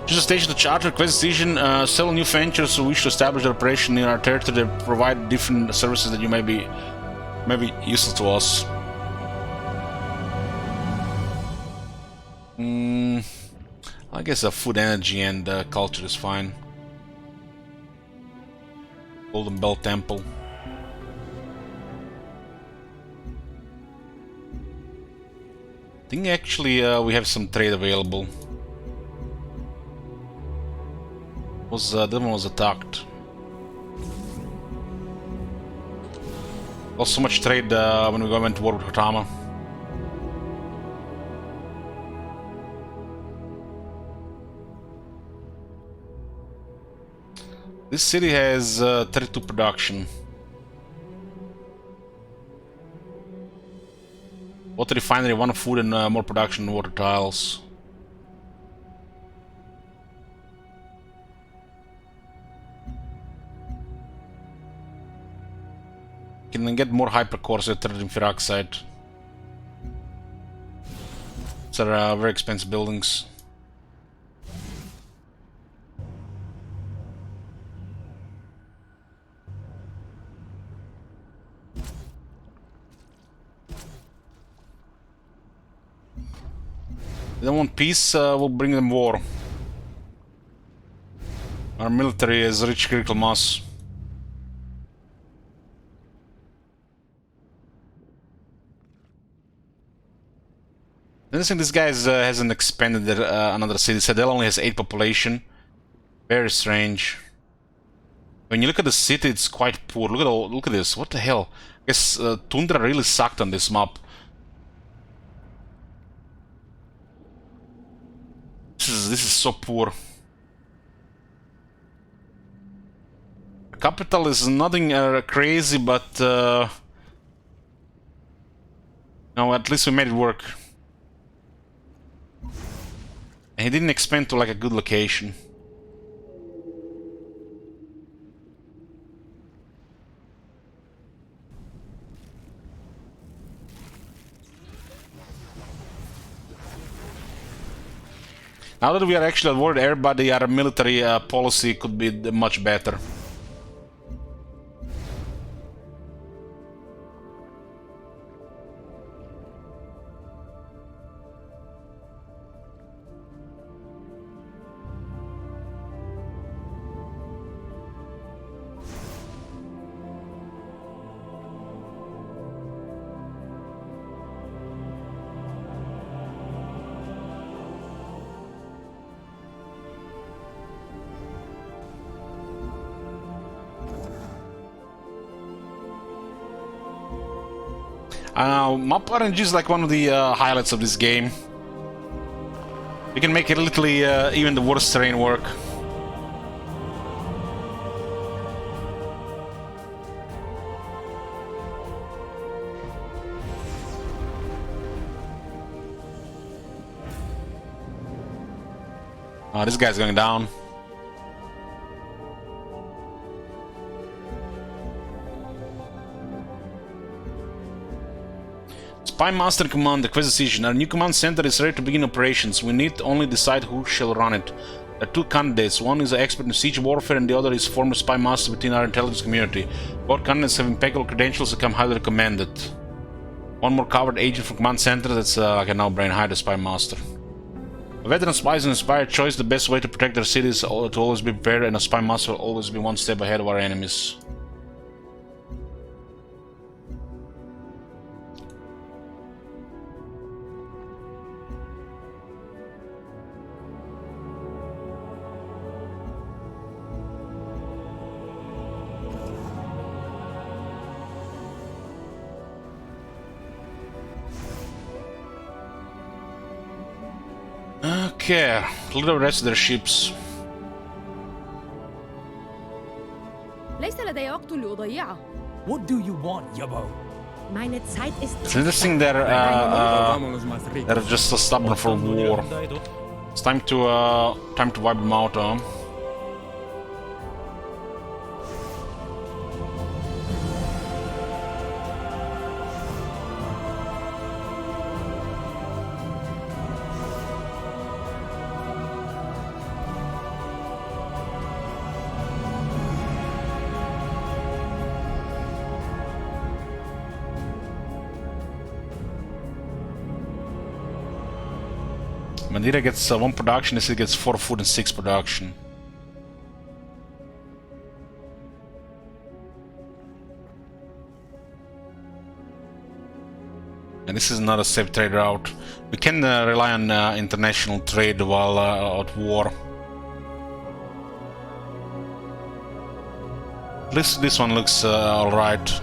Just a station to charter, request decision, several new ventures who wish to establish their operation in our territory. They provide different services that you may be useful to us. I guess food, energy, and culture is fine. Golden Bell Temple. I think actually we have some trade available. That one was attacked. Lost so much trade when we went to war with Hatama. This city has 32 production. Water refinery, 1 food and more production in water tiles. Can get more hypercores at in peroxide. These are very expensive buildings. They don't want peace, we'll bring them war. Our military has rich critical mass. I think this guy hasn't expanded another city. Sadell only has 8 population. Very strange. When you look at the city, it's quite poor. Look at this. What the hell? I guess Tundra really sucked on this map. This is so poor. Capital is nothing crazy, but no, at least we made it work. And he didn't expand to like a good location. Now that we are actually at war with everybody, our military policy could be much better. Map RNG is like one of the highlights of this game. You can make it literally even the worst terrain work. Oh, this guy's going down. Spy Master Command Acquisition. Our new command center is ready to begin operations. We need only decide who shall run it. There are two candidates. One is an expert in siege warfare and the other is former spy master within our intelligence community. Both candidates have impeccable credentials and come highly recommended. One more covert agent from command center. That's like a no-brainer. Hire the spy master. A veteran spy is an inspired choice. The best way to protect their city is to always be prepared, and a spy master will always be one step ahead of our enemies. Okay, look at the rest of their ships. ليس لدي وقت لأضيعه. What do you want, Yabo? Meine Zeit ist... It's interesting they're just so stubborn for war. It's time to wipe them out, huh? Madeira gets 1 production, this gets 4 food and 6 production. And this is not a safe trade route. We can rely on international trade while at war. This one looks alright.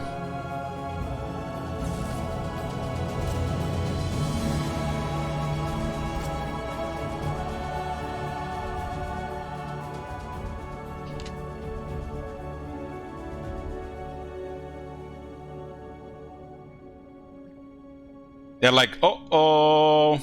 They're like, uh-oh.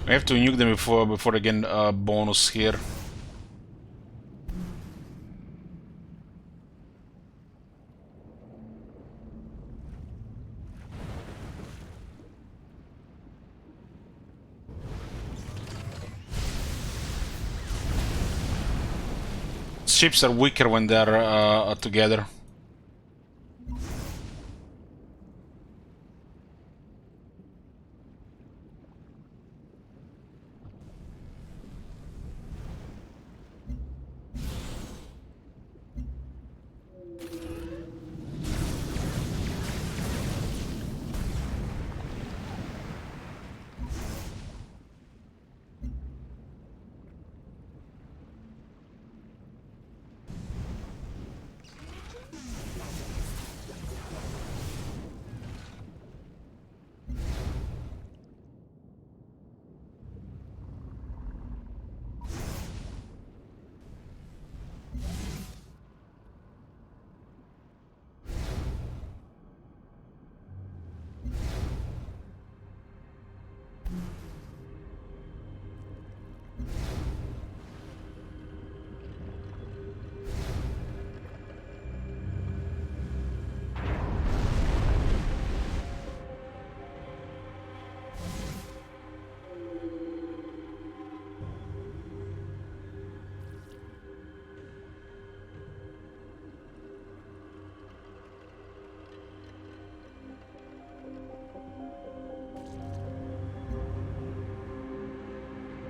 We have to nuke them before they get a bonus here. Ships are weaker when they're together.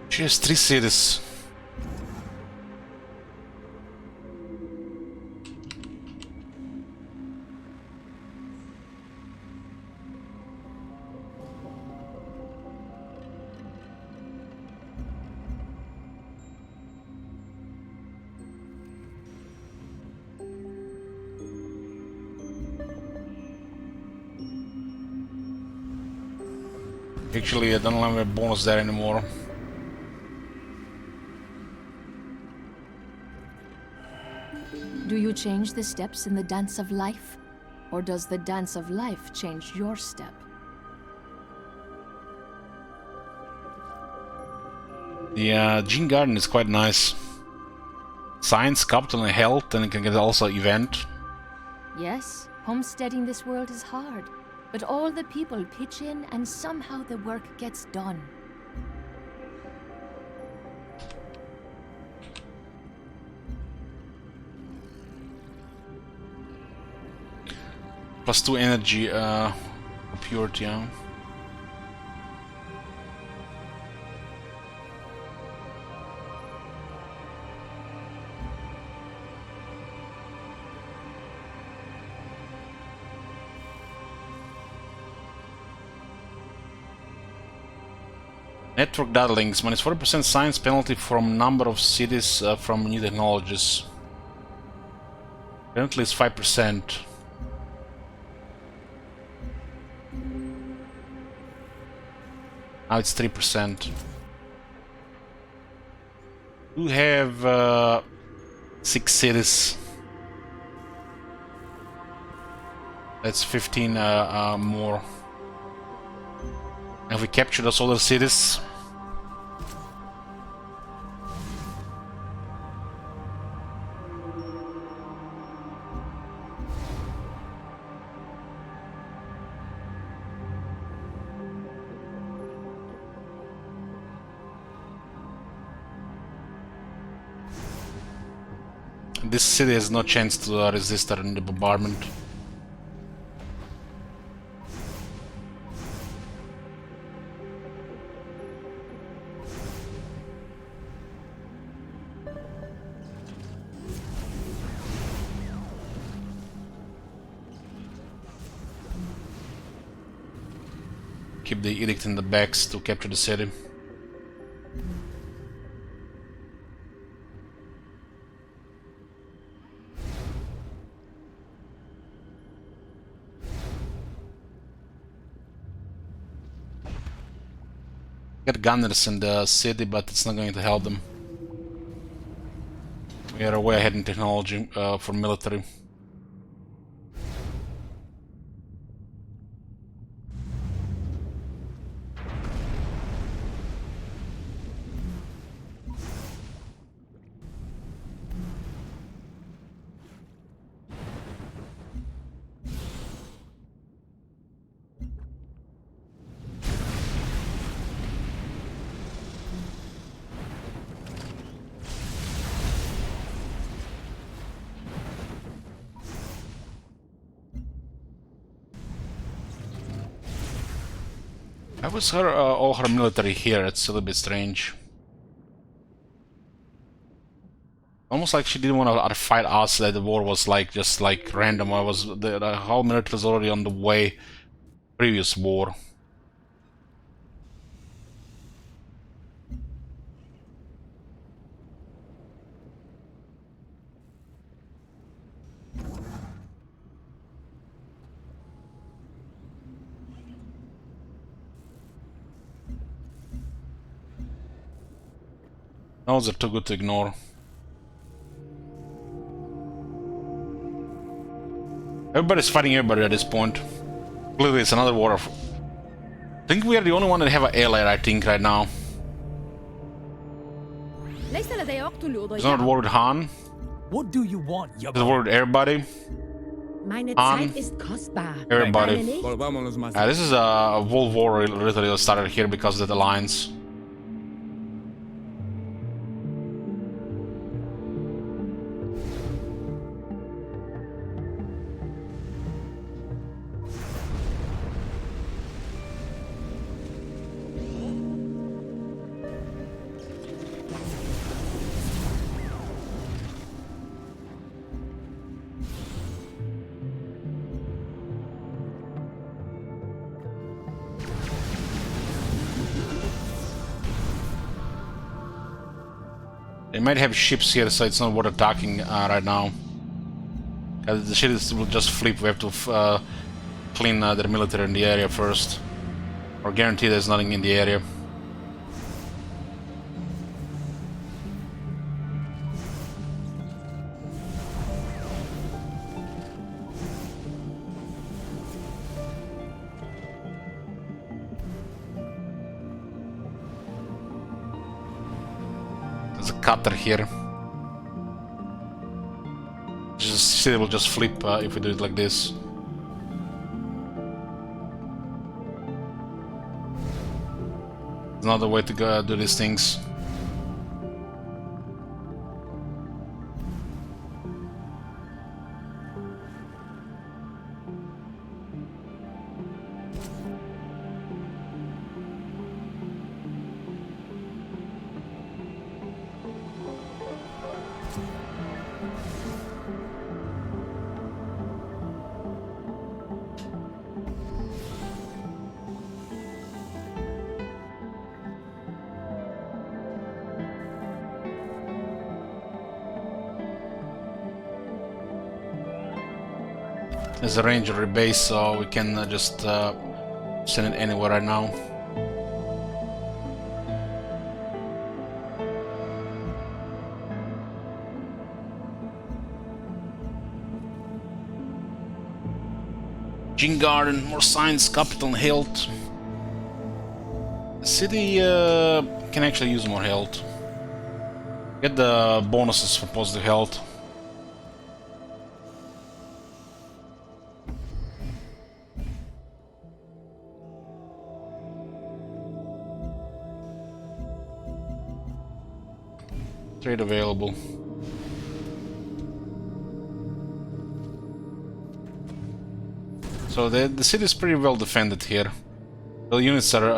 She has 3 cities. Actually, I don't have a bonus there anymore. Do you change the steps in the dance of life? Or does the dance of life change your step? The Gene Garden is quite nice. Science, capital, and health, and it can get also event. Yes, homesteading this world is hard, but all the people pitch in and somehow the work gets done. +2 energy purity, yeah. Network data links, minus 40% science penalty from number of cities from new technologies. Currently it's 5%. Now it's 3%. We have 6 cities. That's 15 more. And we capture those other cities. This city has no chance to resist her in the bombardment. Keep the edict in the backs to capture the city. Get gunners in the city, but it's not going to help them. We are way ahead in technology for military. Why was her all her military here? It's a little bit strange. Almost like she didn't want to fight us. That the war was like just like random. I was the whole military was already on the way. Previous war. Those are too good to ignore. Everybody's fighting everybody at this point. Clearly it's another war of... I think we are the only one that have an ally, I think, right now. ليس لدي وقت There's not a war with Han. What do you want, There's a war with everybody. Meine An- Zeit ist kostbar. Everybody. Deine nicht? Volvámonos más. This is a world war literally started here because of the alliance. They might have ships here, so it's not worth attacking right now. The ships will just flip. We have to clean their military in the area first, or guarantee there's nothing in the area. a cutter here. City will just flip if we do it like this. Another way to go do these things. There's a ranger base, so we can just send it anywhere right now. Gin Garden, more science, capital, and health. The city can actually use more health. Get the bonuses for positive health. Trade available. So the city is pretty well defended here. The units are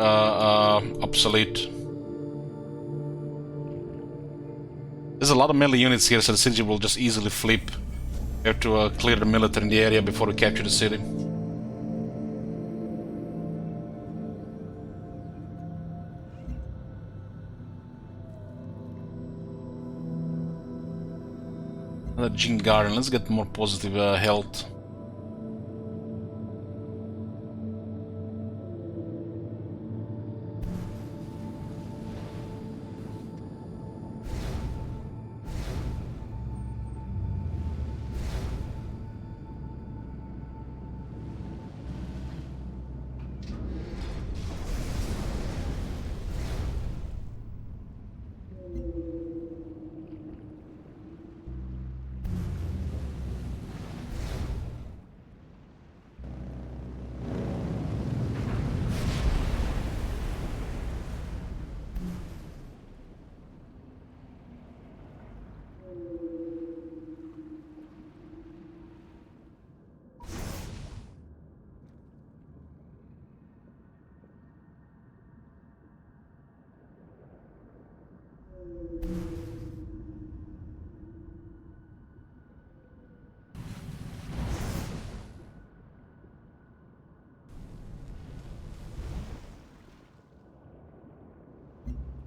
obsolete. There's a lot of melee units here, so the city will just easily flip. We have to clear the military in the area before we capture the city. Another Gin Garden. Let's get more positive health.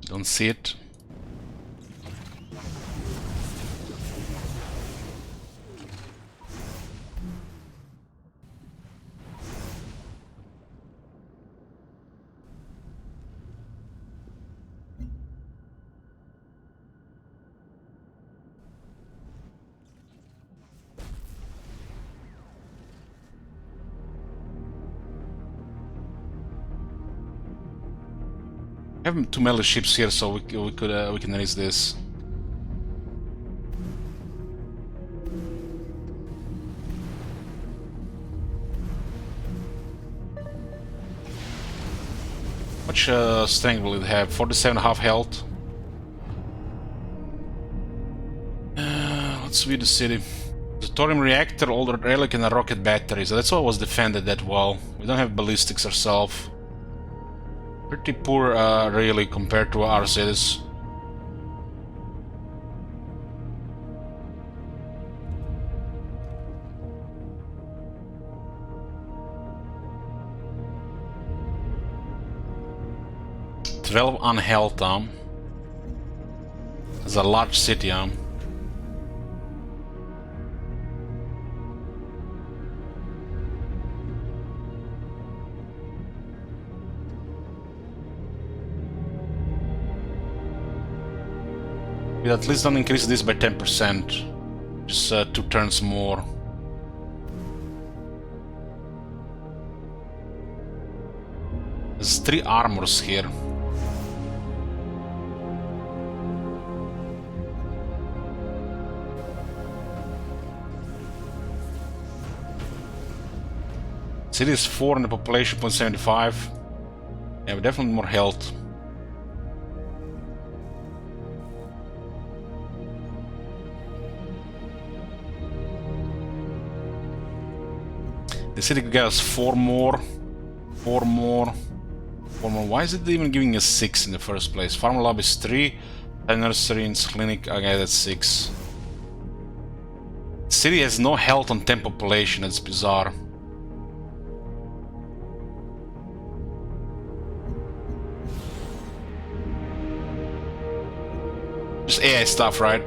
Don't see it. I have two melee ships here, so we can raise this. Much strength will it have? 47.5 health. Let's view the city. The thorium reactor, older relic, and a rocket battery. So that's what was defended that well. We don't have ballistics ourselves. Pretty poor, really, compared to our cities. $12 on health, It's a large city, We at least don't increase this by 10%. Just 2 turns more. There's 3 armors here. City is 4 and the population 0.75. Yeah, but definitely more health. The city could get us 4 more. 4 more. 4 more. Why is it even giving us 6 in the first place? Farm lab is 3. Nursery and clinic. Okay, that's 6. The city has no health on 10 population. That's bizarre. Just AI stuff, right?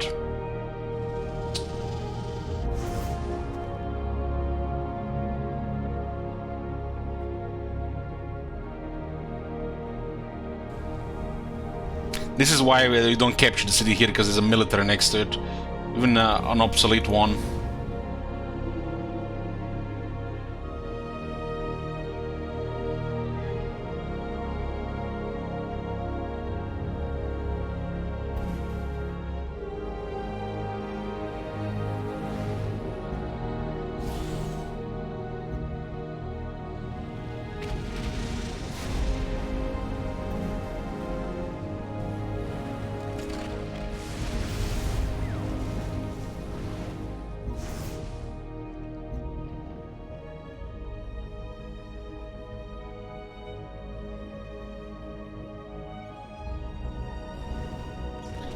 This is why we don't capture the city here, because there's a military next to it. Even an obsolete one.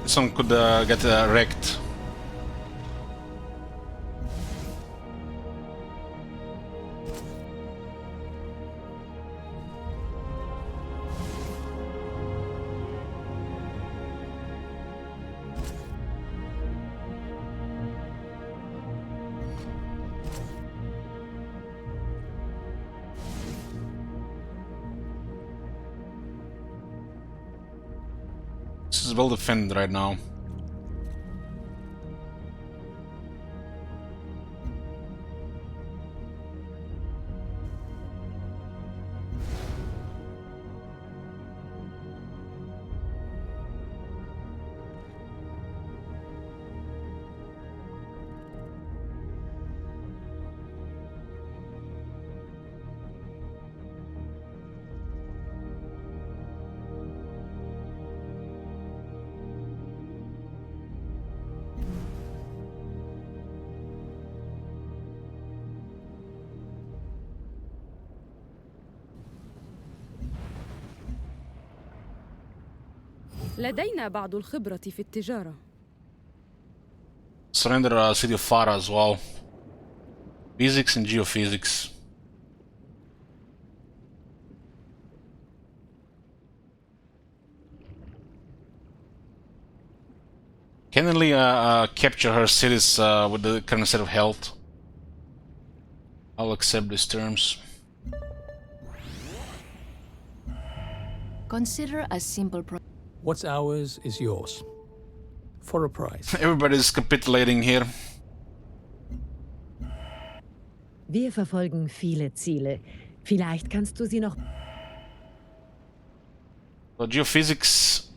This one could get wrecked. This is well defended right now. لدينا بعض الخبرة في التجارة. Surrender city of Farah as well. Physics and geophysics. Can only capture her cities with the current set of health. I'll accept these terms. Consider a simple What's ours is yours. For a price. Everybody's capitulating here. Wir verfolgen viele Ziele. Vielleicht kannst du sie noch... So geophysics.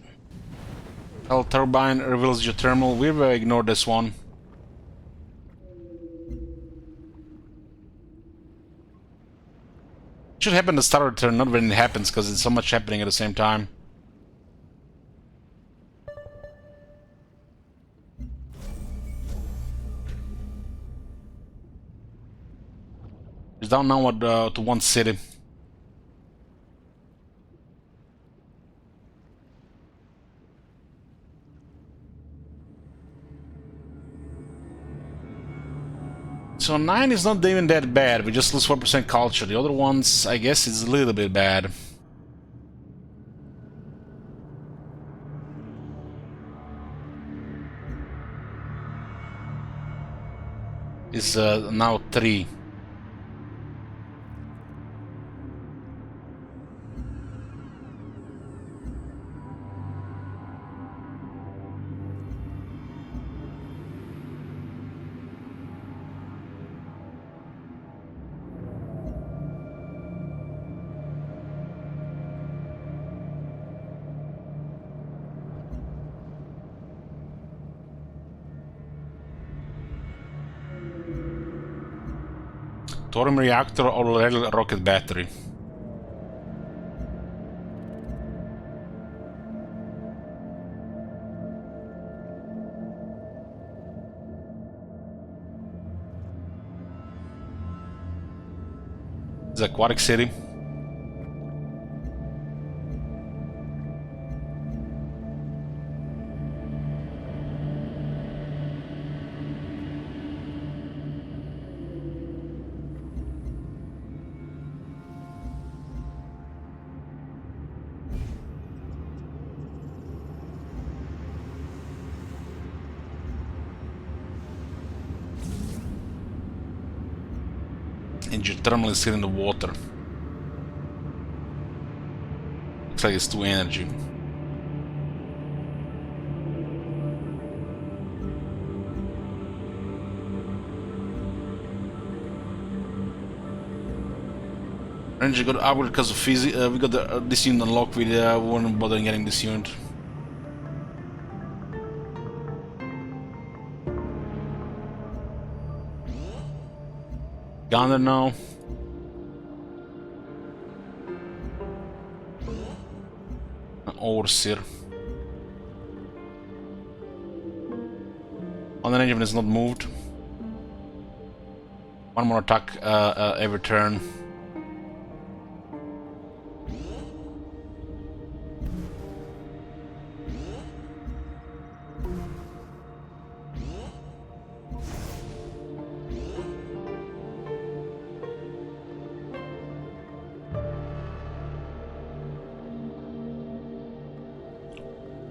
Hell turbine reveals geothermal. We will ignore this one. It should happen at the start of the turn, not when it happens, because there's so much happening at the same time. It's down now to one city. So 9 is not even that bad, we just lose 4% culture. The other ones, I guess, is a little bit bad. It's now 3. Thorium reactor or rocket battery? It's Aquatic City. And geothermal is still in the water. Looks like it's 2 energy. Ranger got upgrade because of physics. We got this unit unlocked. We weren't bothering getting this unit. Gunner now. Overseer. On the engine is not moved. One more attack every turn.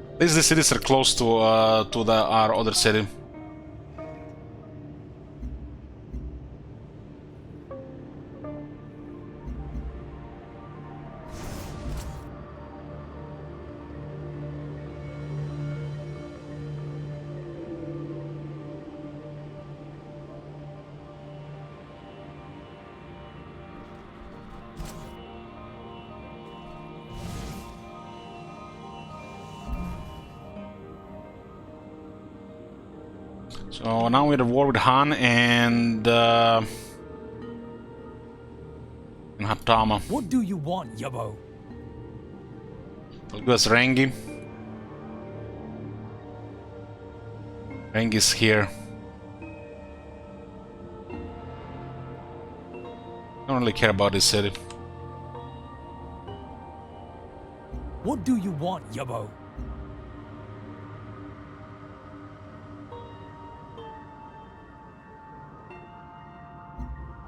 At least the cities are close to our other city. So now we're at war with Han and Hatama. What do you want, Yabo? I'll go as Rengi. Rengi's here. Don't really care about this city. What do you want, Yabo?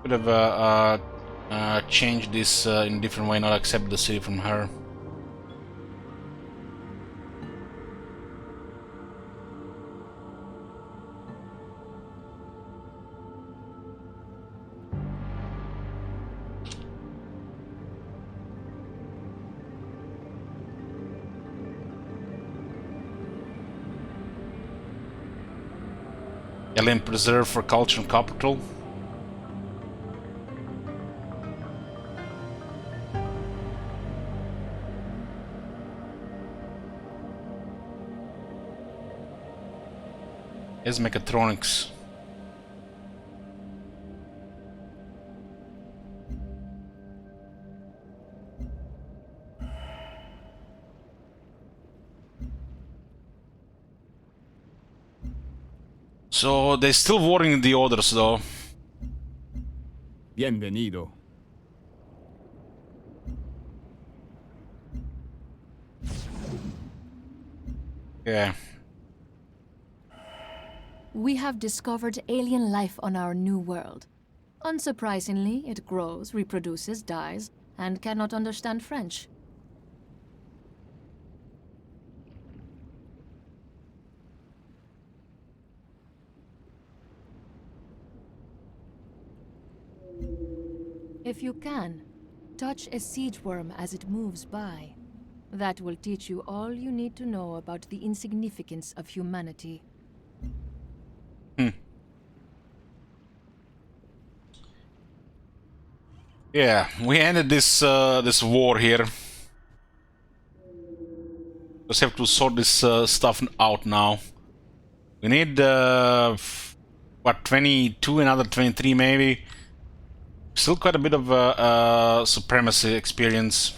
Could have changed this in a different way, not accept the city from her. Alien Preserve for Culture and Capital. Is mechatronics. So they're still warring the others though. Bienvenido. Yeah. We have discovered alien life on our new world. Unsurprisingly, it grows, reproduces, dies, and cannot understand French. If you can, touch a siege worm as it moves by. That will teach you all you need to know about the insignificance of humanity. Yeah, we ended this this war here. Just have to sort this stuff out now. We need what, 22, another 23 maybe. Still quite a bit of supremacy experience.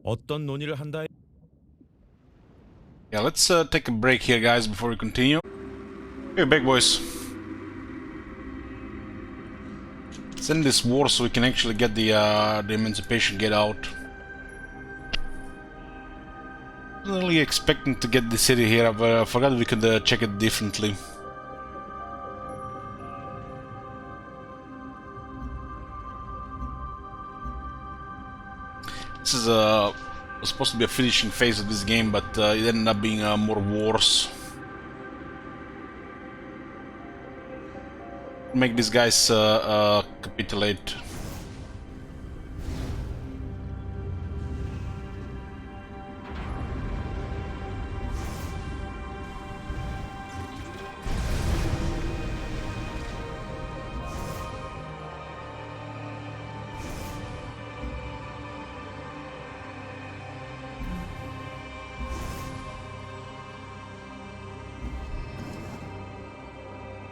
어떤 논의를 한다. Yeah, let's take a break here, guys, before we continue. Hey, back, boys. Let's end this war so we can actually get the Emancipation Gate out. Wasn't really expecting to get the city here, but I forgot we could check it differently. This is was supposed to be a finishing phase of this game, but it ended up being more wars. Make these guys capitulate.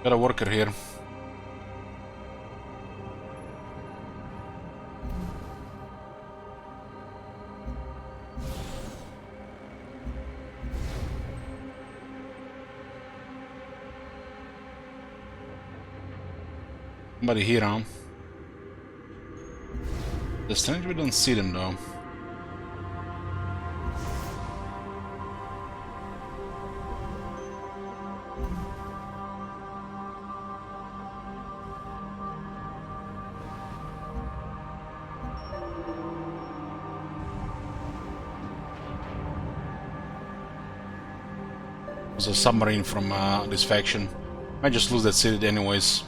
Got a worker here. Somebody here, huh? The strange we don't see them though. There's a submarine from this faction. Might just lose that city anyways.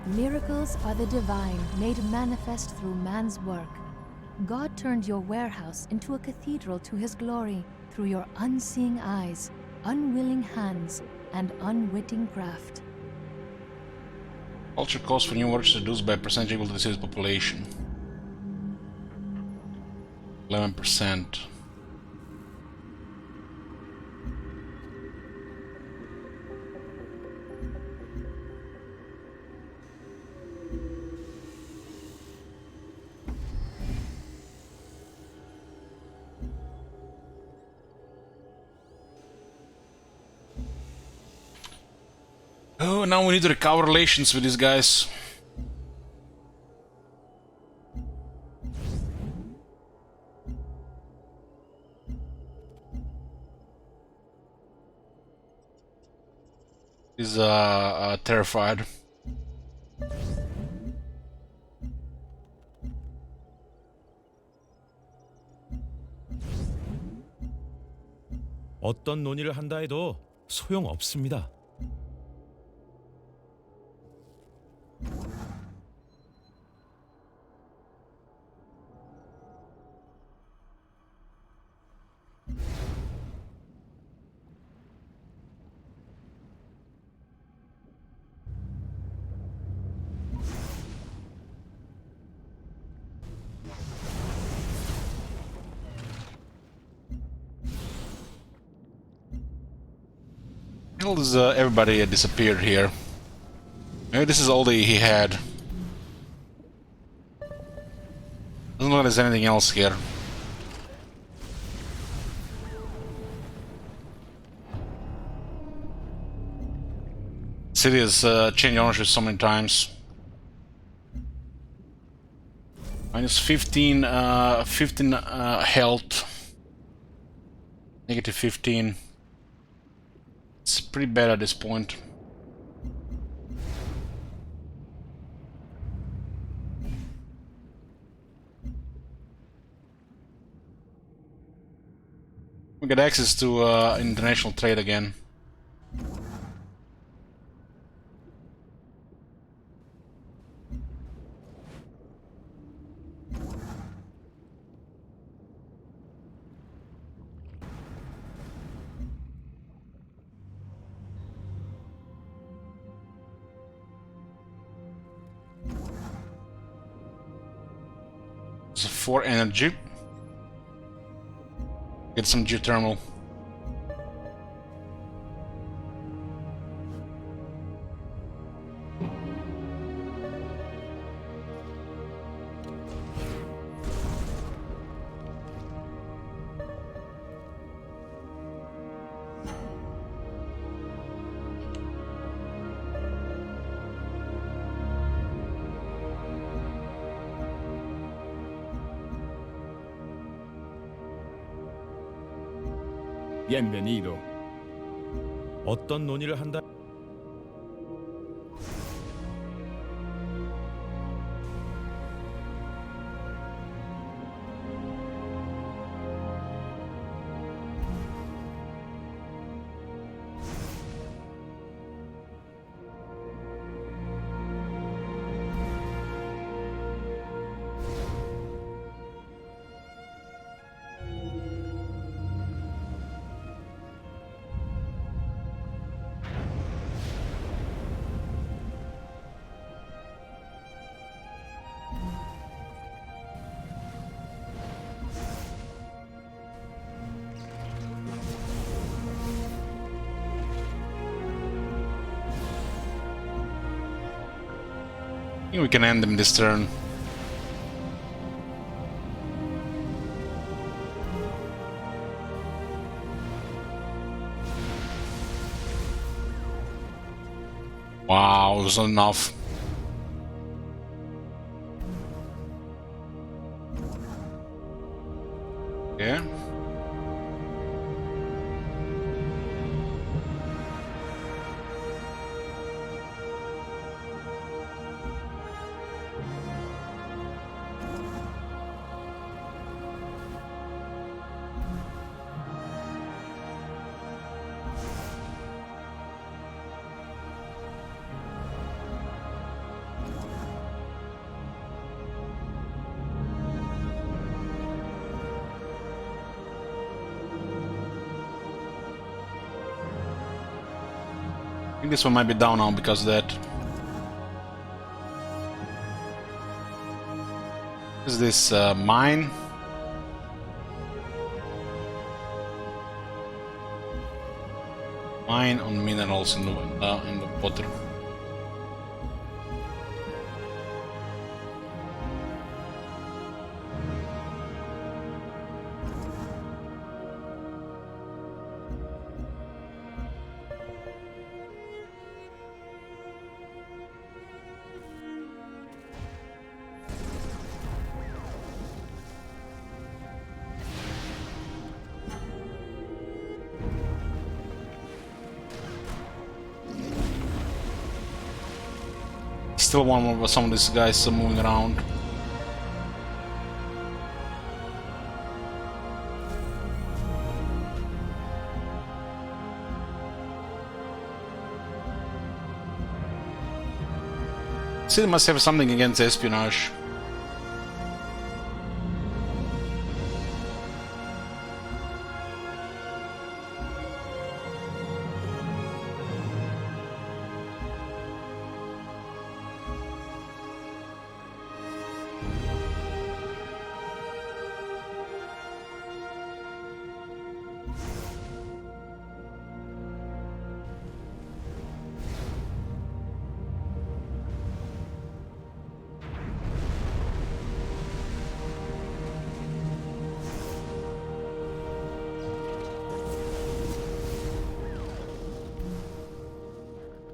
Miracles are the divine, made manifest through man's work. God turned your warehouse into a cathedral to his glory through your unseeing eyes, unwilling hands, and unwitting craft. Culture cost for new workers reduced by a percentage equal to the city's population. 11%. Oh, now we need to recover relations with these guys. He's terrified. 어떤 논의를 한다 해도 소용없습니다. Hell is everybody disappeared here. Maybe this is all that he had. Doesn't look like there's anything else here. City has changed ownership so many times. Minus 15, 15 health. Negative 15. It's pretty bad at this point. We get access to international trade again. 4 energy. Get some geothermal. Bienvenido. 어떤 논의를 한다. I think we can end them this turn. Wow, it was not enough. Yeah. I think this one might be down now because of that. Is this mine? Mine on minerals in the water. Still one of some of these guys moving around. Still must have something against espionage.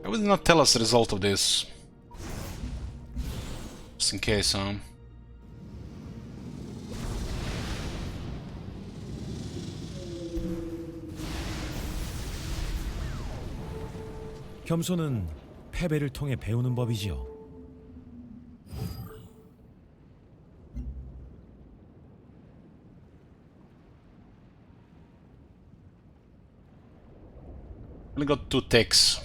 I will not tell us the result of this. Just in case, 겸손은 패배를 통해 배우는 법이지요. Only got 2 techs.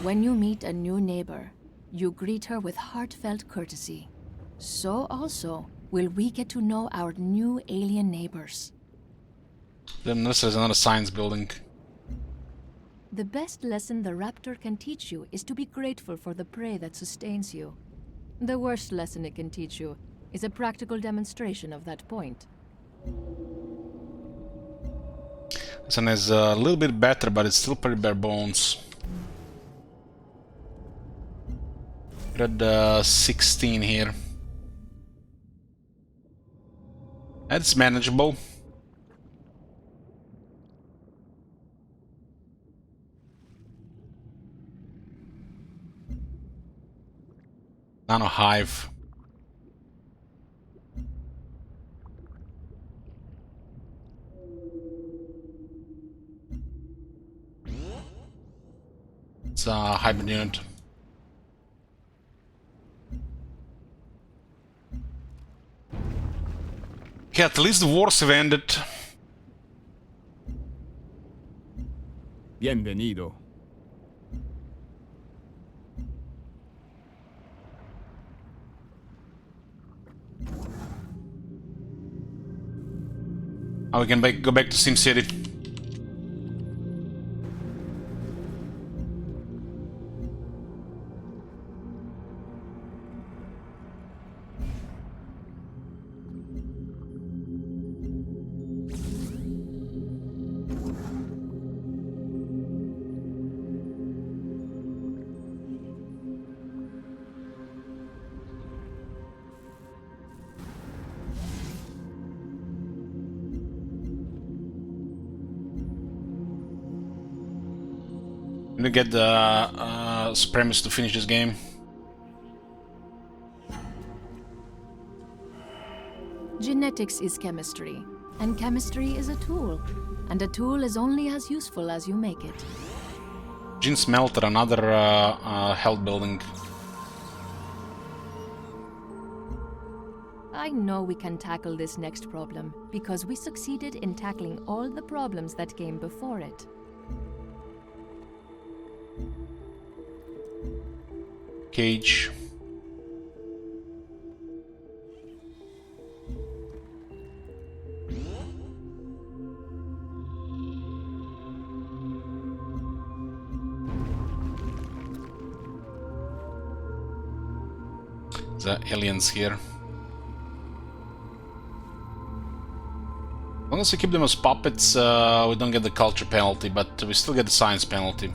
When you meet a new neighbor, you greet her with heartfelt courtesy. so also will we get to know our new alien neighbors. Then this is another science building. The best lesson the raptor can teach you is to be grateful for the prey that sustains you. The worst lesson it can teach you is a practical demonstration of that point. This one is a little bit better, but it's still pretty bare bones. We're at 16 here. That's manageable. Nano hive. It's a hybrid unit. Okay, at least the wars have ended. Bienvenido. Now we can go back to Sim City. I'm gonna get the Supremacy to finish this game. Genetics is chemistry, and chemistry is a tool, and a tool is only as useful as you make it. Gene Smelter, another health building. I know we can tackle this next problem, because we succeeded in tackling all the problems that came before it. Cage. The aliens here. As long as we keep them as puppets, we don't get the culture penalty, but we still get the science penalty.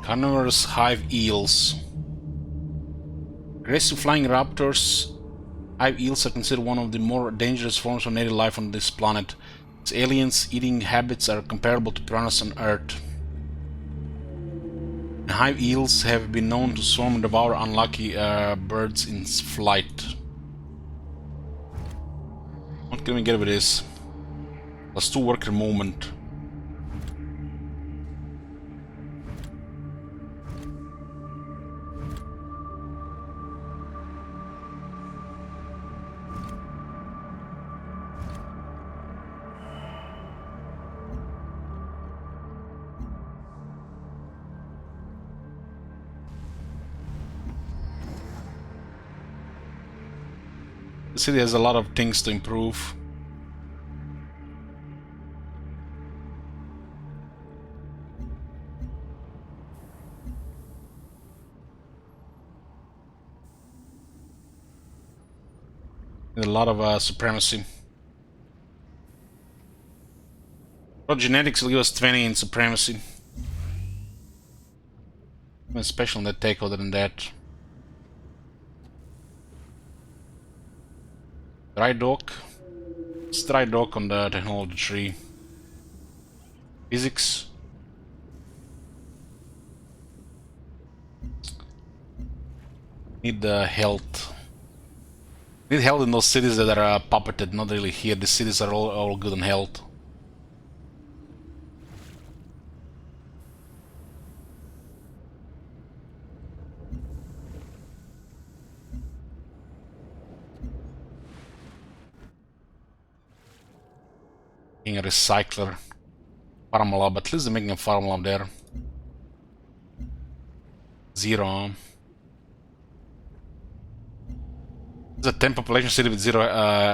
Carnivorous hive eels. Aggressive flying raptors, hive eels are considered one of the more dangerous forms of native life on this planet. Its aliens eating habits are comparable to piranhas on Earth. And hive eels have been known to swarm and devour unlucky birds in flight. What can we get with this? +2 worker movement. The city has a lot of things to improve. There's a lot of supremacy. Well, genetics will give us 20 in supremacy. Nothing special in that take other than that. Dry dock. It's dry dock on the technology tree. Physics. Need the health. Need health in those cities that are puppeted, not really here. The cities are all good on health. Being a recycler. Farm lab, at least they're making a farm lab there. 0. It's a 10 population city with 0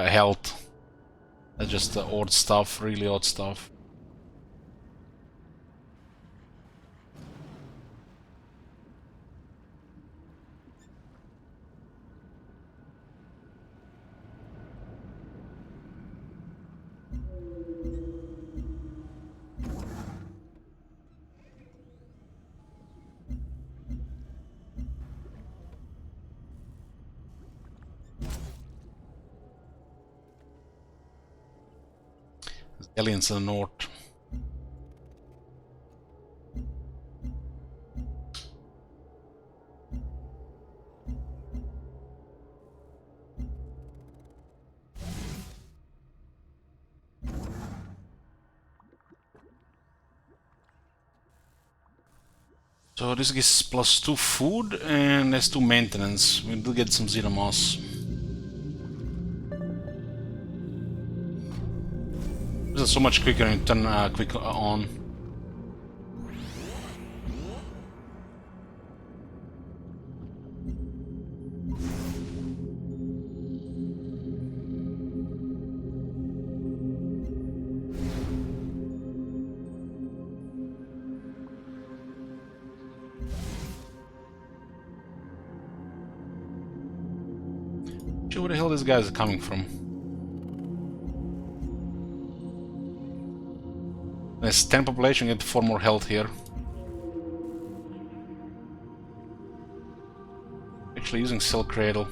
health. That's just odd stuff, really odd stuff. There's aliens in the north. So this gives +2 food and there's 2 maintenance. We do get some zero moss. This is so much quicker and turn quick on. Where the hell these guys are coming from? There's 10 population, get 4 more health here. Actually using Cell Cradle.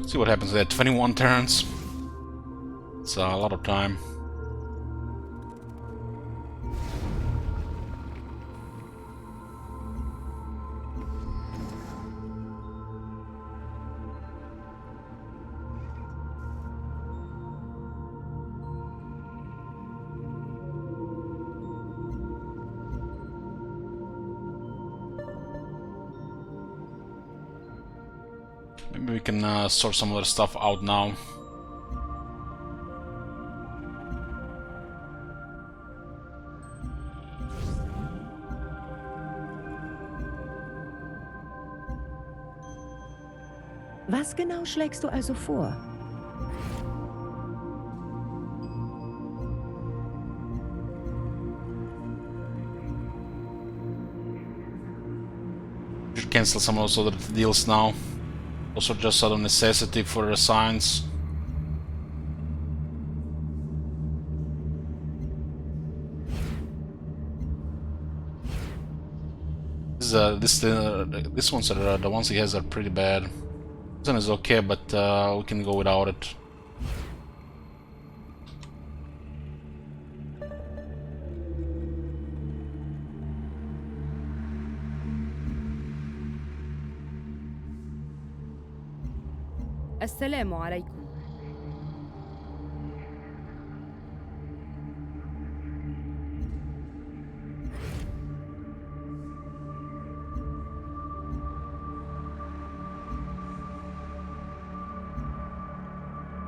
See what happens there. 21 turns. It's a lot of time. Maybe we can sort some other stuff out now. Was genau schlägst du also vor? Should cancel some of those other deals now. Also just out of necessity for science. This ones are the ones he has are pretty bad. This one is okay, but we can go without it. السلام عليكم.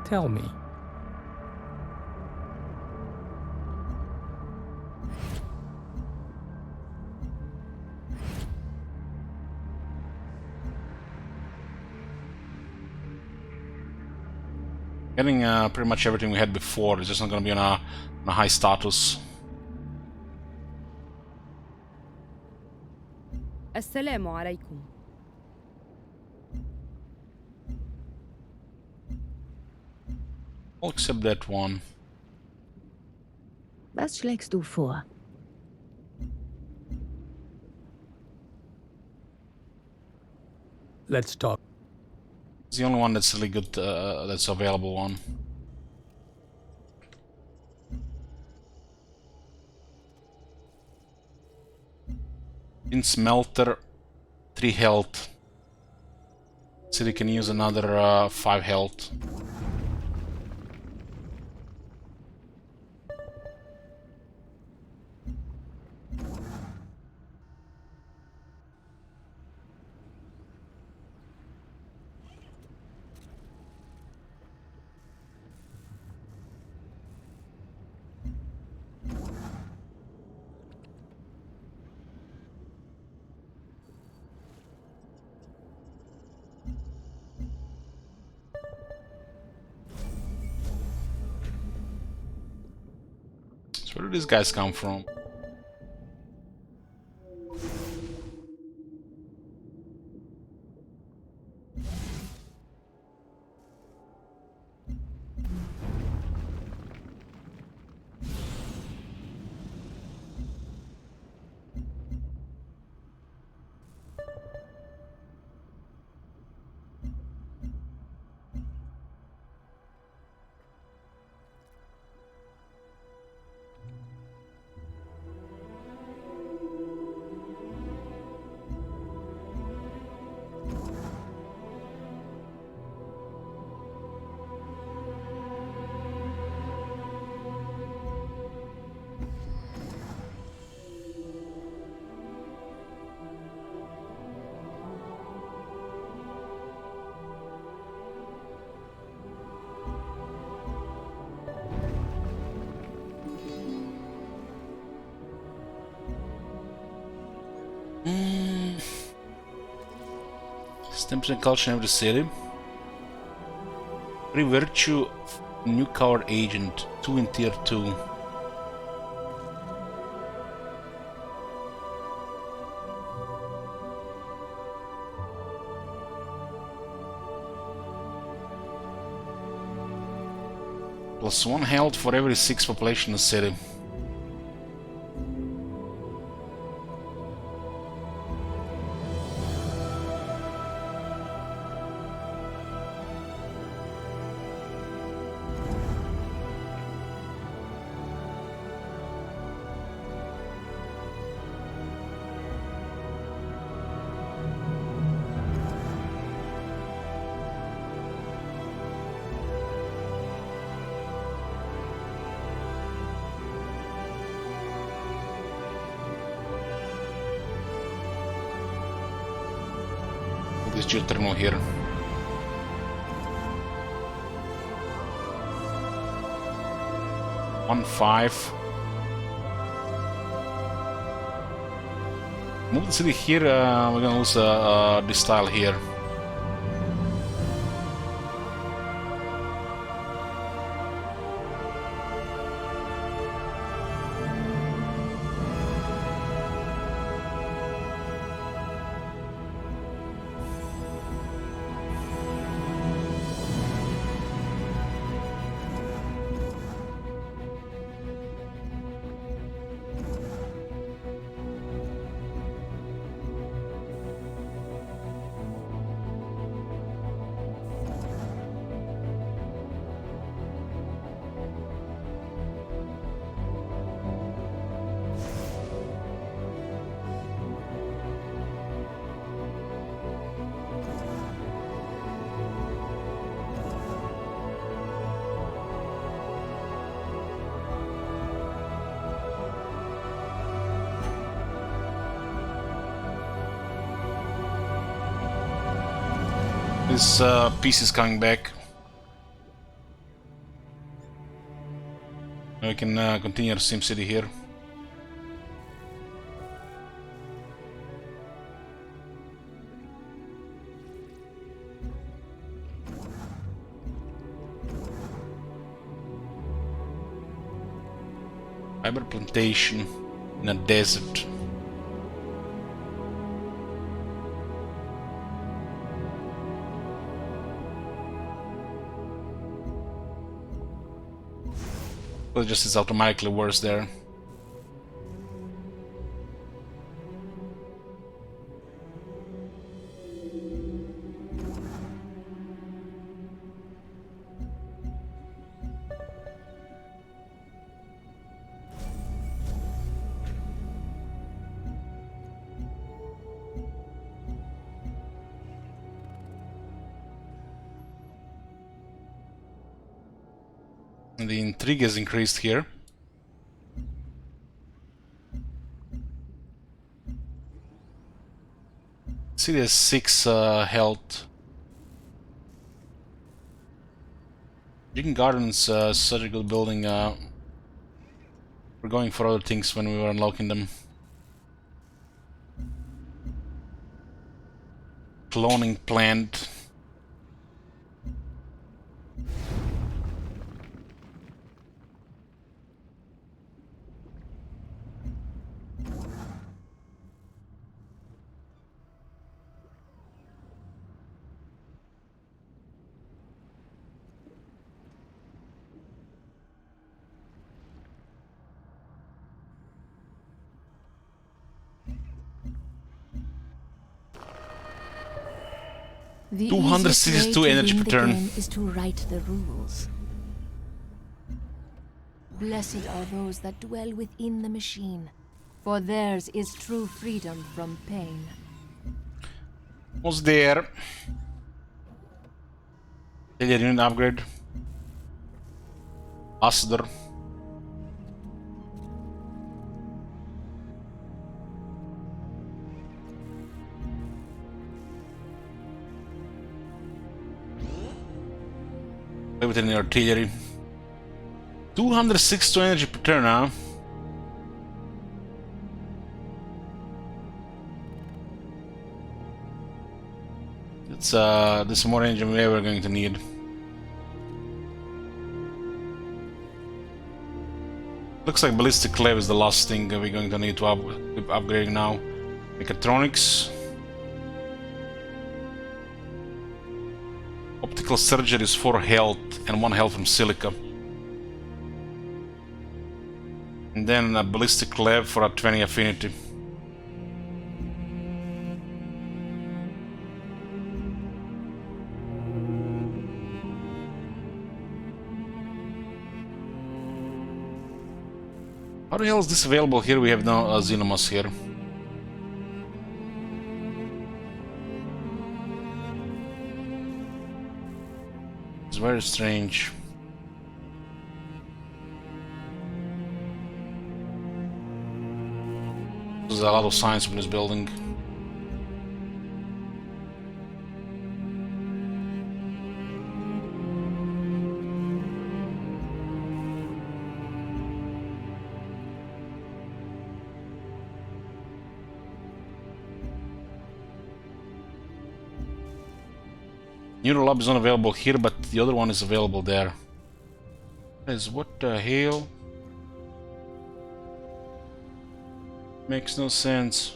Tell me. Getting pretty much everything we had before. It's just not gonna be on a high status. السلام عليكم. I'll accept that one. Was schlägst du vor? Let's talk. It's the only one that's really good, that's available one. In smelter, 3 health. City can use another 5 health. So where do these guys come from? Stamps and culture in every city. Free virtue, new coward agent, 2 in tier 2. Plus 1 health for every 6 population in the city. This geothermal here. On 5. Move the city here. We're gonna lose this tile here. This piece is coming back. We can continue our SimCity here. Fiber plantation in a desert. Well, just it's automatically worse there. And the intrigue has increased here. City has 6 health. Chicken Gardens such a good building. We're going for other things when we were unlocking them. Cloning plant. The 262 easiest way to energy win per the turn. game is to write the rules. Blessed are those that dwell within the machine, for theirs is true freedom from pain. Almost there. Alien unit upgrade. Asder. Play with the artillery. 262 energy per turn, huh? It's this is more energy we're ever going to need. Looks like ballistic cleave is the last thing we're going to need to keep upgrading now. Mechatronics. Optical surgery is 4 health and 1 health from silica. And then a ballistic cleave for a 20 affinity. How the hell is this available here? We have no Xenomas here. It's very strange. There's a lot of science in this building. Neurolab is not available here, but the other one is available there. What the hell? Makes no sense.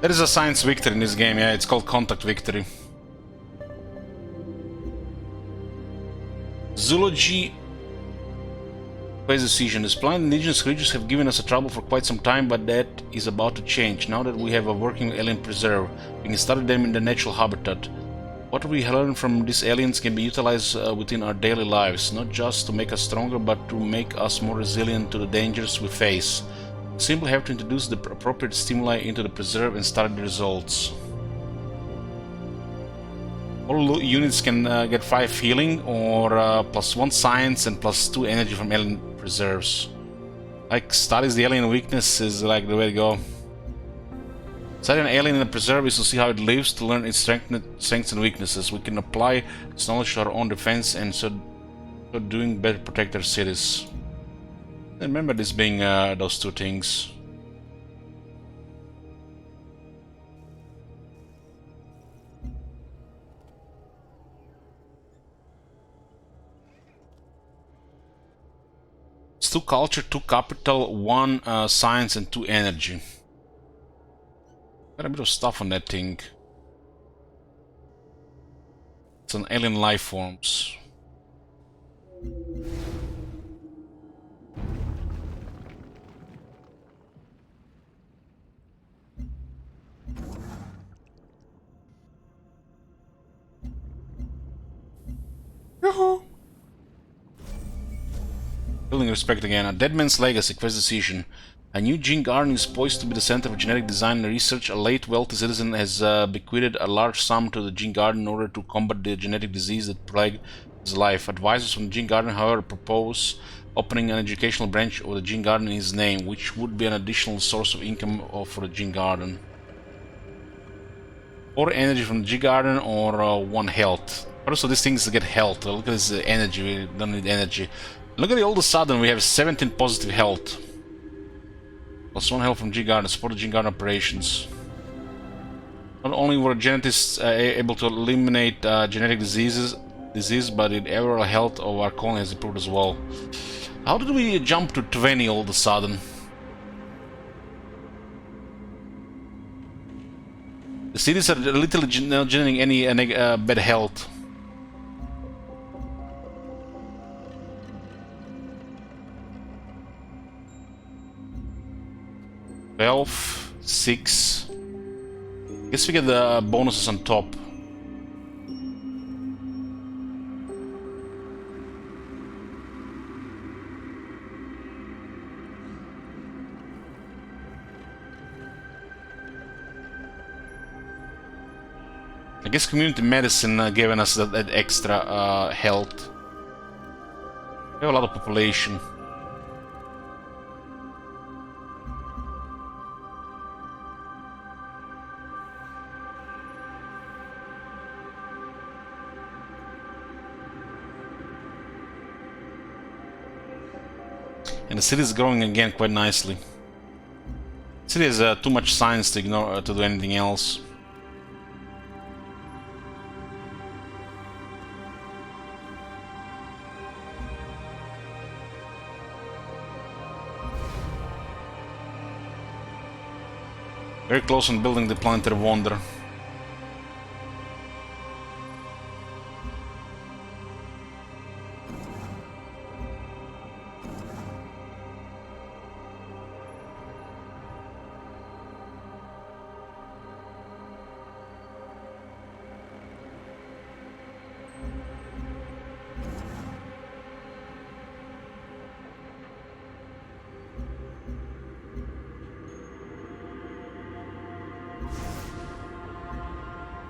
There is a science victory in this game, yeah, it's called Contact Victory. Zoology Phase decision. These blind indigenous creatures have given us a trouble for quite some time, but that is about to change. Now that we have a working alien preserve, we can study them in their natural habitat. What we learn from these aliens can be utilized within our daily lives, not just to make us stronger, but to make us more resilient to the dangers we face. We simply have to introduce the appropriate stimuli into the preserve and study the results. All units can get 5 healing, or +1 science and +2 energy from alien preserves. Like, studies the alien weakness is like the way to go. Study an alien in a preserve is to see how it lives, to learn its strengths and weaknesses. We can apply this knowledge to our own defense and so doing better protect our cities. Remember this being those 2 things. 2 culture, 2 capital, 1 science, and 2 energy. Got a bit of stuff on that thing. It's an alien life forms. Building respect again. A Dead Man's Legacy, quest decision. A new gene garden is poised to be the center of genetic design and research. A late wealthy citizen has bequeathed a large sum to the gene garden in order to combat the genetic disease that plagued his life. Advisors from the gene garden, however, propose opening an educational branch of the gene garden in his name, which would be an additional source of income for the gene garden. Or energy from the gene garden, or 1 health. Also, these things get health. Look at this energy. We don't need energy. Look at it, all of a sudden we have 17 positive health. Plus 1 health from G Garden, support the G Garden operations. Not only were geneticists able to eliminate genetic disease, but the overall health of our colony has improved as well. How did we jump to 20 all of a sudden? The cities are literally not generating any bad health. 12, 6. Guess we get the bonuses on top. I guess community medicine giving us that extra health. We have a lot of population. And the city is growing again quite nicely. The city has too much science to ignore to do anything else. Very close on building the planetary wonder.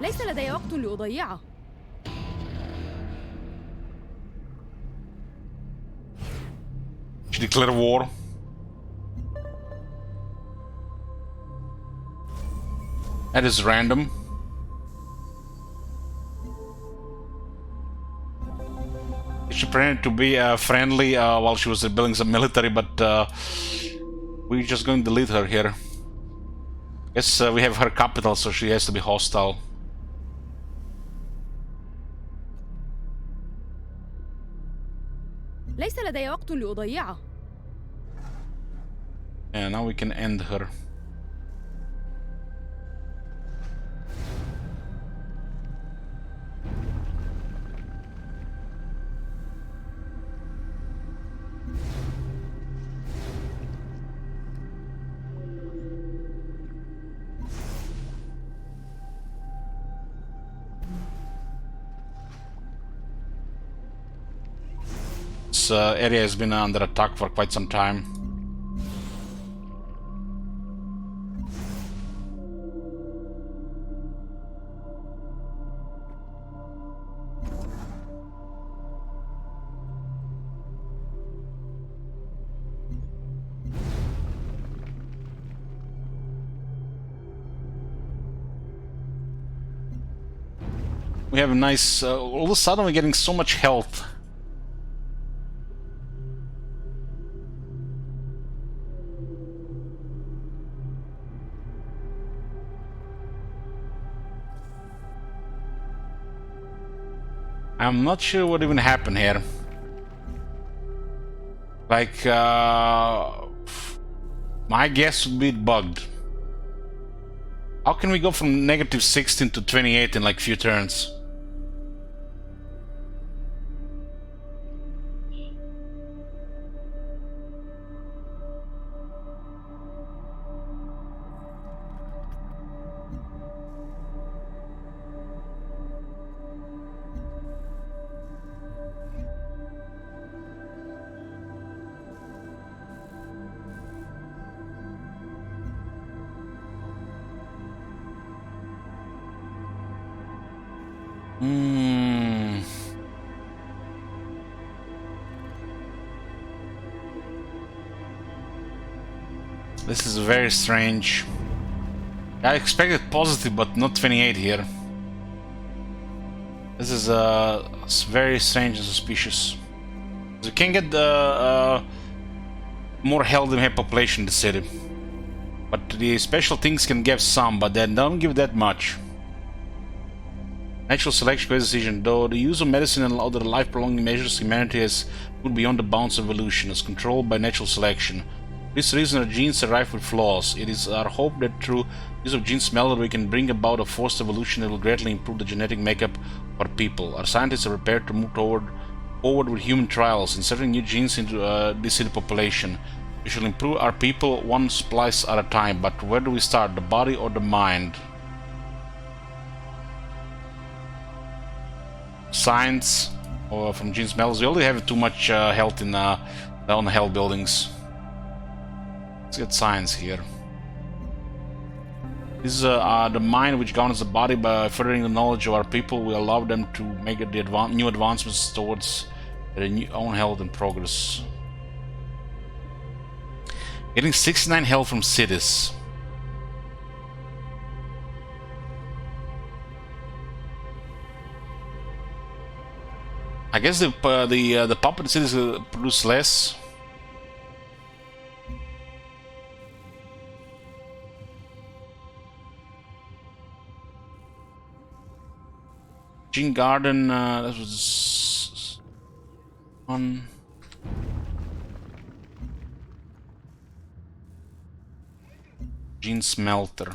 ليس لدي وقت لأضيعه. She declared war. That is random. She pretended to be friendly while she was building some military, but we're just going to delete her here. Guess we have her capital, so she has to be hostile. ليس لدي وقت لأضيعه. Yeah, now we can end her. This area has been under attack for quite some time. We have a nice... all of a sudden we're getting so much health. I'm not sure what even happened here. Like, my guess would be bugged. How can we go from negative 16 to 28 in like few turns? This is very strange. I expected positive, but not 28 here. This is very strange and suspicious. You can get more health than have population in the city. But the special things can give some, but they don't give that much. Natural selection based decision. Though the use of medicine and other life-prolonging measures humanity has put beyond the bounds of evolution, is controlled by natural selection. For this reason, our genes are rife with flaws. It is our hope that through use of gene smelter we can bring about a forced evolution that will greatly improve the genetic makeup of our people. Our scientists are prepared to move forward with human trials, inserting new genes into this city population. We shall improve our people one splice at a time, but where do we start, the body or the mind? Science or from gene smells. We already have too much health in on the hell buildings. Let's get science here. This is the mind which governs the body. By furthering the knowledge of our people, we allow them to make the new advancements towards their own health and progress. Getting 69 health from cities. I guess the puppet cities produce less. Gene Garden, that was one. Gene Smelter.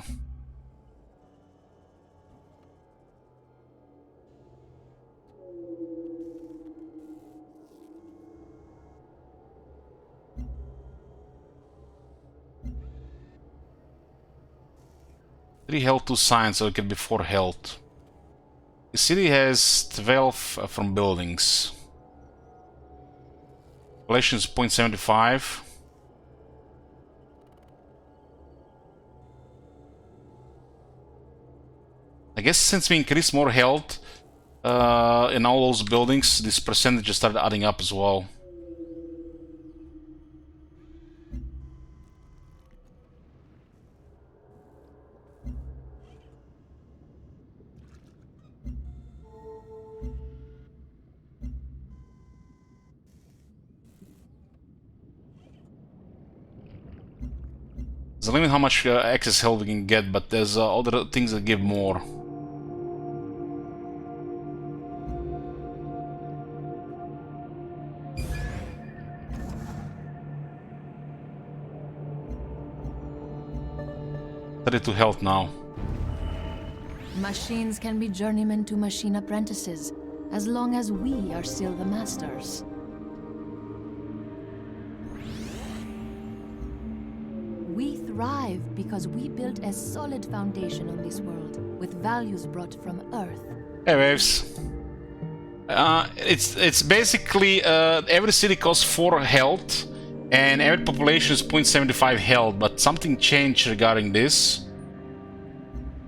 Three health, 2 science, so it can be 4 health. The city has 12 from buildings. Population is 0.75. I guess since we increase more health in all those buildings, this percentage started adding up as well. There's a limit how much excess health we can get, but there's other things that give more. To health now. Machines can be journeymen to machine apprentices, as long as we are still the masters. We thrive because we built a solid foundation on this world, with values brought from Earth. Hey waves. It's basically every city costs 4 health, and every population is 0.75 health, but something changed regarding this.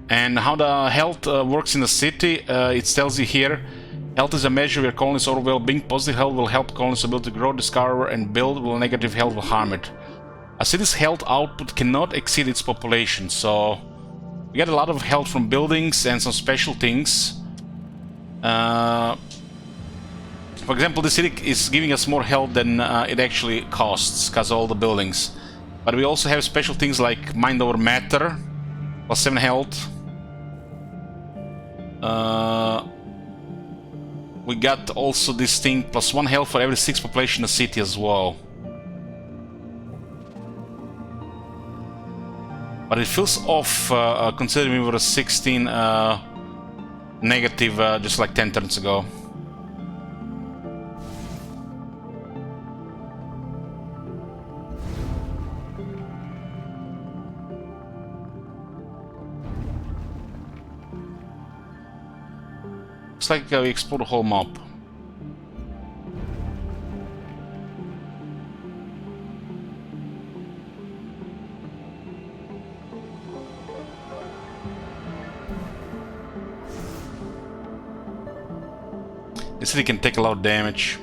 And how the health works in the city, it tells you here, health is a measure where colonies are well-being. Positive health will help colonies' ability to grow, discover, and build, while negative health will harm it. A city's health output cannot exceed its population, so we get a lot of health from buildings and some special things. For example, the city is giving us more health than it actually costs, because of all the buildings. But we also have special things like Mind Over Matter, plus 7 health. We got also this thing, plus 1 health for every 6 population in the city as well. But it feels off considering we were a 16 negative just like 10 turns ago. Looks like we explored the whole map. This city can take a lot of damage.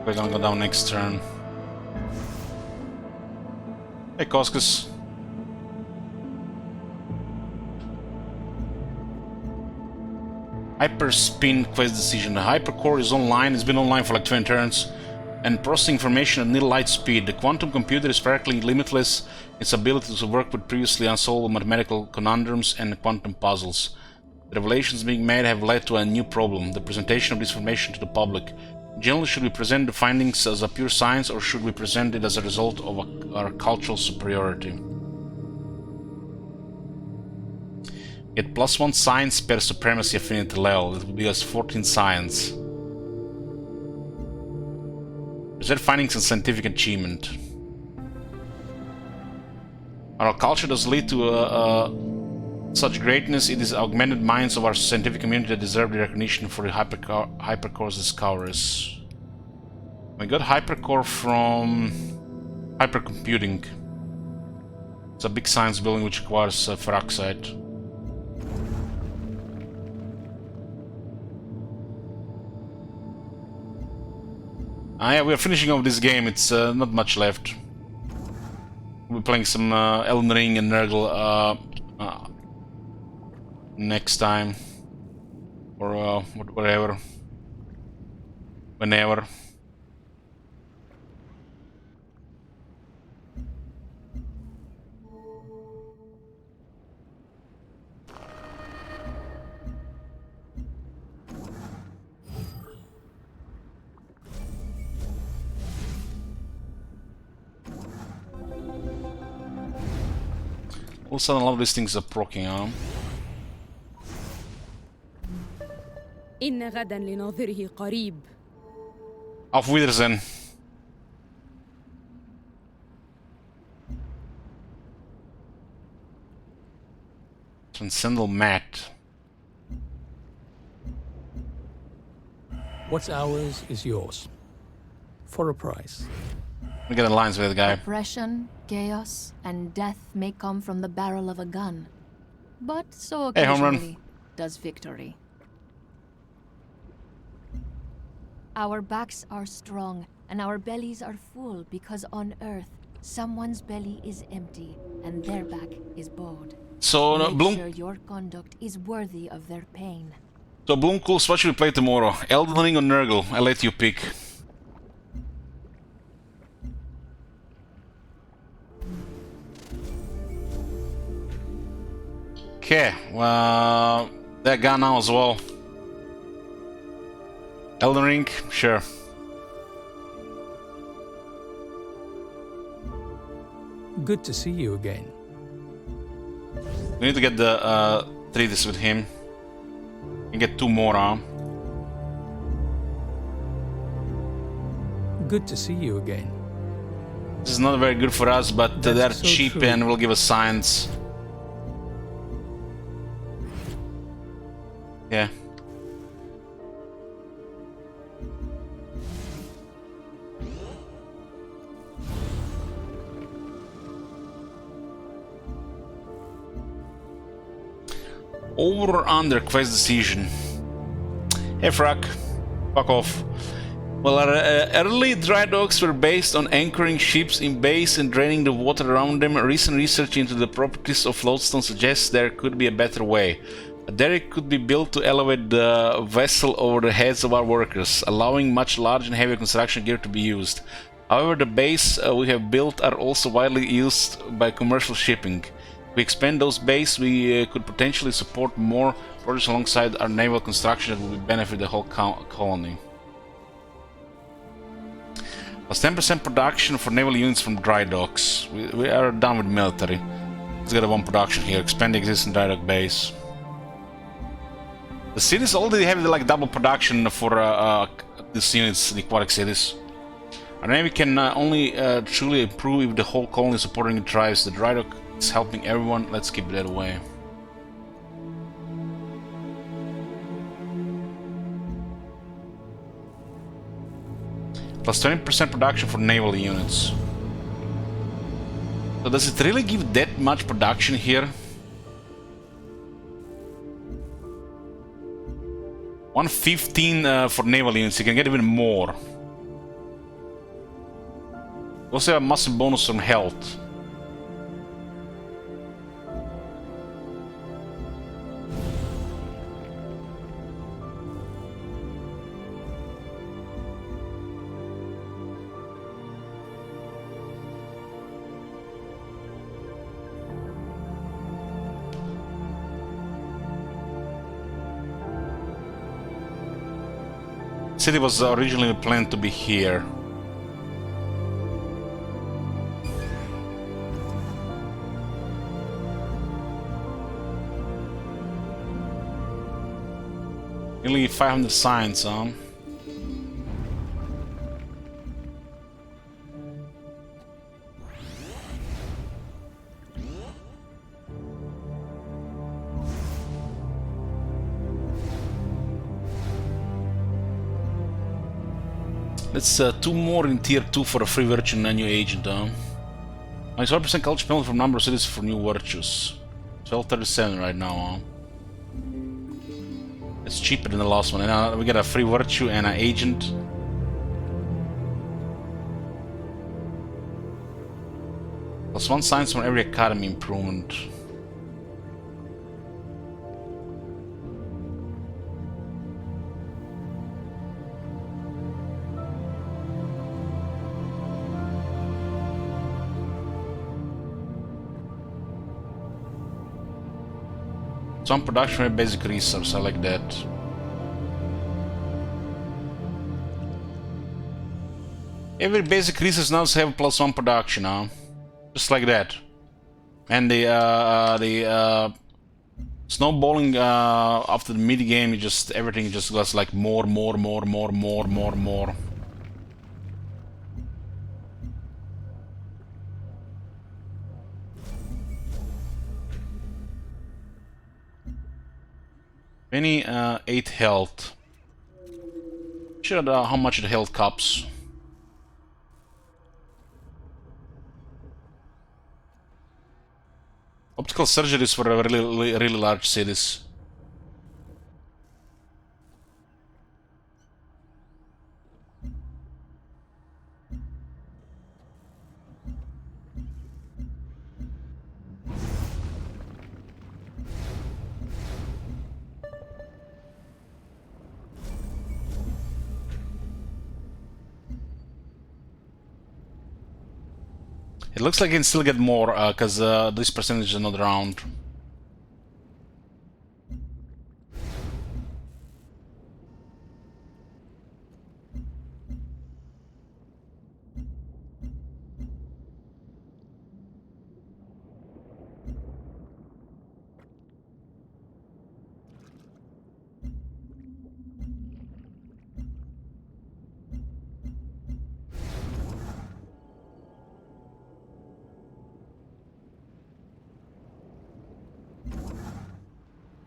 We're gonna go down next turn. Hey, Koskus. Hyperspin quest decision. The hypercore is online, it's been online for like 20 turns, and processing information at near light speed. The quantum computer is practically limitless in its ability to work with previously unsolved mathematical conundrums and quantum puzzles. The revelations being made have led to a new problem: the presentation of this information to the public. Generally, should we present the findings as a pure science, or should we present it as a result of our cultural superiority? Get +1 science per supremacy affinity level. It will be as 14 science. Present findings and scientific achievement. Our culture does lead to such greatness. It is augmented minds of our scientific community that deserve the recognition for the hypercore's discoveries. We got hypercore from hypercomputing. It's a big science building which requires ferroxide. Yeah, we are finishing off this game. It's not much left. We'll be playing some Elden Ring and Nurgle next time, or whatever, whenever. All of a sudden, a lot of these things are proccing, huh? إن غدا لناظره قريب. Auf Wiedersehen. Transcendental mat. What's ours is yours. For a price. We get alliance with that guy. Oppression, chaos, and death may come from the barrel of a gun. But so Hey, home run. occasionally does victory. Our backs are strong, and our bellies are full because on Earth, someone's belly is empty, and their back is bowed. So, Make sure your conduct is worthy of their pain. So Bloomcools, what should we play tomorrow? Elden Ring or Nurgle? I'll let you pick. Okay, well, that gun now as well. Elden Ring, sure. Good to see you again. We need to get the treatise with him. And get 2 more, huh? Good to see you again. This is not very good for us, but That's they're so cheap true. and will give us science. Yeah. Over or under quest decision. Hey Frack, fuck off. Well, our early dry docks were based on anchoring ships in bays and draining the water around them. Recent research into the properties of lodestone suggests there could be a better way. A derrick could be built to elevate the vessel over the heads of our workers, allowing much larger and heavier construction gear to be used. However, the base we have built are also widely used by commercial shipping. If we expand those bases, we could potentially support more projects alongside our naval construction that would benefit the whole colony. Plus 10% production for naval units from dry docks. We are done with military. Let's get a one production here. Expand the existing dry dock base. The cities already have like double production for these units, the aquatic cities. Our navy can only truly improve if the whole colony is supporting the tribes. The dry dock is helping everyone. Let's keep that away. Plus 20% production for naval units. So does it really give that much production here? 115 for naval units. You can get even more. Also have a massive bonus from health. City was originally planned to be here. Nearly 500 signs, huh? Let's 2 more in tier 2 for a free virtue and a new agent, huh? Minus 1% culture penalty from number of cities for new virtues. 1237 right now, huh? It's cheaper than the last one. And we get a free virtue and an agent. Plus 1 science from every academy improvement. Some production with basic resource, I like that. Every basic resource now have plus 1 production, huh? Just like that. And the snowballing after the mid game, everything just goes like more. Any 8 health. Sure, how much it health cups. Optical surgeries for really large cities. It looks like you can still get more, because this percentage is not around.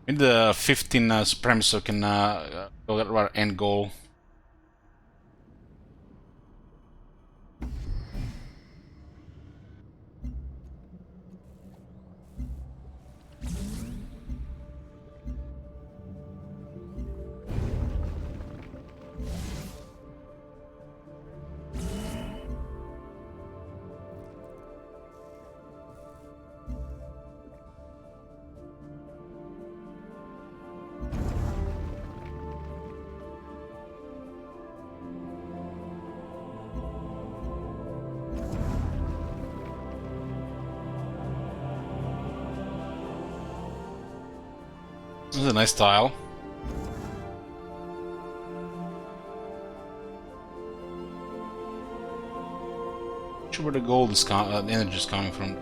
In the 15 supremacy, so can go at our end goal. This is a nice tile. Not sure where the gold is energy is coming from.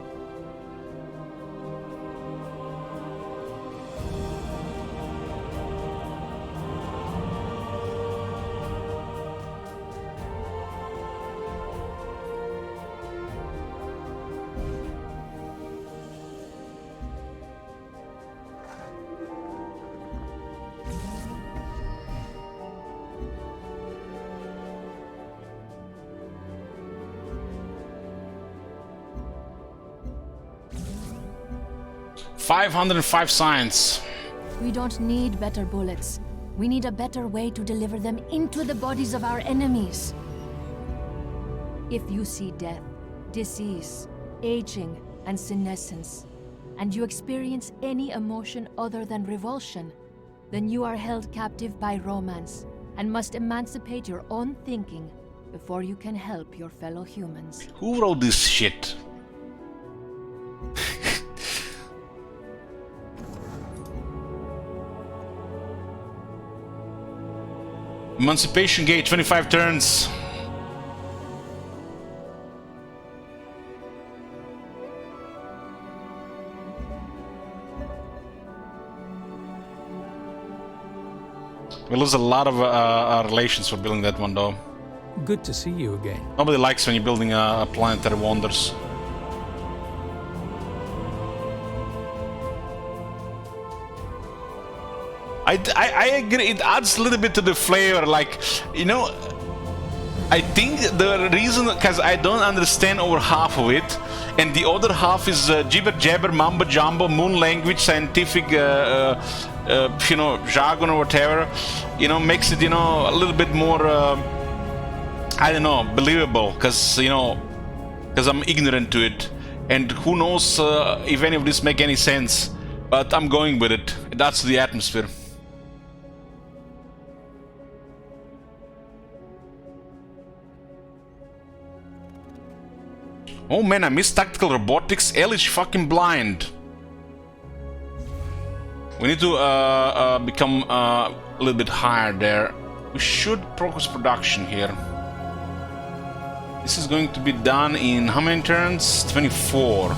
$505 science. We don't need better bullets. We need a better way to deliver them into the bodies of our enemies. If you see death, disease, aging, and senescence, and you experience any emotion other than revulsion, then you are held captive by romance and must emancipate your own thinking before you can help your fellow humans. Who wrote this shit? Emancipation Gate, 25 turns. We lose a lot of relations for building that one, though. Good to see you again. Nobody likes when you're building planetary wonders. I agree, it adds a little bit to the flavor, like, you know, I think the reason, because I don't understand over half of it, and the other half is jibber jabber, mumbo jumbo, moon language, scientific, you know, jargon or whatever, you know, makes it, you know, a little bit more, I don't know, believable, because, you know, because I'm ignorant to it, and who knows if any of this make any sense, but I'm going with it. That's the atmosphere. Oh man, I missed tactical robotics. L is fucking blind. We need to become a little bit higher there. We should progress production here. This is going to be done in how many turns? 24.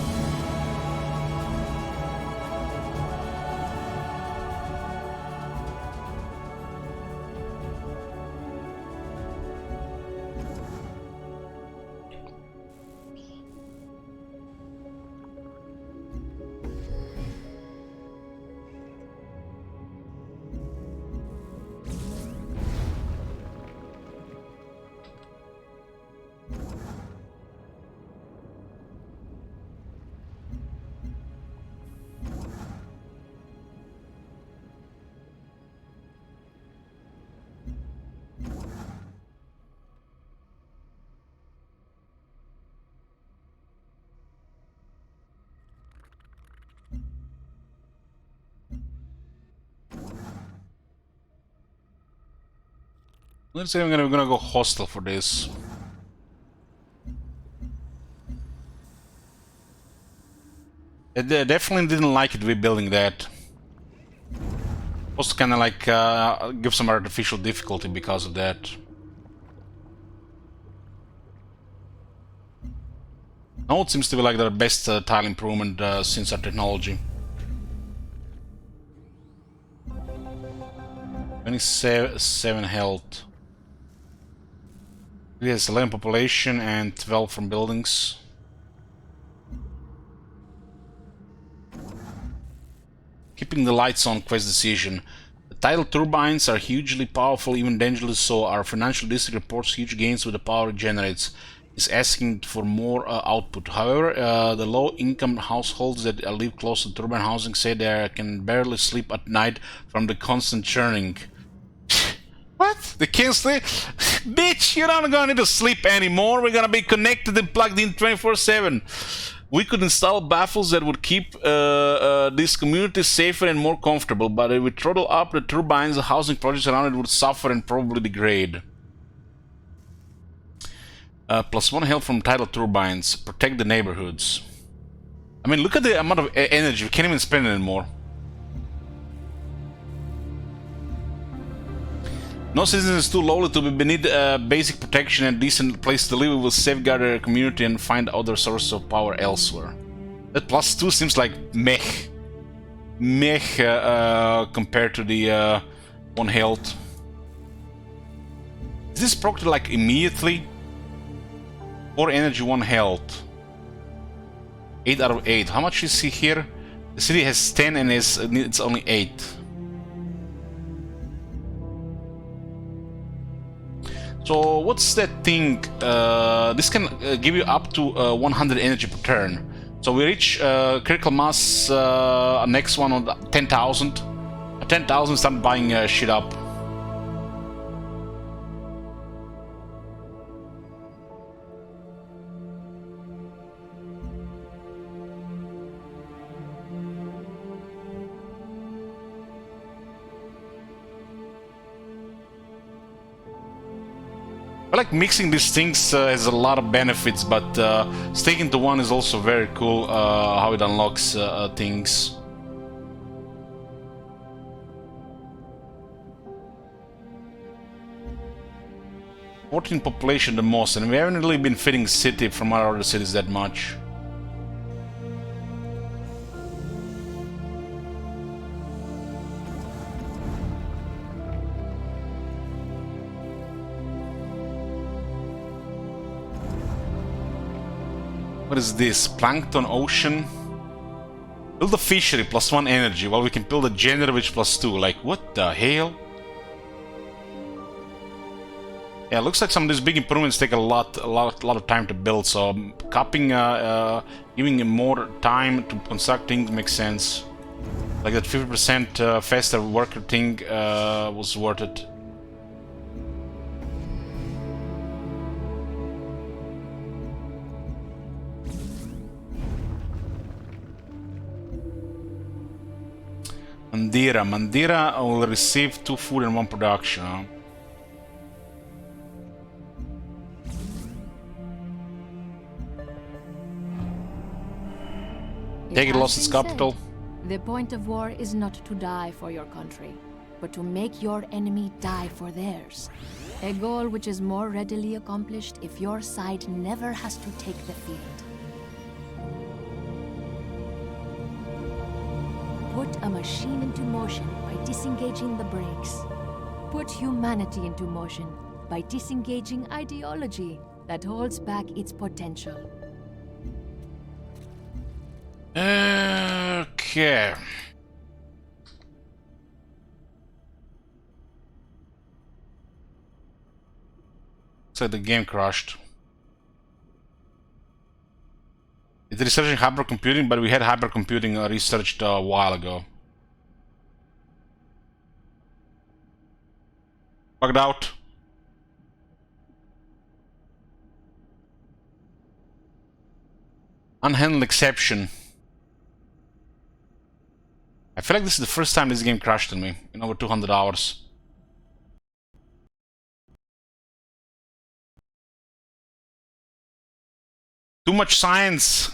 Let's say we're gonna go hostile for this. I definitely didn't like it rebuilding that. Also kind of like give some artificial difficulty because of that. Now it seems to be like their best tile improvement since our technology. 27 health. It has 11 population and 12 from buildings. Keeping the lights on quest decision. The tidal turbines are hugely powerful, even dangerously so. Our financial district reports huge gains with the power it generates. Is asking for more output. However, the low-income households that live close to turbine housing say they can barely sleep at night from the constant churning. What? They can't sleep? Bitch, you're not gonna need to sleep anymore. We're gonna be connected and plugged in 24/7. We could install baffles that would keep this community safer and more comfortable, but if we throttle up the turbines, the housing projects around it would suffer and probably degrade. +1 health from tidal turbines. Protect the neighborhoods. I mean, look at the amount of energy. We can't even spend it anymore. No citizen is too lowly to be beneath basic protection and decent place to live. We will safeguard their community and find other sources of power elsewhere. That +2 seems like meh. Meh compared to the 1 health. Is this procced like immediately? 4 energy, 1 health. 8 out of 8. How much is he here? The city has 10 and it's only 8. So what's that thing? This can give you up to 100 energy per turn. So we reach critical mass next one on 10,000. At 10,000 start buying shit up. I like mixing these things has a lot of benefits, but sticking to one is also very cool how it unlocks things. "14 population the most, and we haven't really been fitting city from our other cities that much. What is this? Plankton Ocean? Build a fishery, +1 energy, while we can build a generator which +2. Like, what the hell? Yeah, looks like some of these big improvements take a lot of time to build, so capping, giving him more time to construct things makes sense. Like that 50% faster worker thing was worth it. Mandira will receive 2 food and 1 production. Huh? Take it, lost its capital. The point of war is not to die for your country, but to make your enemy die for theirs. A goal which is more readily accomplished if your side never has to take the field. Put a machine into motion by disengaging the brakes. Put humanity into motion by disengaging ideology that holds back its potential. Okay. So the game crashed. It's researching hypercomputing, but we had hypercomputing researched a while ago. Bugged out. Unhandled exception. I feel like this is the first time this game crashed on me in over 200 hours. Too much science!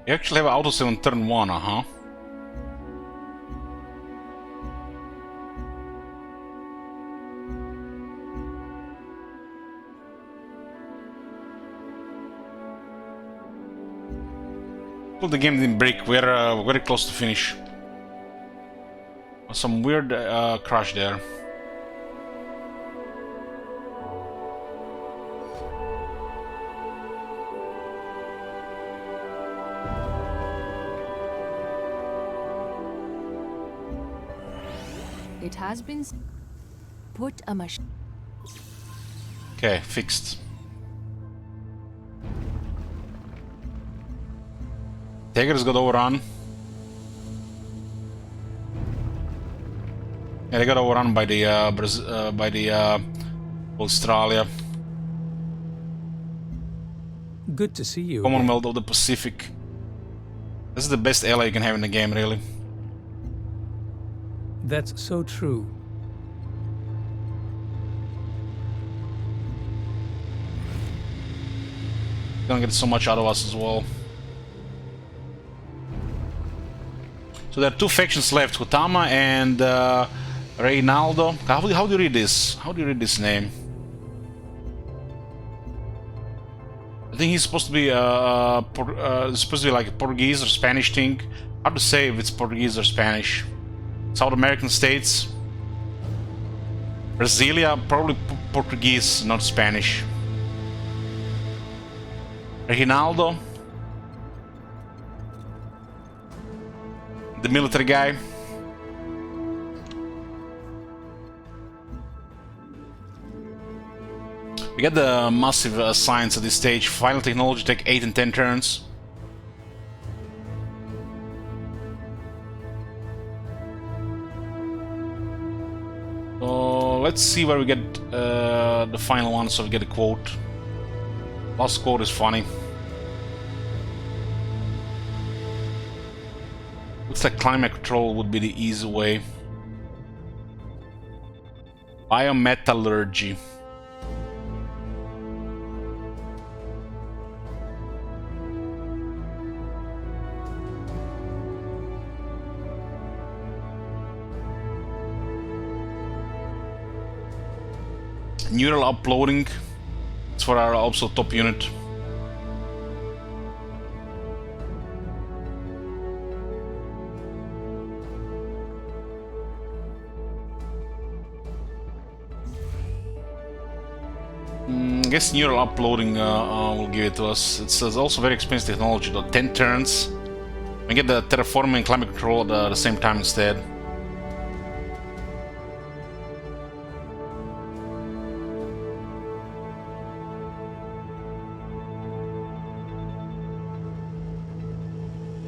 You actually have an autosave on turn 1, uh-huh. Well, the game didn't break. We're very close to finish. Some weird crash there. It has been put a machine. Okay, fixed. Tigers got overrun. Yeah, they got overrun by the Australia. Good to see you again. Commonwealth of the Pacific. This is the best ally you can have in the game, really. That's so true. Gonna get so much out of us as well. So there are two factions left, Hutama and Reynaldo. How do you read this? How do you read this name? I think he's supposed to be like a Portuguese or Spanish thing. Hard to say if it's Portuguese or Spanish. South American states. Brasilia, probably Portuguese, not Spanish. Reynaldo, the military guy. We get the massive science at this stage. Final technology take 8 and 10 turns. So let's see where we get the final one, so we get a quote. Last quote is funny. Looks like climate control would be the easy way. Biometallurgy. Neural uploading. It's for our also top unit. I guess neural uploading will give it to us. It's also very expensive technology though. 10 turns. We get the terraforming and climate control at the same time instead.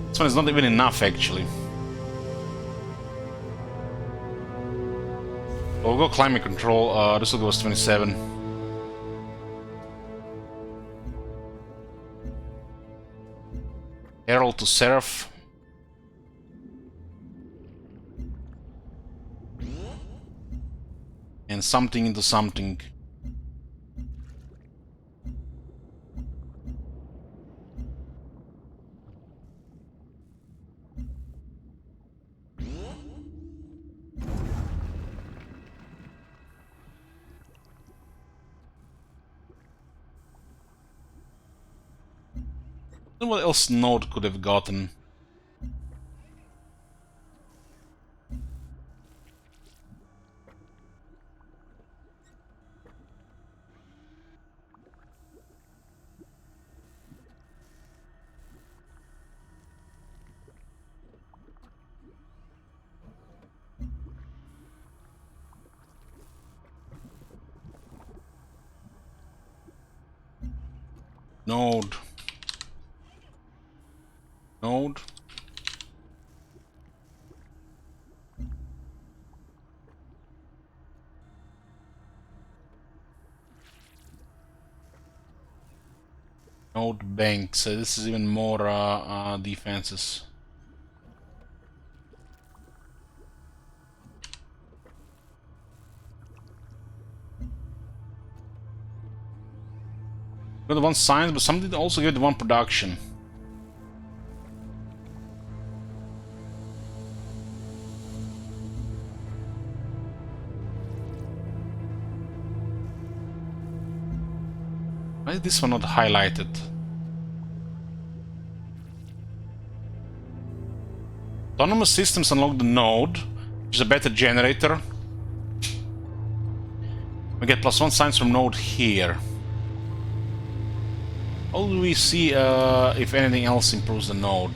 This one is not even enough actually. We'll go climate control. This will go as 27. Herald to Seraph. And something into something. What else Node could have gotten? Node. Node. Node bank. So this is even more defenses. Got the one science, but something also gave the one production. Why is this one not highlighted? Autonomous systems unlock the node, which is a better generator. We get +1 science from node here. How do we see if anything else improves the node?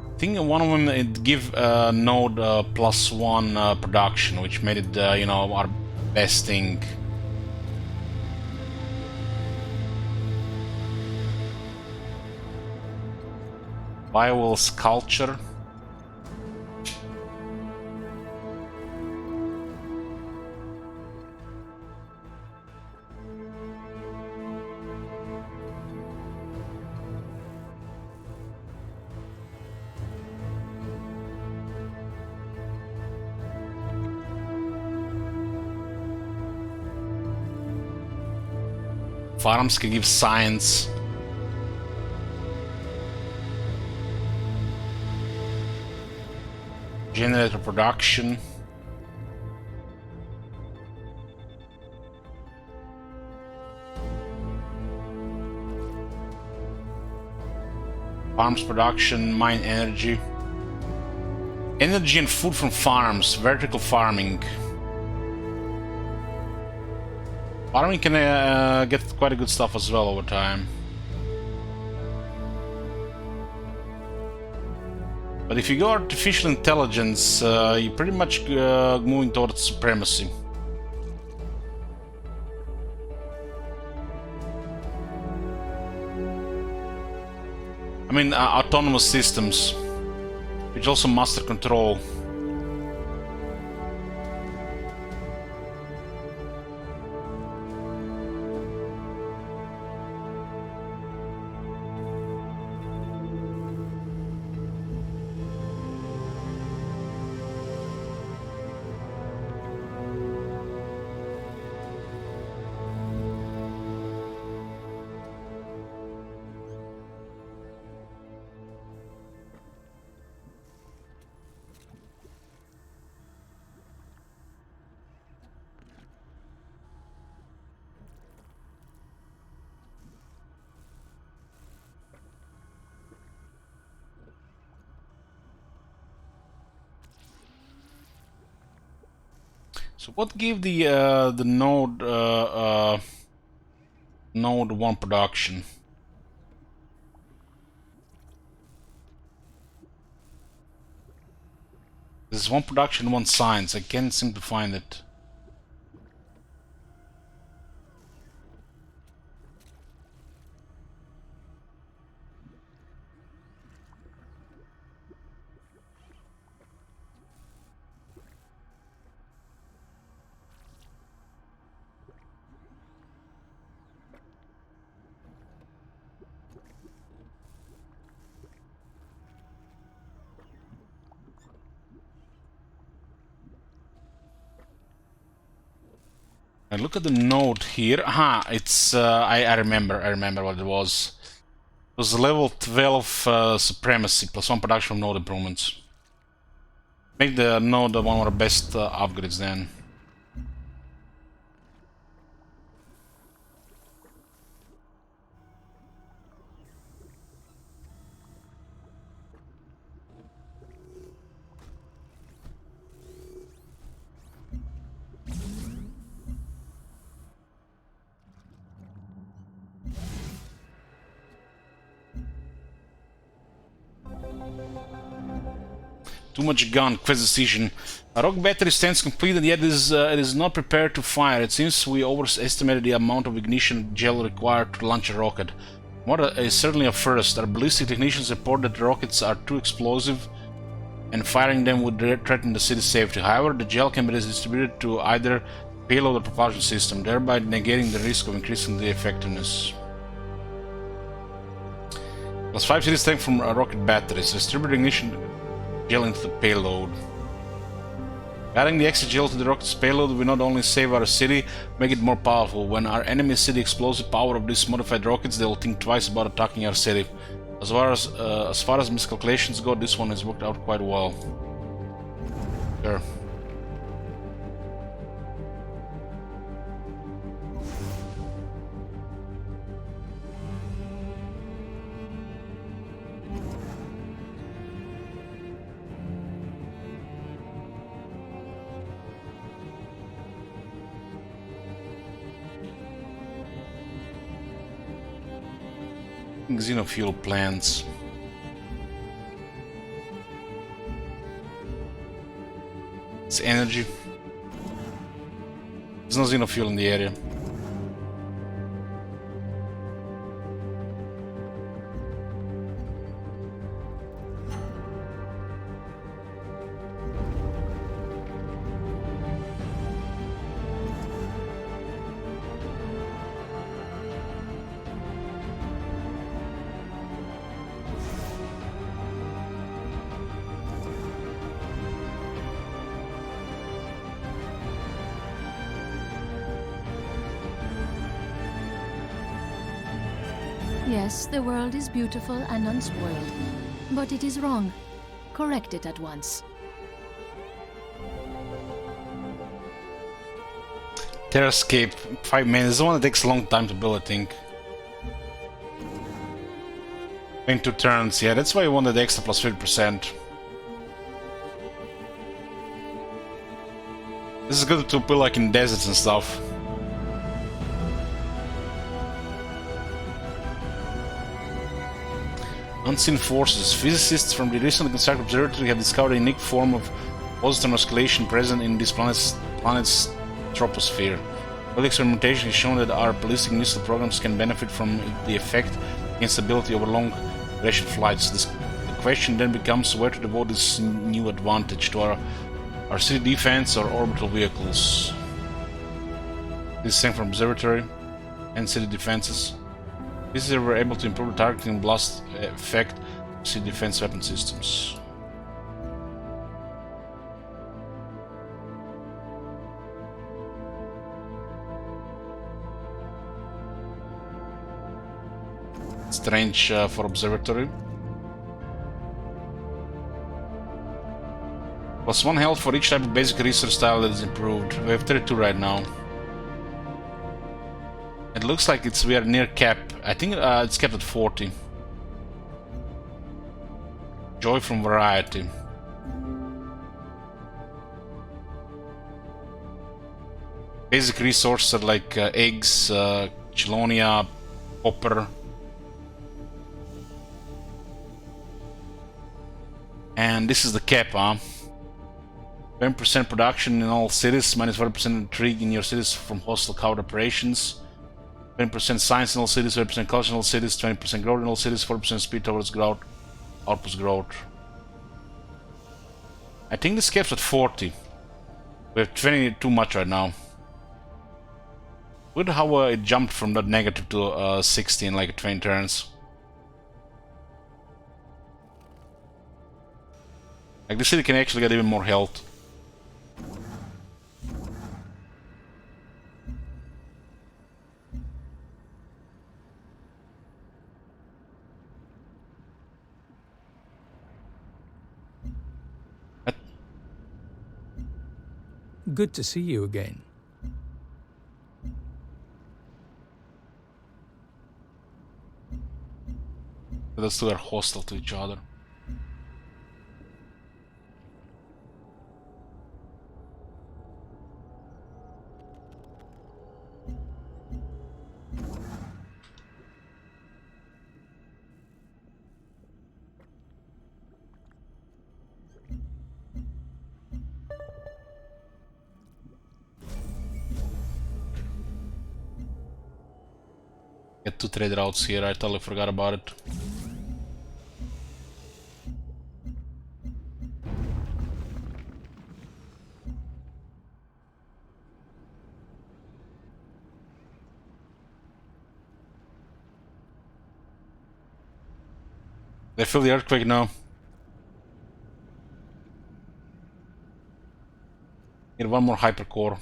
I think one of them it give node +1 production, which made it you know, our best thing. Biowall sculpture. Farms can give science. Generator production. Farms production, mine energy. Energy and food from farms, vertical farming. Farming can get quite a good stuff as well over time. But if you go artificial intelligence, you're pretty much moving towards supremacy. I mean, autonomous systems, which also master control. So what gave the node node 1 production? There's 1 production, 1 science. I can't seem to find it. And look at the node here. Aha, it's I remember what it was. It was level 12 supremacy +1 production from node improvements. Make the node one of our best upgrades then. Too much gun, quest decision. A rock battery stands completed, yet it is not prepared to fire. It seems we overestimated the amount of ignition gel required to launch a rocket. What is certainly a first. Our ballistic technicians report that the rockets are too explosive and firing them would threaten the city's safety. However, the gel can be distributed to either payload or propulsion system, thereby negating the risk of increasing the effectiveness. +5 cities tank from rocket batteries. Distribute ignition gel into the payload. Adding the extra gel to the rocket's payload will not only save our city, make it more powerful. When our enemy city explodes the power of these modified rockets, they will think twice about attacking our city. As far as miscalculations go, this one has worked out quite well. Sure. Xenofuel plants. It's energy. There's no xenofuel in the area. Yes, the world is beautiful and unspoiled, but it is wrong. Correct it at once. Terrascape, 5 minutes. The one that takes a long time to build, I think. In 2 turns, yeah, that's why I wanted the extra plus 50%. This is good to put like in deserts and stuff. Unseen forces. Physicists from the recently constructed observatory have discovered a unique form of positron oscillation present in this planet's troposphere. Early experimentation has shown that our ballistic missile programs can benefit from the effect and stability over long duration flights. The question then becomes where to devote this new advantage, to our city defense or orbital vehicles. This is same from observatory and city defenses. Visitors were able to improve the targeting and blast effect of city defense weapon systems. Strange for observatory. Plus 1 health for each type of basic research style that is improved. We have 32 right now. It looks like we are near cap. I think it's capped at 40. Joy from variety. Basic resources are like eggs, chelonia, copper. And this is the cap, huh? 10% production in all cities, minus 40% intrigue in your cities from hostile coward operations. 20% science in all cities, 20% culture in all cities, 20% growth in all cities, 40% speed towards growth, output growth. I think this caps at 40. We have 20 too much right now. Look at how it jumped from that negative to 60 in like 20 turns. Like this city can actually get even more health. Good to see you again. Those two are hostile to each other. Get 2 trade routes here, I totally forgot about it. They feel the earthquake now. Need one more hypercore.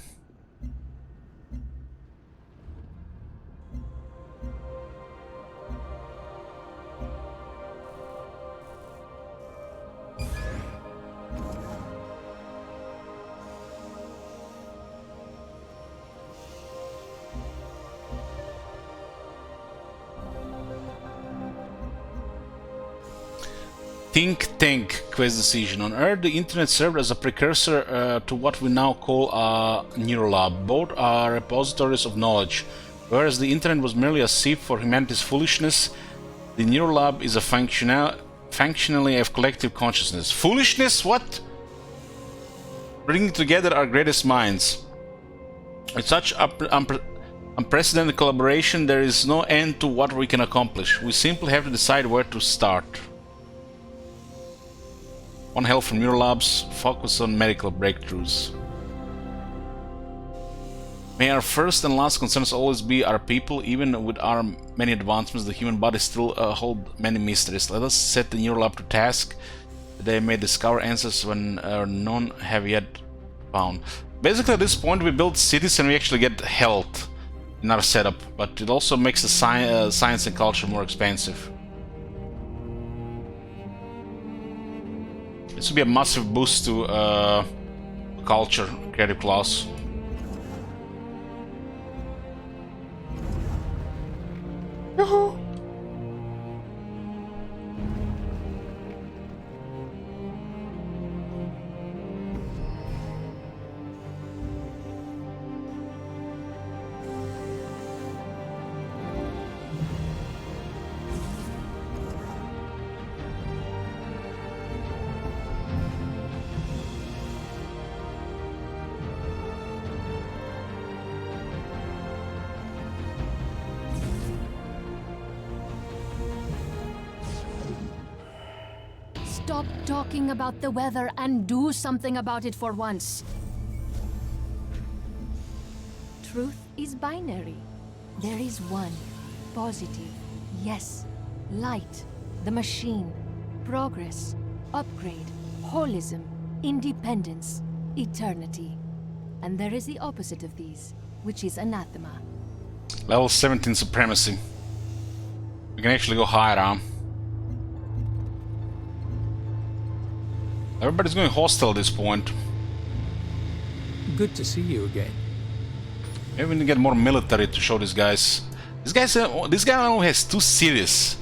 Think Tank quest decision. On Earth, the internet served as a precursor to what we now call a neurolab. Both are repositories of knowledge. Whereas the internet was merely a sieve for humanity's foolishness, the neurolab is a functionally a collective consciousness. Foolishness? What? Bringing together our greatest minds. With such unprecedented collaboration, there is no end to what we can accomplish. We simply have to decide where to start. One health from Neurolabs, focus on medical breakthroughs. May our first and last concerns always be our people. Even with our many advancements, the human body still holds many mysteries. Let us set the Neurolab to task. They may discover answers when none have yet found. Basically, at this point, we build cities and we actually get health in our setup, but it also makes the science and culture more expensive. This would be a massive boost to culture, creative class. No. Stop talking about the weather and do something about it for once. Truth is binary. There is one. Positive. Yes. Light. The machine. Progress. Upgrade. Holism. Independence. Eternity. And there is the opposite of these, which is anathema. Level 17 supremacy. We can actually go higher, huh? Everybody's going hostile at this point. Good to see you again. Maybe we need to get more military to show these guys. This guy only has 2 cities.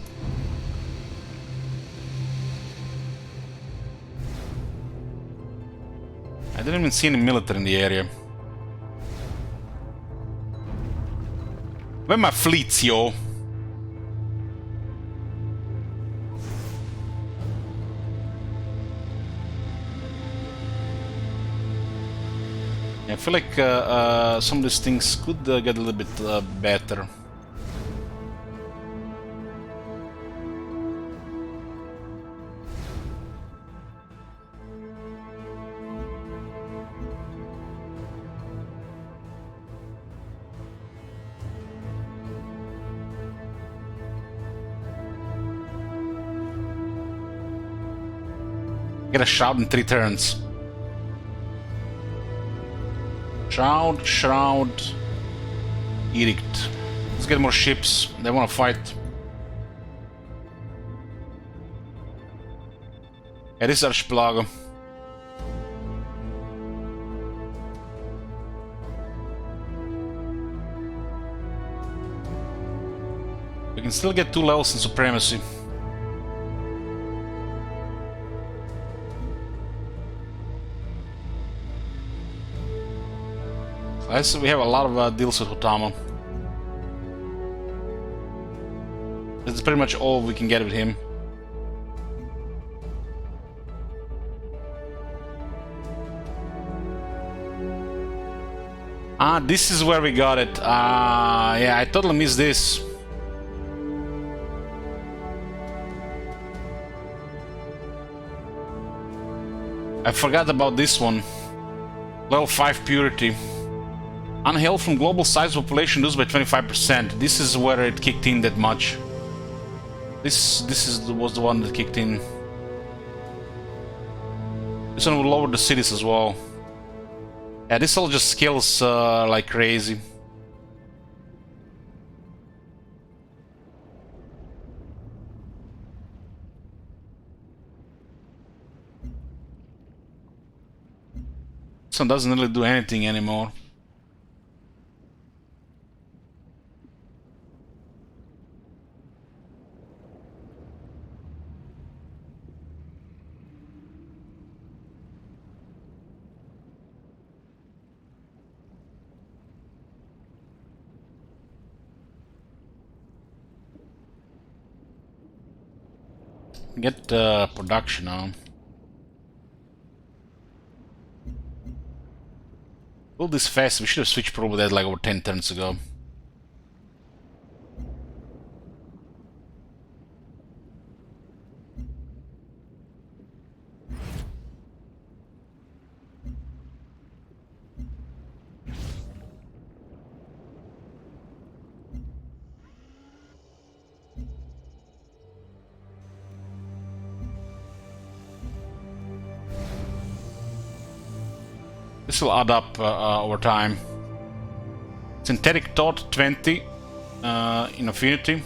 I didn't even see any military in the area. Where are my fleets, yo? I feel like some of these things could get a little bit better. Get a shout in 3 turns. Shroud, Edict. Let's get more ships. They want to fight. It is Archipelago. We can still get 2 levels in Supremacy. We have a lot of deals with Hotama. That's pretty much all we can get with him. Ah, this is where we got it. Yeah, I totally missed this. I forgot about this one. Level 5 Purity. Unhealth from global size population reduced by 25%. This is where it kicked in that much. This was the one that kicked in. This one will lower the cities as well. Yeah, this all just scales like crazy. This one doesn't really do anything anymore. Get production on. Build this fast. We should have switched probably that like over 10 turns ago. This will add up over time. Synthetic Thought 20 in Affinity.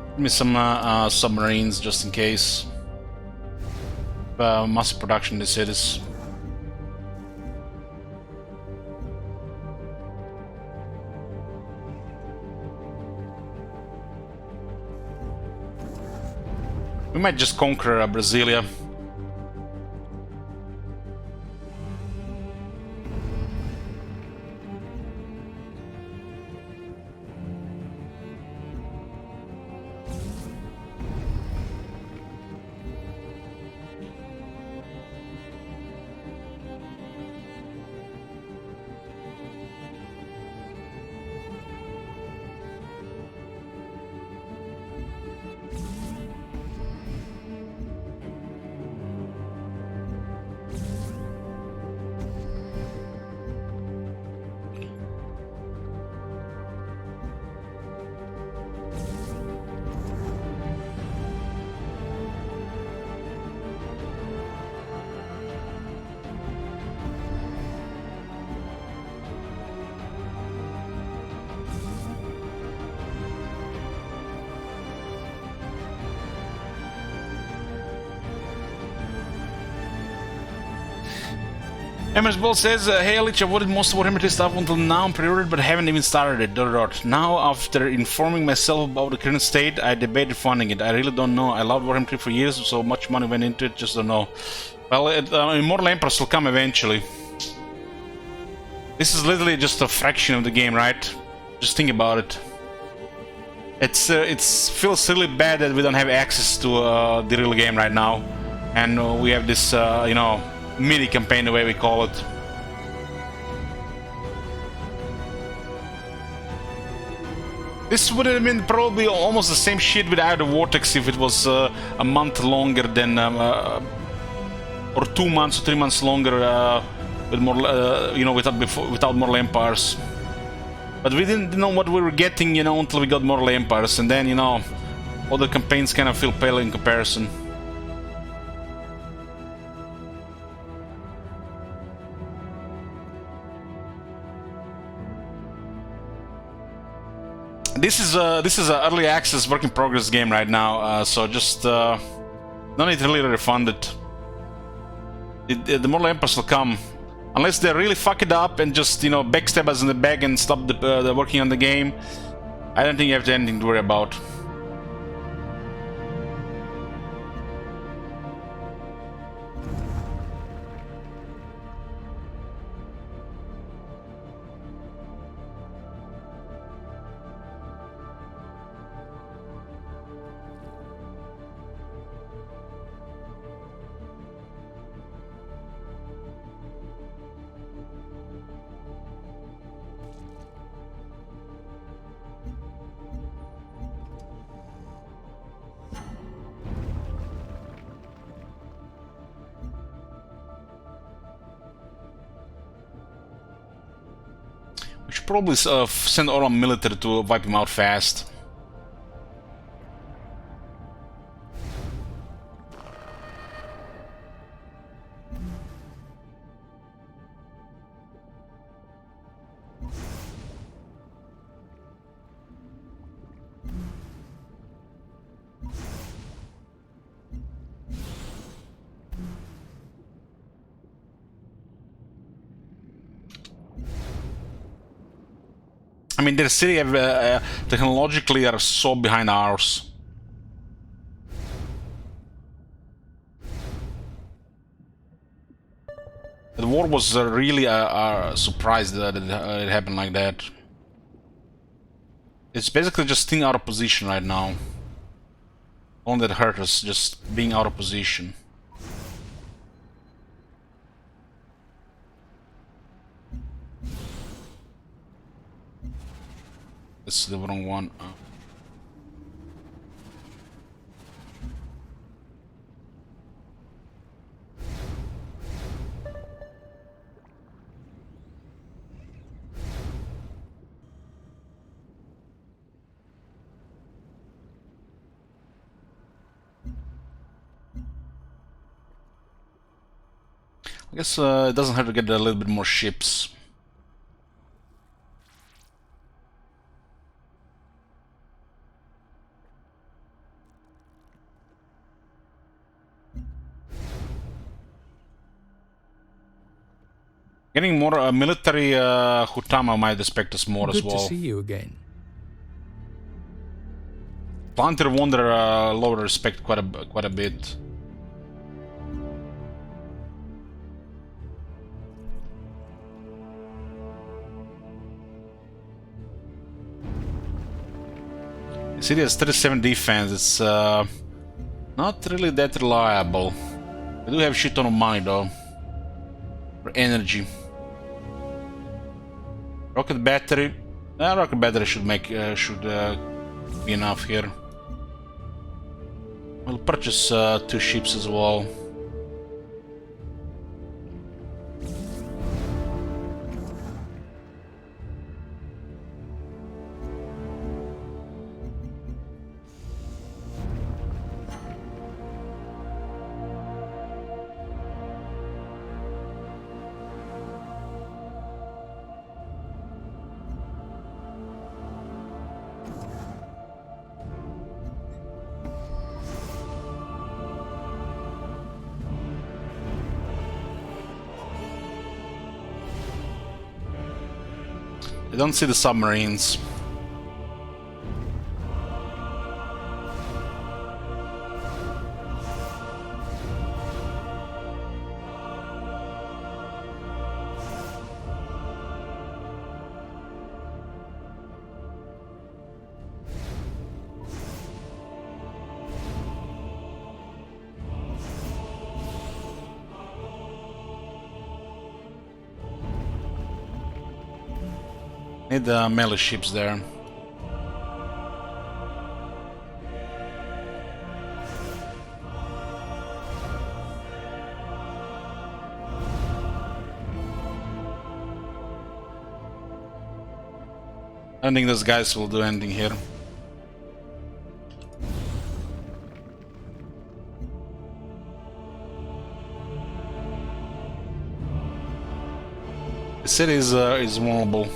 Give me some submarines just in case. Massive production in the cities. We might just conquer Brasilia. MS Ball says, hey Lich, I've avoided most of Warhammer 3 stuff until now I'm pre-ordered but haven't even started it. Now, after informing myself about the current state, I debated funding it. I really don't know. I loved Warhammer 3 for years, so much money went into it, just don't know. Well, Immortal Emperors will come eventually. This is literally just a fraction of the game, right? Just think about it. It feels really bad that we don't have access to the real game right now. And we have this, you know, mini campaign, the way we call it. This would have been probably almost the same shit without the Vortex if it was a month longer than, or 2 months or 3 months longer with more, you know, without Mortal Empires. But we didn't know what we were getting, you know, until we got Mortal Empires, and then, you know, other campaigns kind of feel pale in comparison. This is an early access work in progress game right now, so just don't need to really refund it. The Mortal Empires will come, unless they really fuck it up and just, you know, backstab us in the back and stop the working on the game. I don't think you have anything to worry about. probably send all our military to wipe him out fast. I mean, their city technologically are so behind ours. The war was really surprised that it happened like that. It's basically just staying out of position right now. Only that hurt us, just being out of position. This is the wrong one. I guess it doesn't hurt to get a little bit more ships. Getting more military Hutama might respect us more as well. Good to see you again. Planter Wonder lower respect quite a bit. The city has 37 defense. It's not really that reliable. We do have shit ton of money though. For energy. Rocket battery. Rocket battery should be enough here. We'll purchase 2 ships as well. I don't see the submarines. Need the melee ships there. I don't think those guys will do anything here. The city is vulnerable.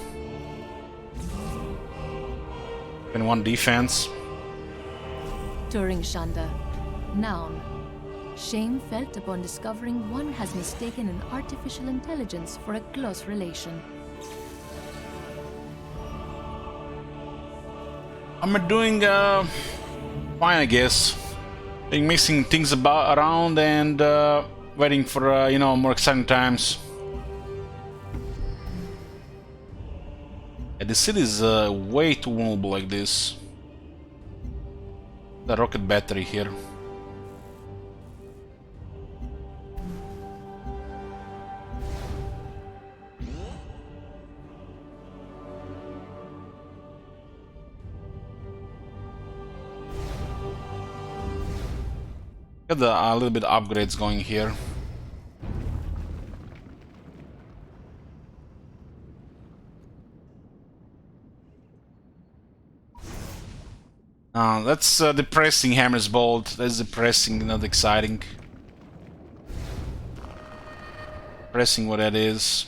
21 defense. During Shanda. Noun. Shame felt upon discovering one has mistaken an artificial intelligence for a close relation. I'm doing fine, I guess. Being mixing things around and waiting for you know, more exciting times. Yeah, the city is way too vulnerable like this. The rocket battery here. Got a little bit of upgrades going here. That's depressing, Hammer's Bolt. That's depressing, not exciting. Depressing what that is.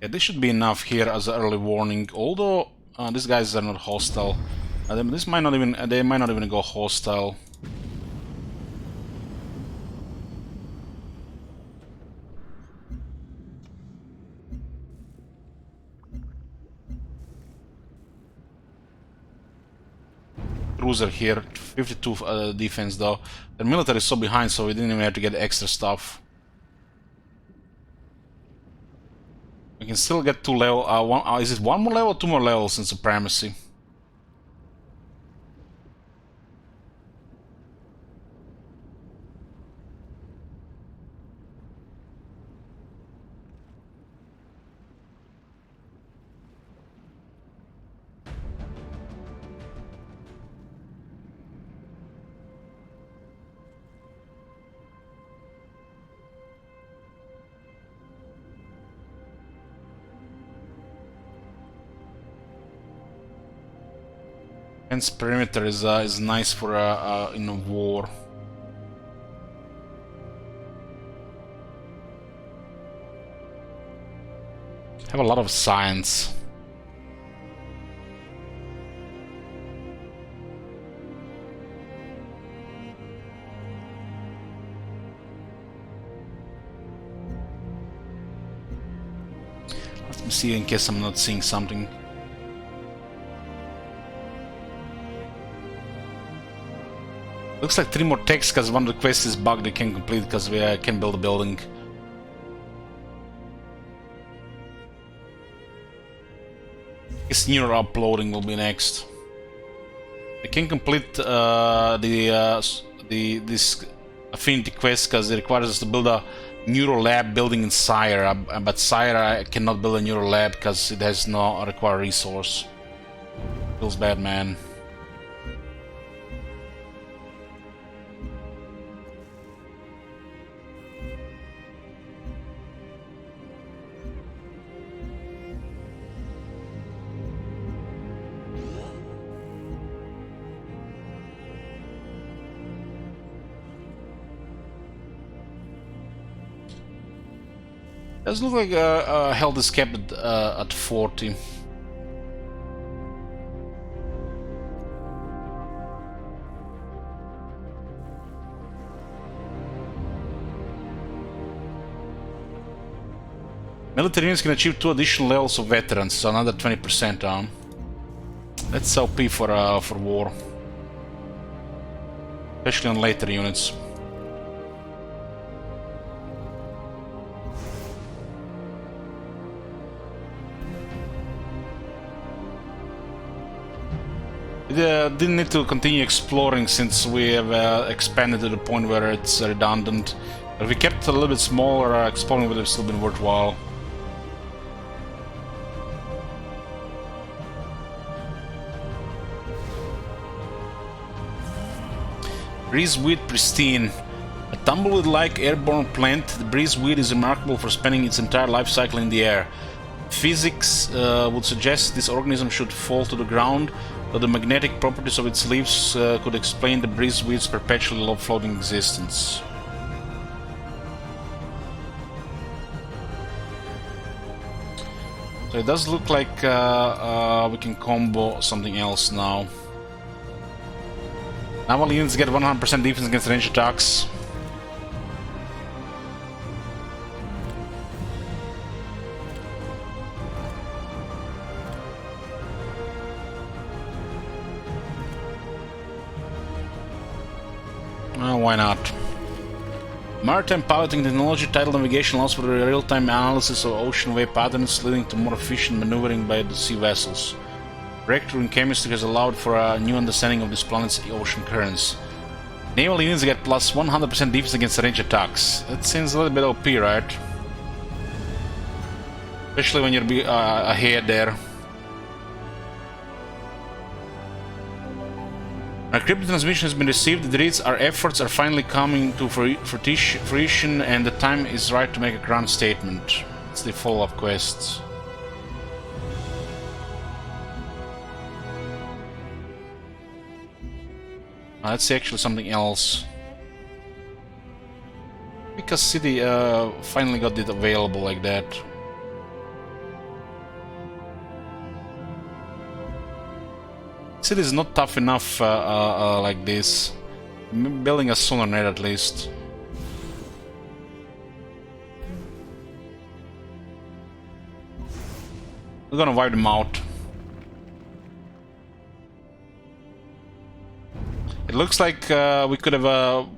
Yeah, this should be enough here as an early warning. Although these guys are not hostile, this might not even. They might not even go hostile. Cruiser here, 52 defense though. The military is so behind, so we didn't even have to get extra stuff. We can still get 2 level. Is it 1 more level or 2 more levels in Supremacy? Defense perimeter is nice for in a war. Have a lot of science. Let me see in case I'm not seeing something. Looks like 3 more techs because one of the quests is bugged. They can't complete because we can build a building. Guess neural uploading will be next. They can complete this affinity quest because it requires us to build a neural lab building in Sire. But Sire I cannot build a neural lab because it has no required resource. Feels bad, man. Does look like health is kept at 40. Military units can achieve 2 additional levels of veterans, so another 20% down. That's OP for war, especially on later units. Didn't need to continue exploring since we have expanded to the point where it's redundant. But if we kept it a little bit smaller, exploring would have still been worthwhile. Breezeweed Pristine. A tumbleweed-like airborne plant, the breezeweed is remarkable for spending its entire life cycle in the air. Physics would suggest this organism should fall to the ground, but the magnetic properties of its leaves could explain the breezeweed's perpetually low-floating existence. So it does look like we can combo something else now. Naval units get 100% defense against ranged attacks. Why not? Maritime piloting technology, tidal navigation allows for the real-time analysis of ocean wave patterns, leading to more efficient maneuvering by the sea vessels. Breakthrough in chemistry has allowed for a new understanding of this planet's ocean currents. Naval units get plus 100% defense against range attacks. That seems a little bit OP, right? Especially when you're ahead there. Our cryptic transmission has been received. It reads, our efforts are finally coming to fruition and the time is right to make a grand statement. It's the follow-up quest. Let's see actually something else. Because City finally got it available like that. City is not tough enough like this. Building a solar net at least. We're gonna wipe them out. It looks like we could have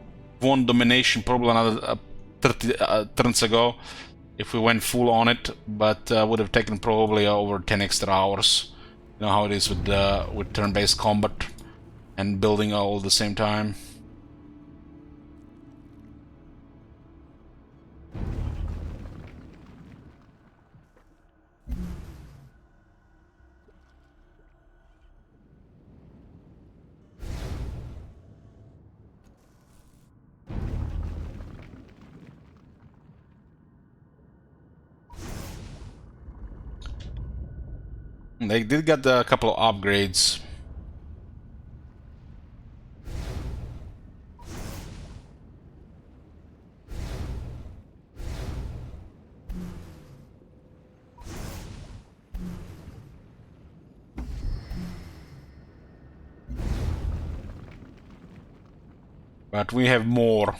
won domination probably another 30 turns ago if we went full on it, but would have taken probably over 10 extra hours. You know how it is with turn-based combat and building all at the same time. They did get a couple of upgrades. But we have more.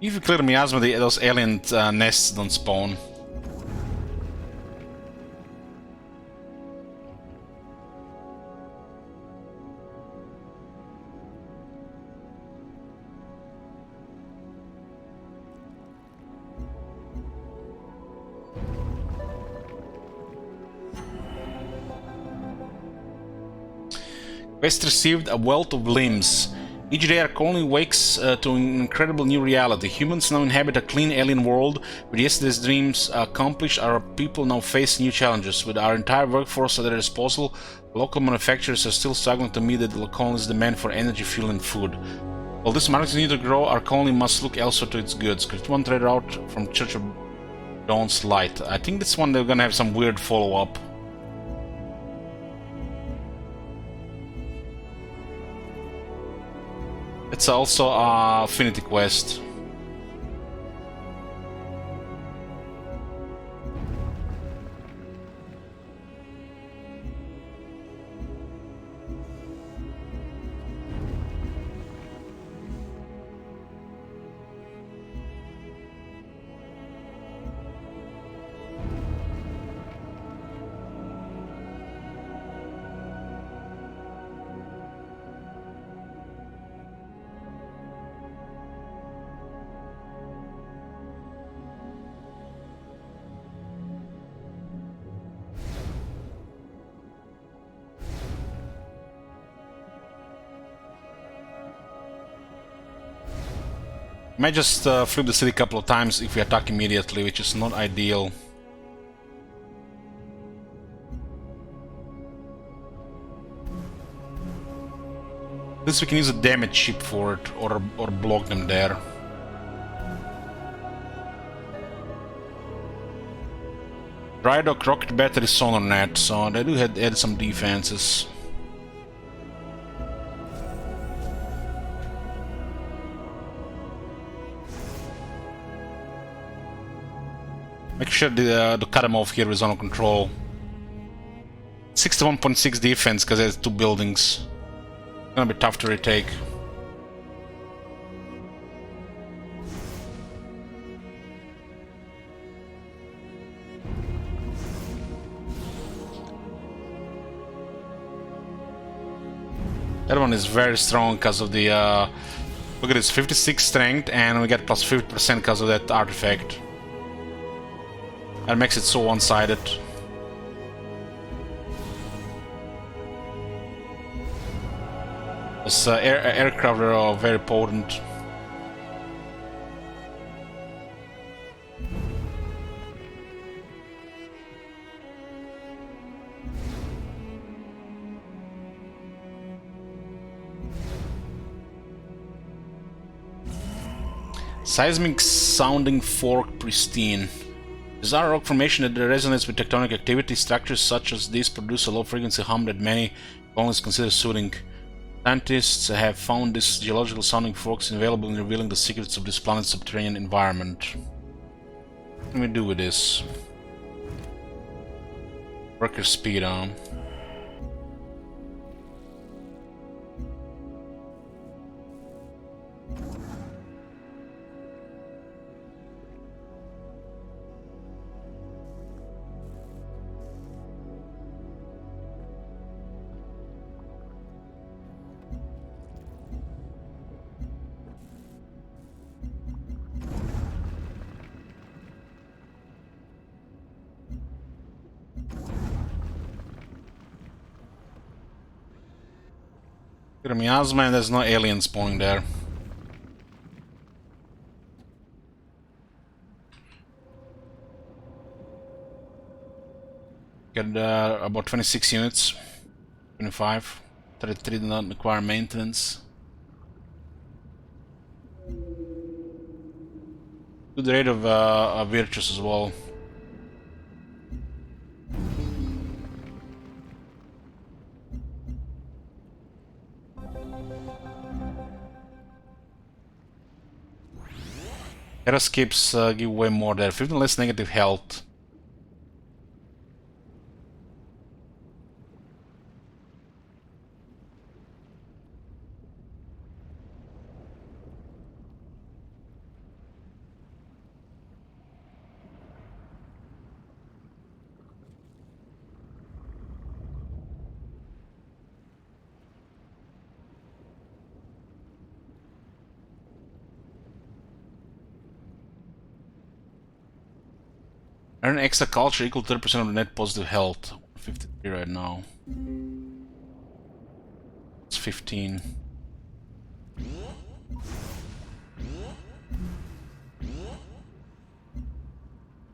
If you clear miasma, those alien nests don't spawn. Quest received a wealth of limbs. Each day our colony wakes to an incredible new reality. Humans now inhabit a clean alien world. With yesterday's dreams accomplished, our people now face new challenges. With our entire workforce at their disposal, local manufacturers are still struggling to meet the colony's demand for energy, fuel and food. While this market continues to grow, our colony must look elsewhere to its goods. Create one trade route from Church of Dawn's Light. I think this one they're gonna have some weird follow-up. It's also a Affinity quest. Might just flip the city a couple of times if we attack immediately, which is not ideal. At least we can use a damage ship for it, or block them there. Dry dock, rocket battery, sonar net, so they do add some defenses. Make sure the cut them off here is under control. 61.6 defense because it has two buildings. It's gonna be tough to retake. That one is very strong because of the look at this, 56 strength, and we get plus 50% because of that artifact. That makes it so one-sided. This aircraft are very potent. Seismic sounding fork pristine. Bizarre rock formation that resonates with tectonic activity. Structures such as these produce a low frequency hum that many colonists consider soothing. Scientists have found these geological sounding forks invaluable in revealing the secrets of this planet's subterranean environment. What can we do with this? Worker speed on. Miasma, and there's no alien spawning there. Got about 26 units. 25. 33 do not require maintenance. Good rate of virtues as well. Aeroscapes give way more there. 15 less negative health. Earn extra culture equal to 30% of the net positive health. 53 right now. It's 15.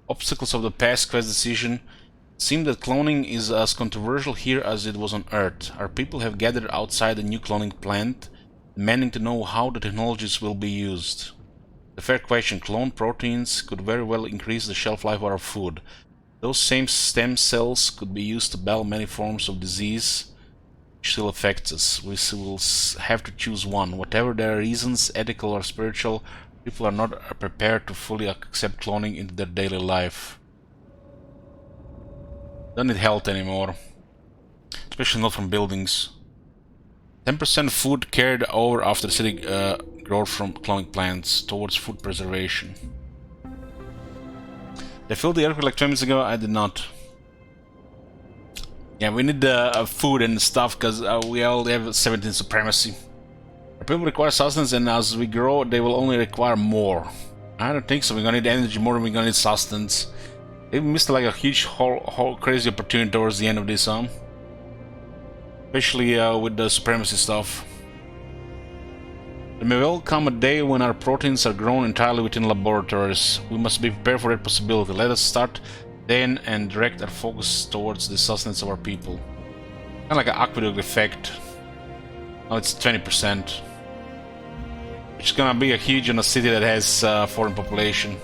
Obstacles of the past quest decision. It seems that cloning is as controversial here as it was on Earth. Our people have gathered outside the new cloning plant, demanding to know how the technologies will be used. The fair question, clone proteins could very well increase the shelf life of our food. Those same stem cells could be used to battle many forms of disease which still affects us. We will have to choose one. Whatever their reasons, ethical or spiritual, people are not prepared to fully accept cloning into their daily life. Don't need health anymore. Especially not from buildings. 10% food carried over after the city growth from cloning plants towards food preservation. They filled the aircraft like 20 minutes ago. I did not. Yeah, we need food and stuff because we already have 17 supremacy. Our people require sustenance, and as we grow, they will only require more. I don't think so. We're gonna need energy more than we're gonna need sustenance. They missed like a huge, whole crazy opportunity towards the end of this, especially with the supremacy stuff. There may well come a day when our proteins are grown entirely within laboratories. We must be prepared for that possibility. Let us start then and direct our focus towards the sustenance of our people. Kind of like an aqueduct effect. Now it's 20%. Which is gonna be a huge in a city that has foreign population.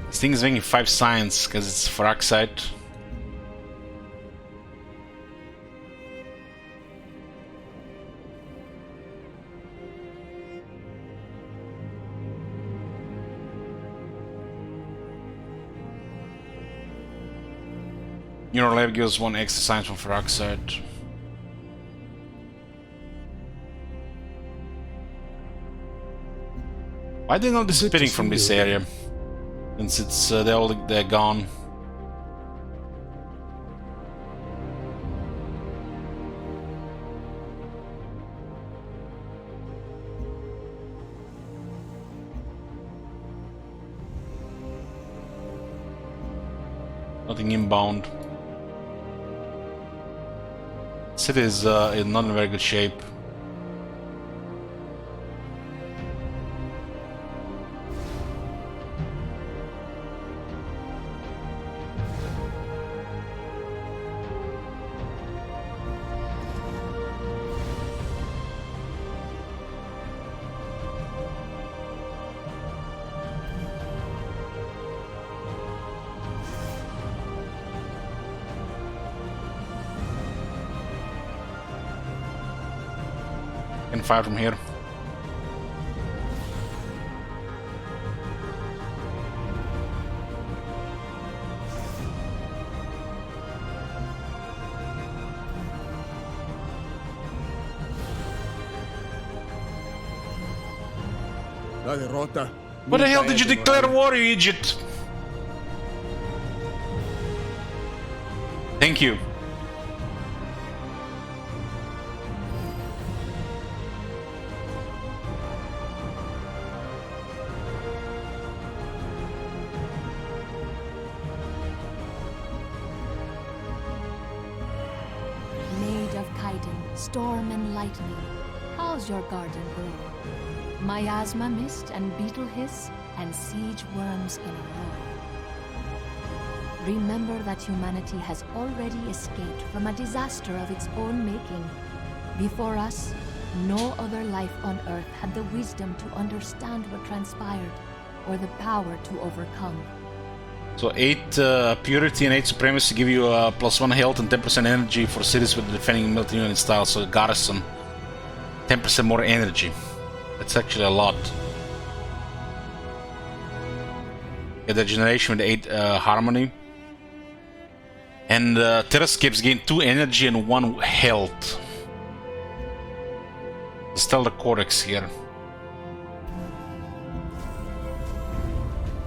This thing is making 5 science because it's peroxide. Neural lab gives 1 extra science from peroxide. Why are they not Good to disappearing see from this you. area? Since it's they're gone. Nothing inbound. City is not in very good shape. Can fire from here. La derrota. What the hell nunca did you es declare demorada. war, you idiot? Thank you. Maid of Kavithan, storm and lightning, how's your garden grow? Miasma mist and beetle hiss, and siege worms in a row. Remember that humanity has already escaped from a disaster of its own making. Before us, no other life on Earth had the wisdom to understand what transpired, or the power to overcome. So 8 purity and 8 supremacy give you +1 health and 10% energy for cities with defending military unit style. So garrison, 10% more energy. That's actually a lot. Get the generation with 8 harmony. And Terrascapes gain 2 energy and 1 health. Still the Codex here.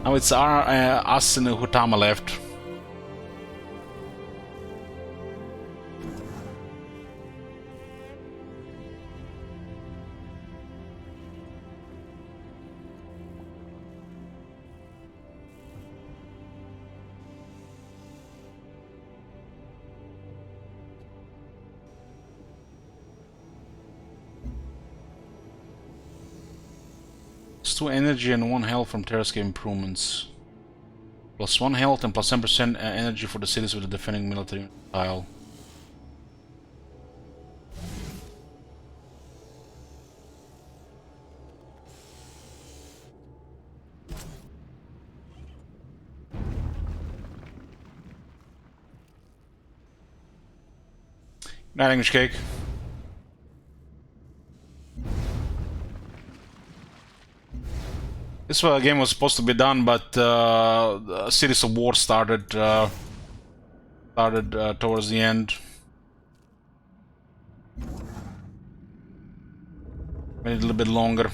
Now it's us and Hutama left. It's 2 energy and 1 health from Terrascape improvements. +1 health and +10% energy for the cities with the defending military style. Night, English Cake. This game was supposed to be done, but a series of wars started towards the end. Made it a little bit longer.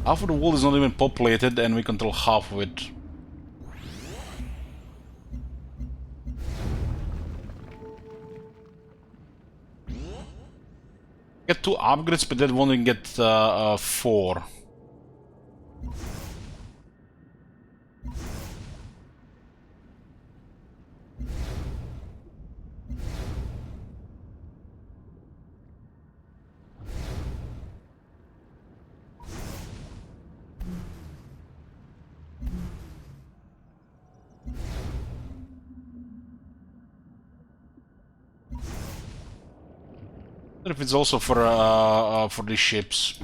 Half of the world is not even populated, and we control half of it. Get 2 upgrades, but that won't even get 4. But if it's also for these ships.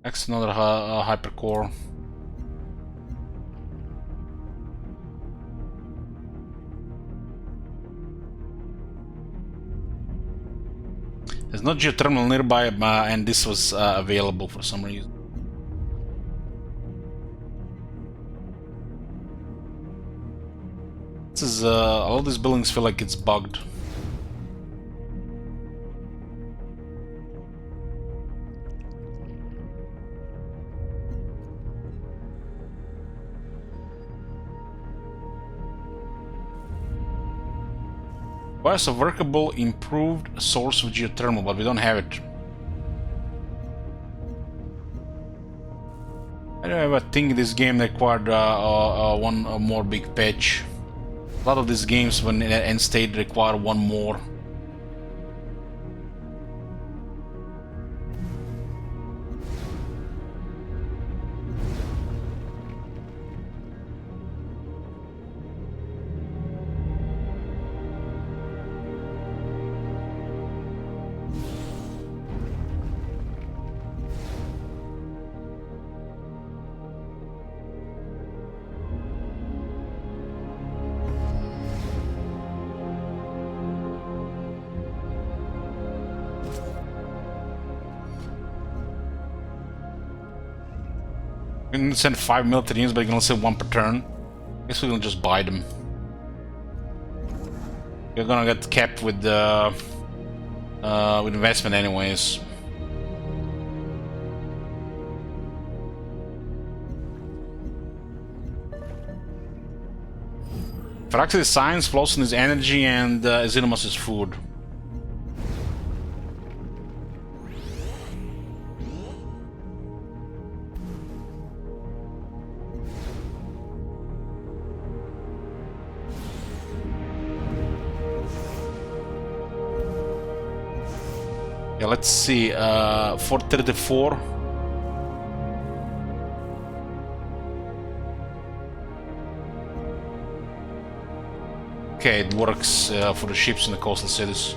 Next, another hypercore. There's no geothermal nearby, and this was available for some reason. This is all these buildings feel like it's bugged. Requires a workable, improved source of geothermal, but we don't have it. I don't ever think this game required one more big patch. A lot of these games, when in end state, require one more. We can send 5 military units, but you can only send 1 per turn. I guess we can just buy them. You're gonna get capped with investment anyways. Faraxis is science, Flosson is energy, and Xenomus is food. Yeah, let's see, 434. Okay, it works for the ships in the coastal cities.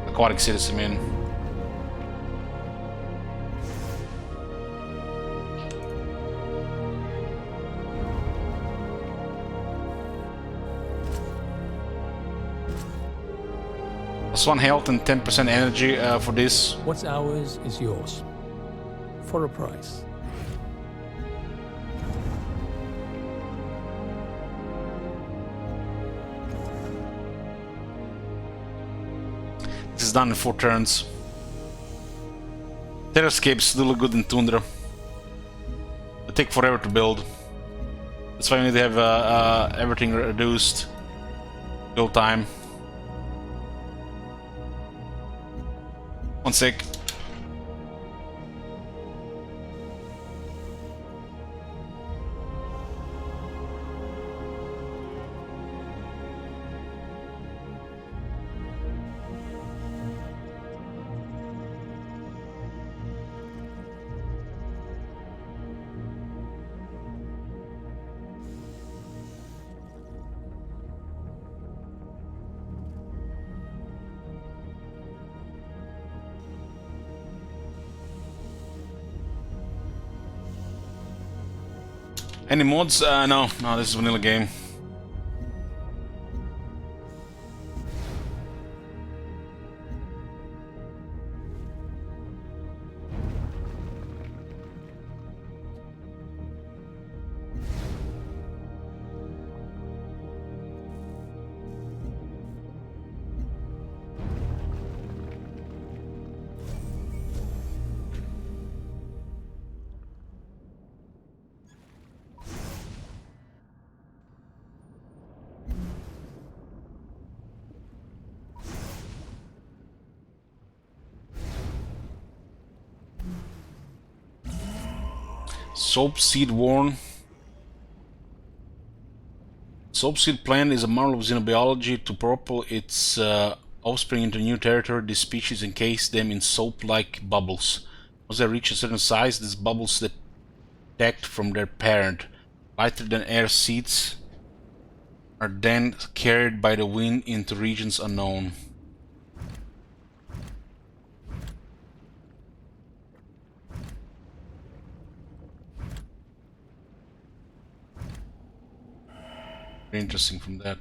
Aquatic cities, I mean. +1 health and 10% energy for this. What's ours is yours. For a price. This is done in 4 turns. Terrascapes do look good in Tundra. They take forever to build. That's why we need to have everything reduced. Build time. 1 sec. Any mods? No, this is vanilla game. Soap seed worn. Soap seed plant is a marvel of xenobiology. To propel its offspring into new territory, this species encase them in soap-like bubbles. Once they reach a certain size, these bubbles detach from their parent. Lighter than air seeds are then carried by the wind into regions unknown. Very interesting from that.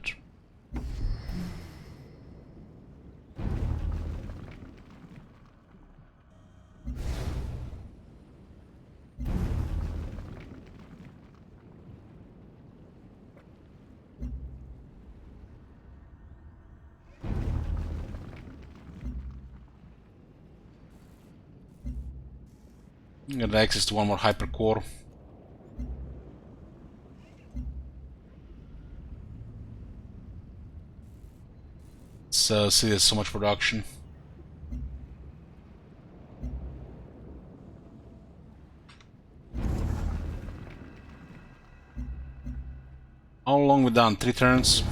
Get access to one more hypercore. Let's see, there's so much production. How long we done? 3 turns?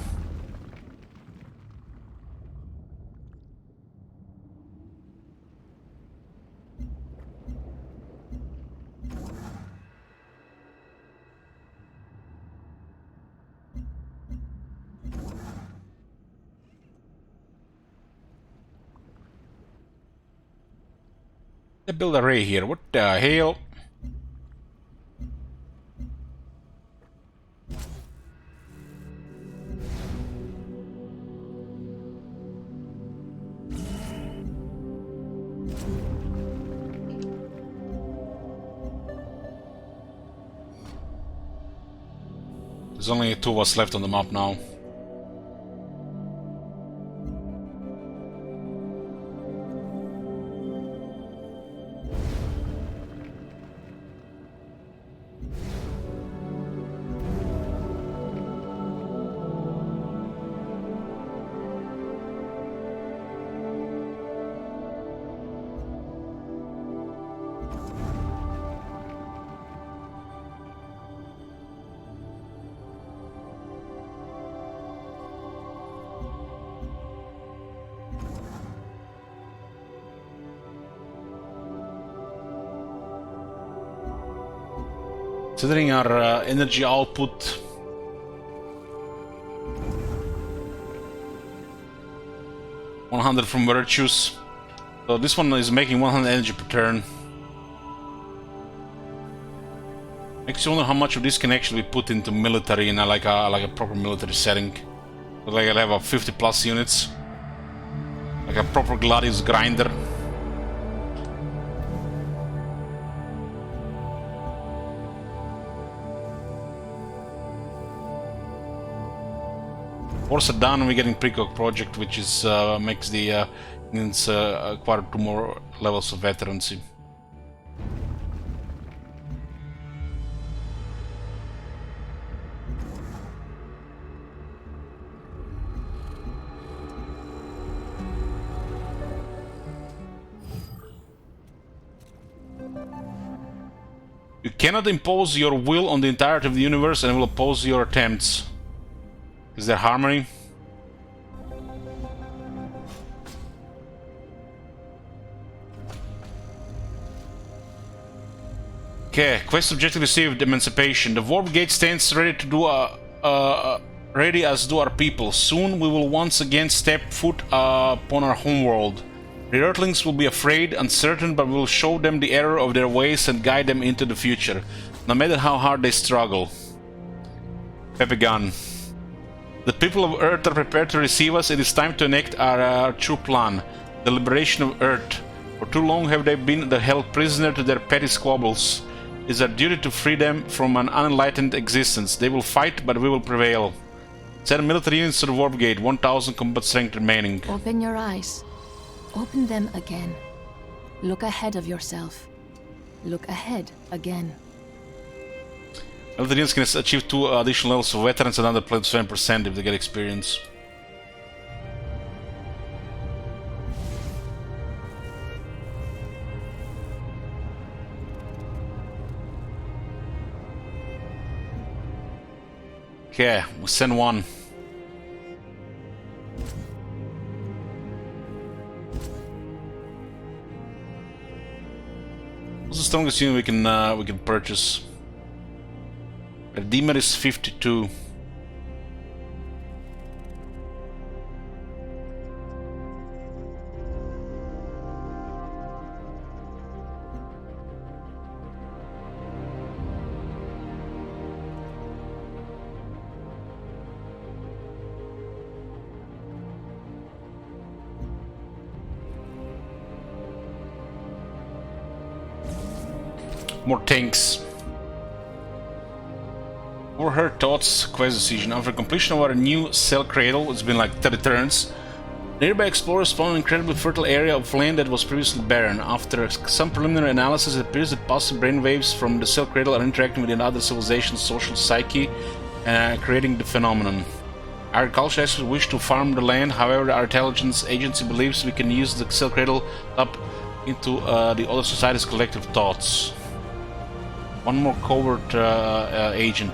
They build array here. What the hell? There's only 2 of us left on the map now. Considering our energy output, $100 from virtues, so this one is making 100 energy per turn. Makes you wonder how much of this can actually be put into military in like a proper military setting. Like I'll have a 50+ units, like a proper Gladius grinder. Wars are done, we're getting Precog project, which is makes the units acquire 2 more levels of veterancy. You cannot impose your will on the entirety of the universe and will oppose your attempts. Is there harmony? Okay, quest objective received, Emancipation. The warp gate stands ready to do ready as do our people. Soon we will once again step foot upon our homeworld. The Earthlings will be afraid, uncertain, but we will show them the error of their ways and guide them into the future, no matter how hard they struggle. Pepe Gun. The people of Earth are prepared to receive us. It is time to enact our true plan, the liberation of Earth. For too long have they been held prisoner to their petty squabbles. It is our duty to free them from an unenlightened existence. They will fight, but we will prevail. Send military units to the warp gate, 1000 combat strength remaining. Open your eyes. Open them again. Look ahead of yourself. Look ahead again. Military units can achieve 2 additional levels of veterans and another +7% if they get experience. Okay, we'll send 1. What's the strongest unit we can purchase? Redeemer is 52. More tanks. Or her thoughts, quest decision. After completion of our new cell cradle, it's been like 30 turns. Nearby explorers found an incredibly fertile area of land that was previously barren. After some preliminary analysis, it appears that pulsing brainwaves from the cell cradle are interacting with another civilization's social psyche, creating the phenomenon. Agriculture experts wish to farm the land, however, our intelligence agency believes we can use the cell cradle up into the other society's collective thoughts. One more covert agent,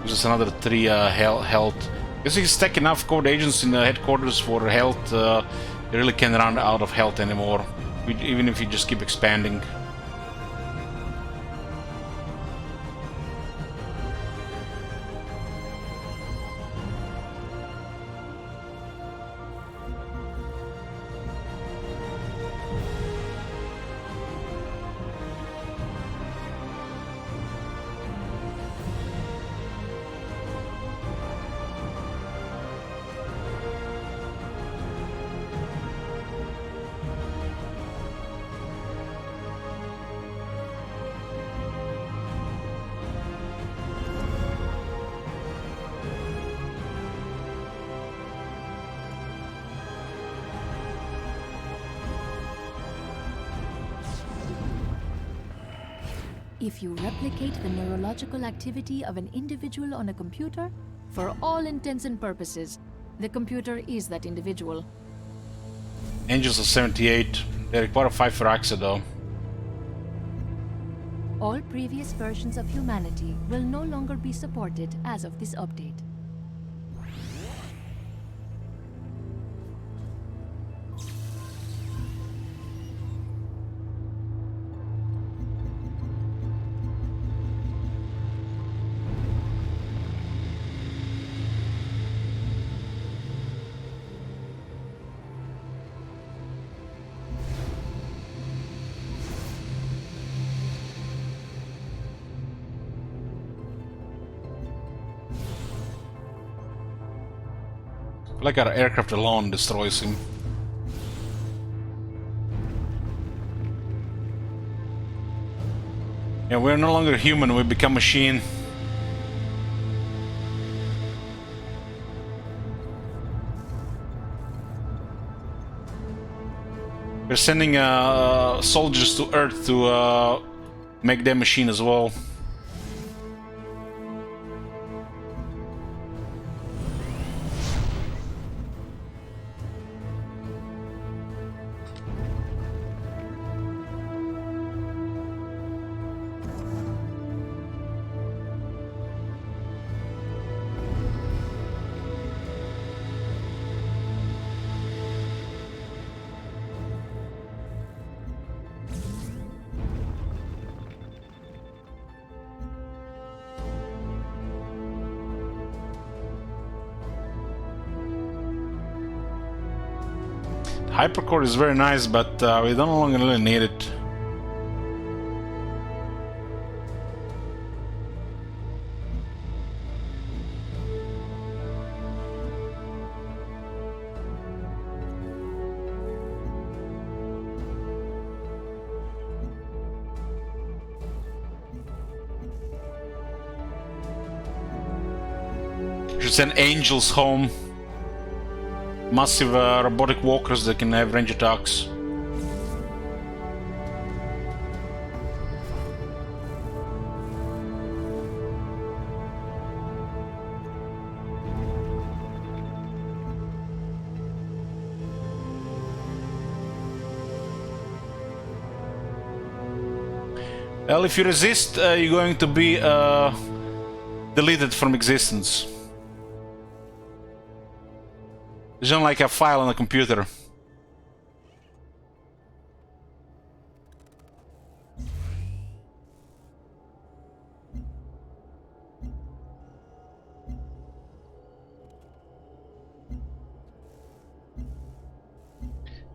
gives us another 3 health. Guess you can stack enough code agents in the headquarters for health, you really can't run out of health anymore, even if you just keep expanding. If you replicate the neurological activity of an individual on a computer, for all intents and purposes, the computer is that individual. Angels of 78. They require 5 for AXA though. All previous versions of humanity will no longer be supported as of this update. Like our aircraft alone destroys him. Yeah, we're no longer human, we become machine. We're sending soldiers to Earth to make their machine as well. Hypercore is very nice, but we don't longer really need it. Should send angels home. Massive robotic walkers that can have range attacks. Well, if you resist, you're going to be deleted from existence. It's not like a file on a computer.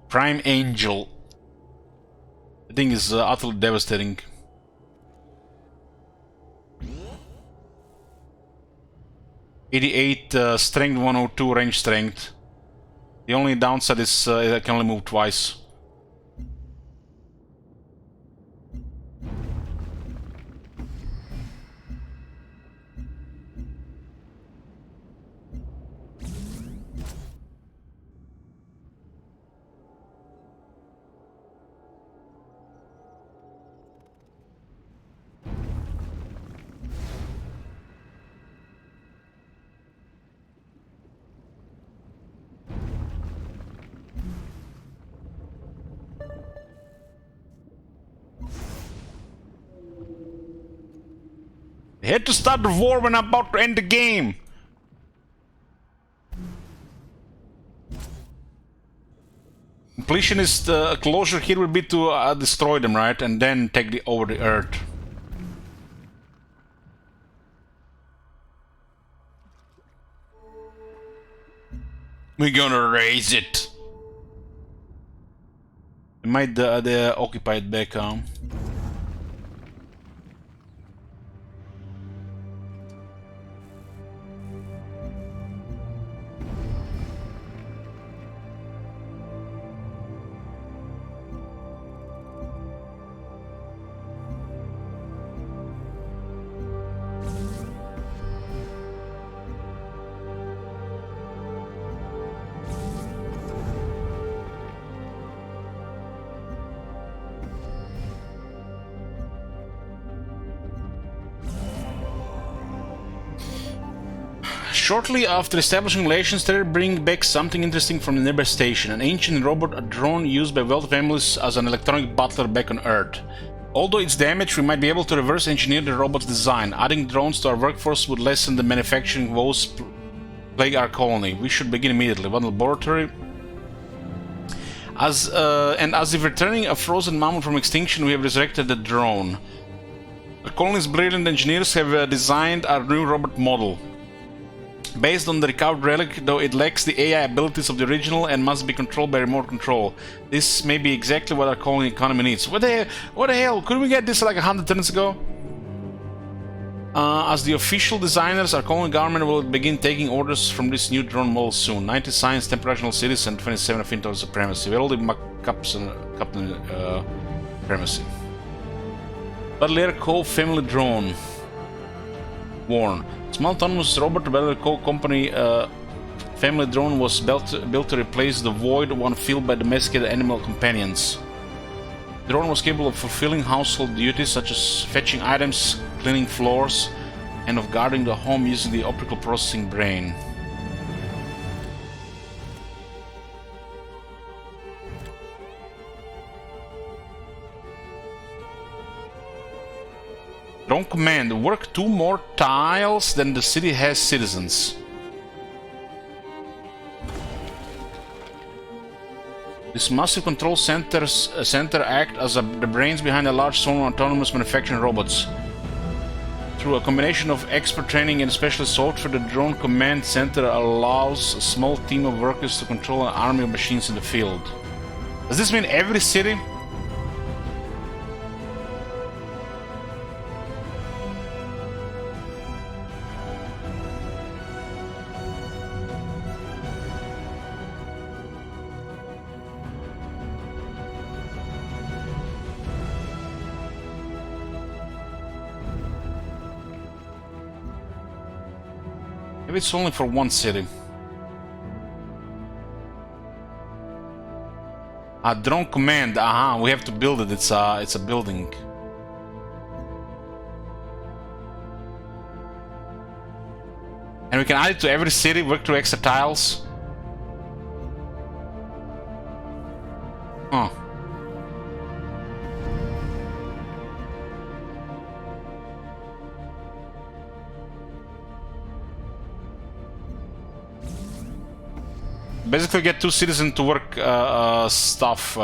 Prime Angel. The thing is utterly devastating. '88 strength, 102 range strength. The only downside is I can only move twice. They had to start the war when I'm about to end the game. Completionist closure here would be to destroy them, right? And then take over the Earth. We're gonna raise it. We might occupy it back, Shortly after establishing relations, they bring back something interesting from the nearby station. An ancient robot, a drone used by wealthy families as an electronic butler back on Earth. Although it's damaged, we might be able to reverse engineer the robot's design. Adding drones to our workforce would lessen the manufacturing woes plague our colony. We should begin immediately. One laboratory. As if returning a frozen mammoth from extinction, we have resurrected the drone. The colony's brilliant engineers have designed our new robot model. Based on the recovered relic, though it lacks the AI abilities of the original and must be controlled by remote control. This may be exactly what our colony economy needs. What the hell? Couldn't we get this like 100 turns ago? As the official designers, our colony government will begin taking orders from this new drone model soon. 90 science, 10 operational cities, and 27 of intel supremacy. We're all the Captain supremacy. Badlier Cove family drone. Warn. Small autonomous robot Badlier Cove company family drone was built to replace the void one filled by domesticated animal companions. The drone was capable of fulfilling household duties such as fetching items, cleaning floors, and of guarding the home using the optical processing brain. Drone command. Work 2 more tiles than the city has citizens. This massive control center act as the brains behind a large swarm of autonomous manufacturing robots. Through a combination of expert training and specialist software, the drone command center allows a small team of workers to control an army of machines in the field. Does this mean every city? Maybe it's only for one city. A drone command. Aha, we have to build it. It's a building. And we can add it to every city. Work through extra tiles. Huh. Basically get 2 citizens to work stuff.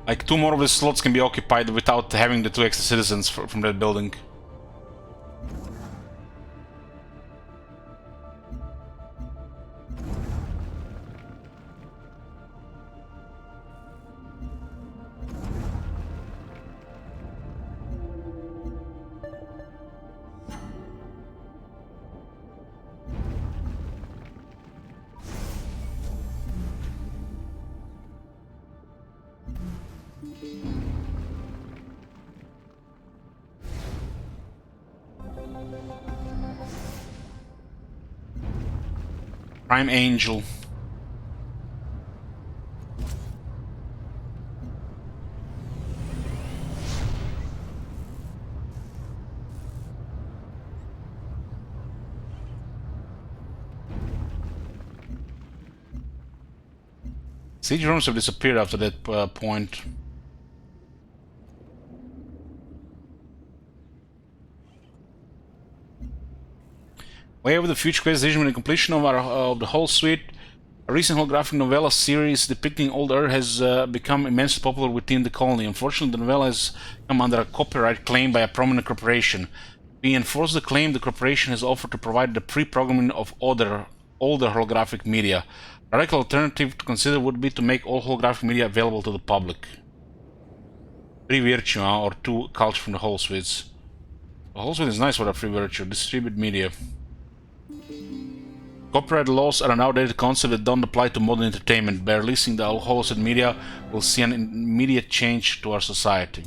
Like 2 more of the slots can be occupied without having the 2 extra citizens from that building. Prime Angel. Siege rooms have disappeared after that point. Way of the Future quest decision with the completion of the whole suite. A recent holographic novella series depicting old Earth has become immensely popular within the colony. Unfortunately, the novella has come under a copyright claim by a prominent corporation. To enforce the claim, the corporation has offered to provide the pre-programming of older holographic media. A radical alternative to consider would be to make all holographic media available to the public. 3 virtue, or 2 culture from the whole suites. The whole suite is nice for a free virtue. Distribute media. Copyright laws are an outdated concept that don't apply to modern entertainment. By releasing the hosted media, we'll see an immediate change to our society.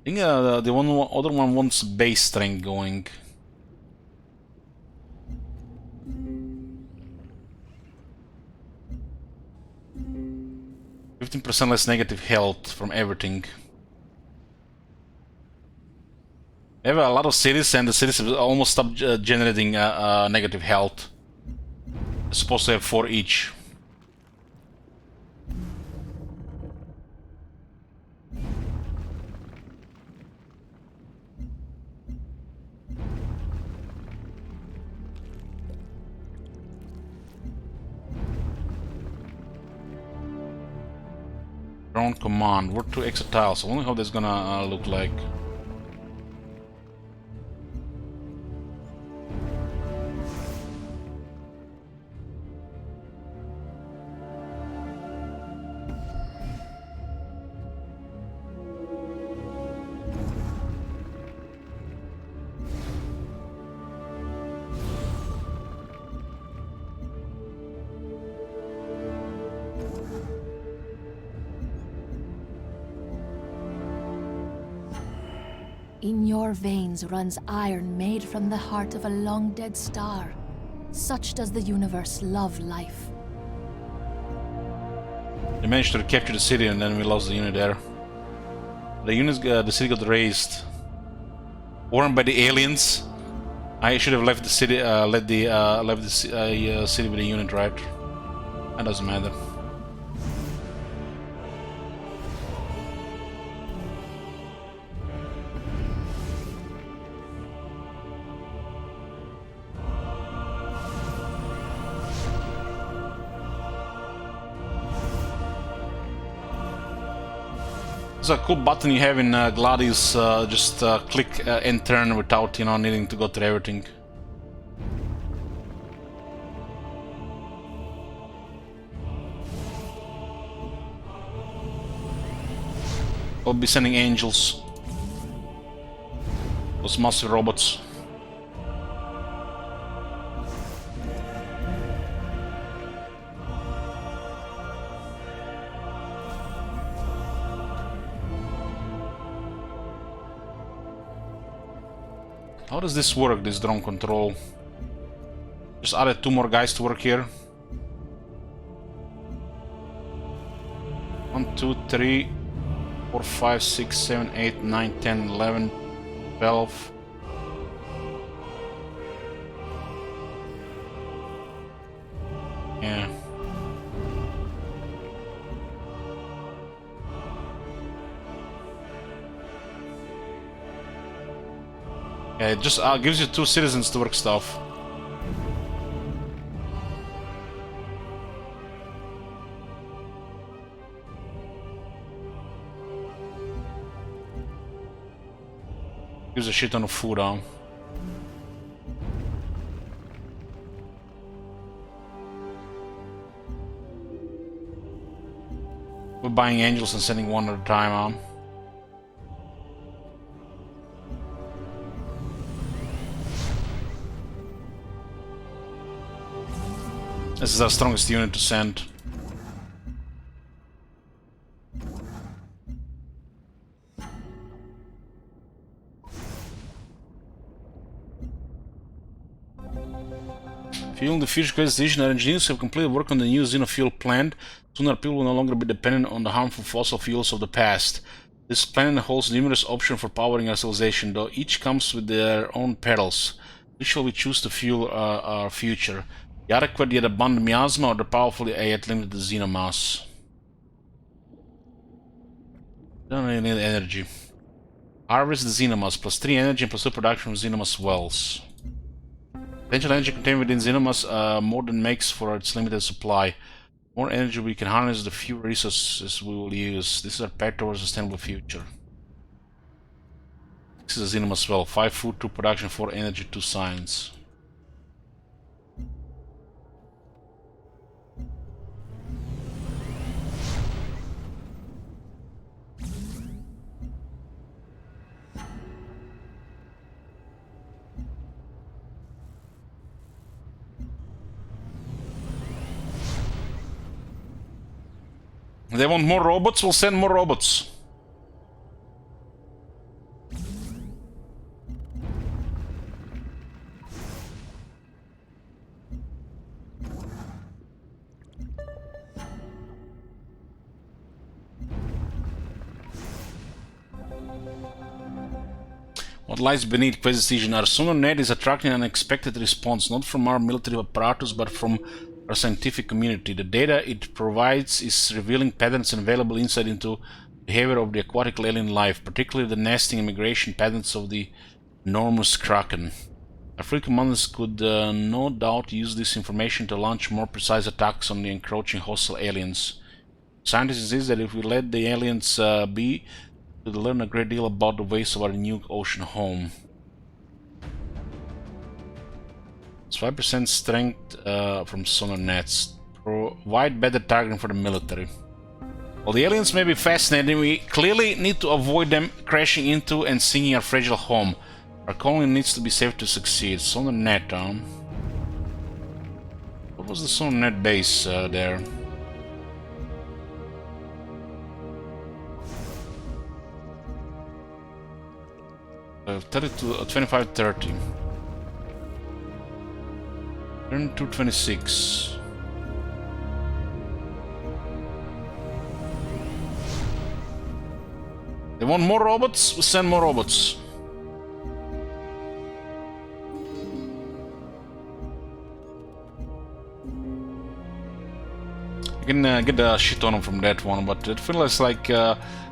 I think the other one wants base strength going. 15% less negative health from everything. We have a lot of cities, and the cities have almost stopped generating negative health. They're supposed to have 4 each. Drone command. Work to exotiles. I wonder how that's gonna look like. In your veins runs iron made from the heart of a long-dead star. Such does the universe love life. They managed to recapture the city, and then we lost the unit there. The city got raised. Warned by the aliens. I should have left the city, left the city with a unit, right? That doesn't matter. It's a cool button you have in Gladius, just click and turn without, you know, needing to go through everything. I'll be sending angels. Those massive robots. How does this work, this drone control? Just added 2 more guys to work here. 1, 2, 3, 4, 5, 6, 7, 8, 9, 10, 11, 12. Yeah. Yeah, it just gives you 2 citizens to work stuff. Gives a shit ton of food on. We're buying angels and sending 1 at a time on. This is our strongest unit to send. Fueling the future quest station, our engineers have completed work on the new xenofuel plant. Soon our people will no longer be dependent on the harmful fossil fuels of the past. This planet holds numerous options for powering our civilization, though each comes with their own perils. Which shall we choose to fuel our future? The adequate yet abundant miasma, or the powerful yet limited xenomass? Don't really need energy. Harvest the xenomass, plus 3 energy and plus 2 production from xenomass wells. Potential energy contained within xenomass more than makes for its limited supply. More energy we can harness, the fewer resources we will use. This is our path towards a sustainable future. This is a xenomass well. 5 food, 2 production, 4 energy, 2 science. They want more robots, we'll send more robots. What lies beneath quest decision? Our sonar net is attracting an unexpected response, not from our military apparatus, but from our scientific community. The data it provides is revealing patterns and valuable insight into behavior of the aquatic alien life, particularly the nesting and migration patterns of the enormous kraken. Our fleet commanders could no doubt use this information to launch more precise attacks on the encroaching hostile aliens. Scientists insist that if we let the aliens be, we'll learn a great deal about the ways of our new ocean home. It's 5% strength from sonar nets. Provide better targeting for the military. While the aliens may be fascinating, we clearly need to avoid them crashing into and sinking our fragile home. Our colony needs to be safe to succeed. Sonar net, what was the sonar net base there? Uh, 25-30. Turn 226. They want more robots? We'll send more robots. I can get a shit on them from that one, but it feels like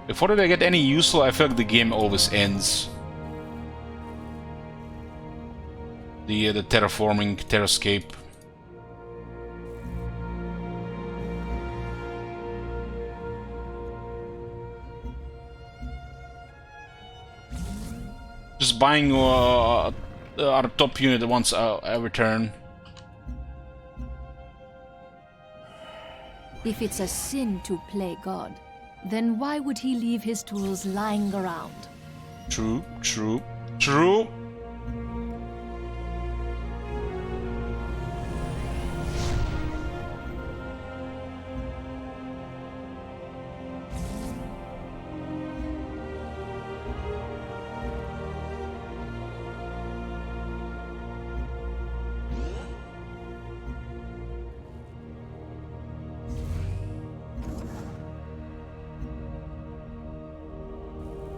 before they get any useful, I feel like the game always ends. The terraforming, terrascape. Just buying our top unit once I return. If it's a sin to play God, then why would he leave his tools lying around? True, true, true.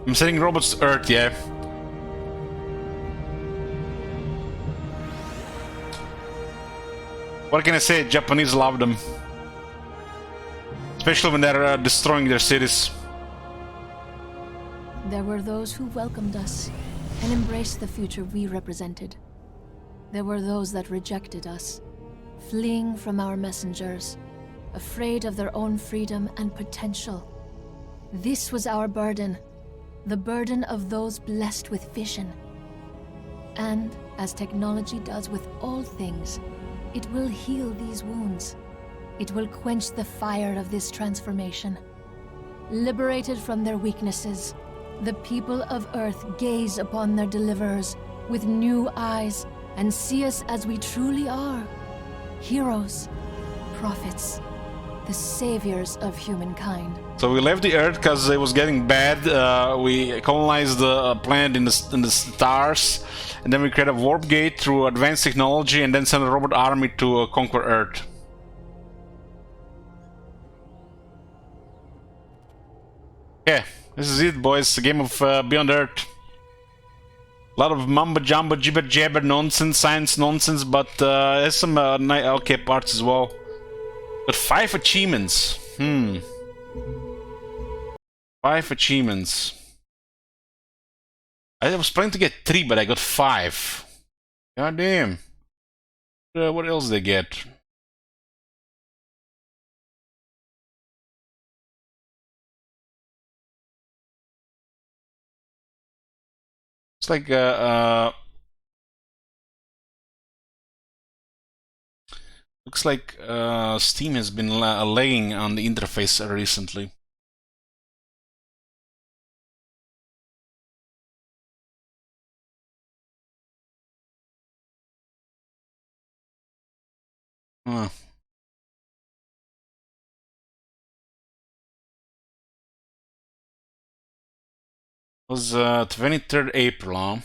I'm sending robots to Earth, yeah. What can I say? Japanese love them. Especially when they're destroying their cities. There were those who welcomed us and embraced the future we represented. There were those that rejected us, fleeing from our messengers, afraid of their own freedom and potential. This was our burden. The burden of those blessed with vision. And, as technology does with all things, it will heal these wounds. It will quench the fire of this transformation. Liberated from their weaknesses, the people of Earth gaze upon their deliverers with new eyes and see us as we truly are. Heroes, prophets, the saviors of humankind. So we left the Earth because it was getting bad. We colonized the planet in the stars, and then we created a warp gate through advanced technology, and then sent a robot army to conquer Earth. Yeah, this is it, boys. The game of Beyond Earth. A lot of mumbo jumbo, jibber jabber nonsense, science nonsense, but there's some okay parts as well. But 5 achievements. 5 achievements. I was planning to get 3, but I got 5. God damn. What else did I get? It's like looks like Steam has been lagging on the interface recently. Huh. It was 23rd April, huh?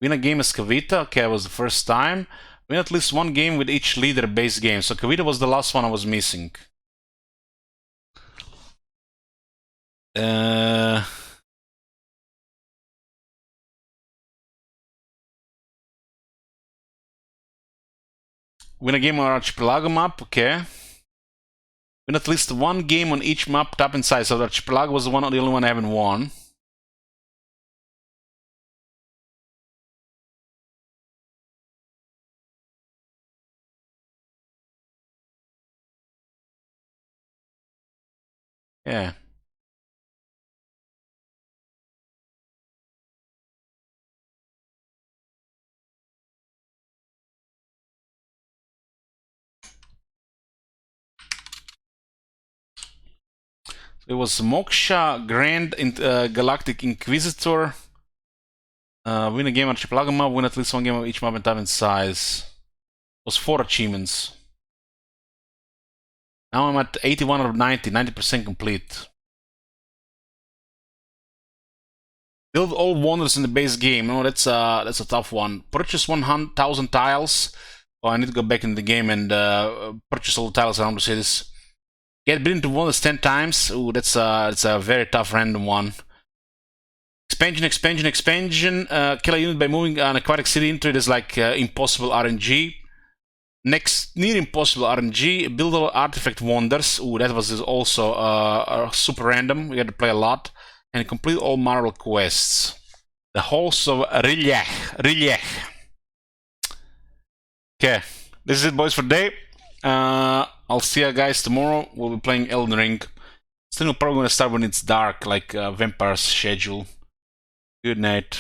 Win a game as Kavithan. Okay, that was the first time. Win at least 1 game with each leader base game. So Kavithan was the last one I was missing. Win a game on Archipelago map, okay. Win at least 1 game on each map, top and side. So the Archipelago was the only one I haven't won. Yeah. It was Moksha, Grand Galactic Inquisitor. Win a game on Archipelago map, win at least 1 game of each map and time and size. It was 4 achievements. Now I'm at 81 out of 90, 90% complete. Build all wonders in the base game. Oh, that's a tough one. Purchase 1,000 tiles. Oh, I need to go back in the game and purchase all the tiles around to say this. Get bit into wonders 10 times. Ooh, that's a very tough random one. Expansion. Kill a unit by moving an aquatic city into it is like impossible RNG. Next, near impossible RNG. Build all artifact wonders. Ooh, that was also super random. We had to play a lot. And complete all Marvel quests. The Halls of Rilliach. Okay, this is it, boys, for today. I'll see you guys tomorrow. We'll be playing Elden Ring. Still probably gonna start when it's dark, like Vampire's schedule. Good night.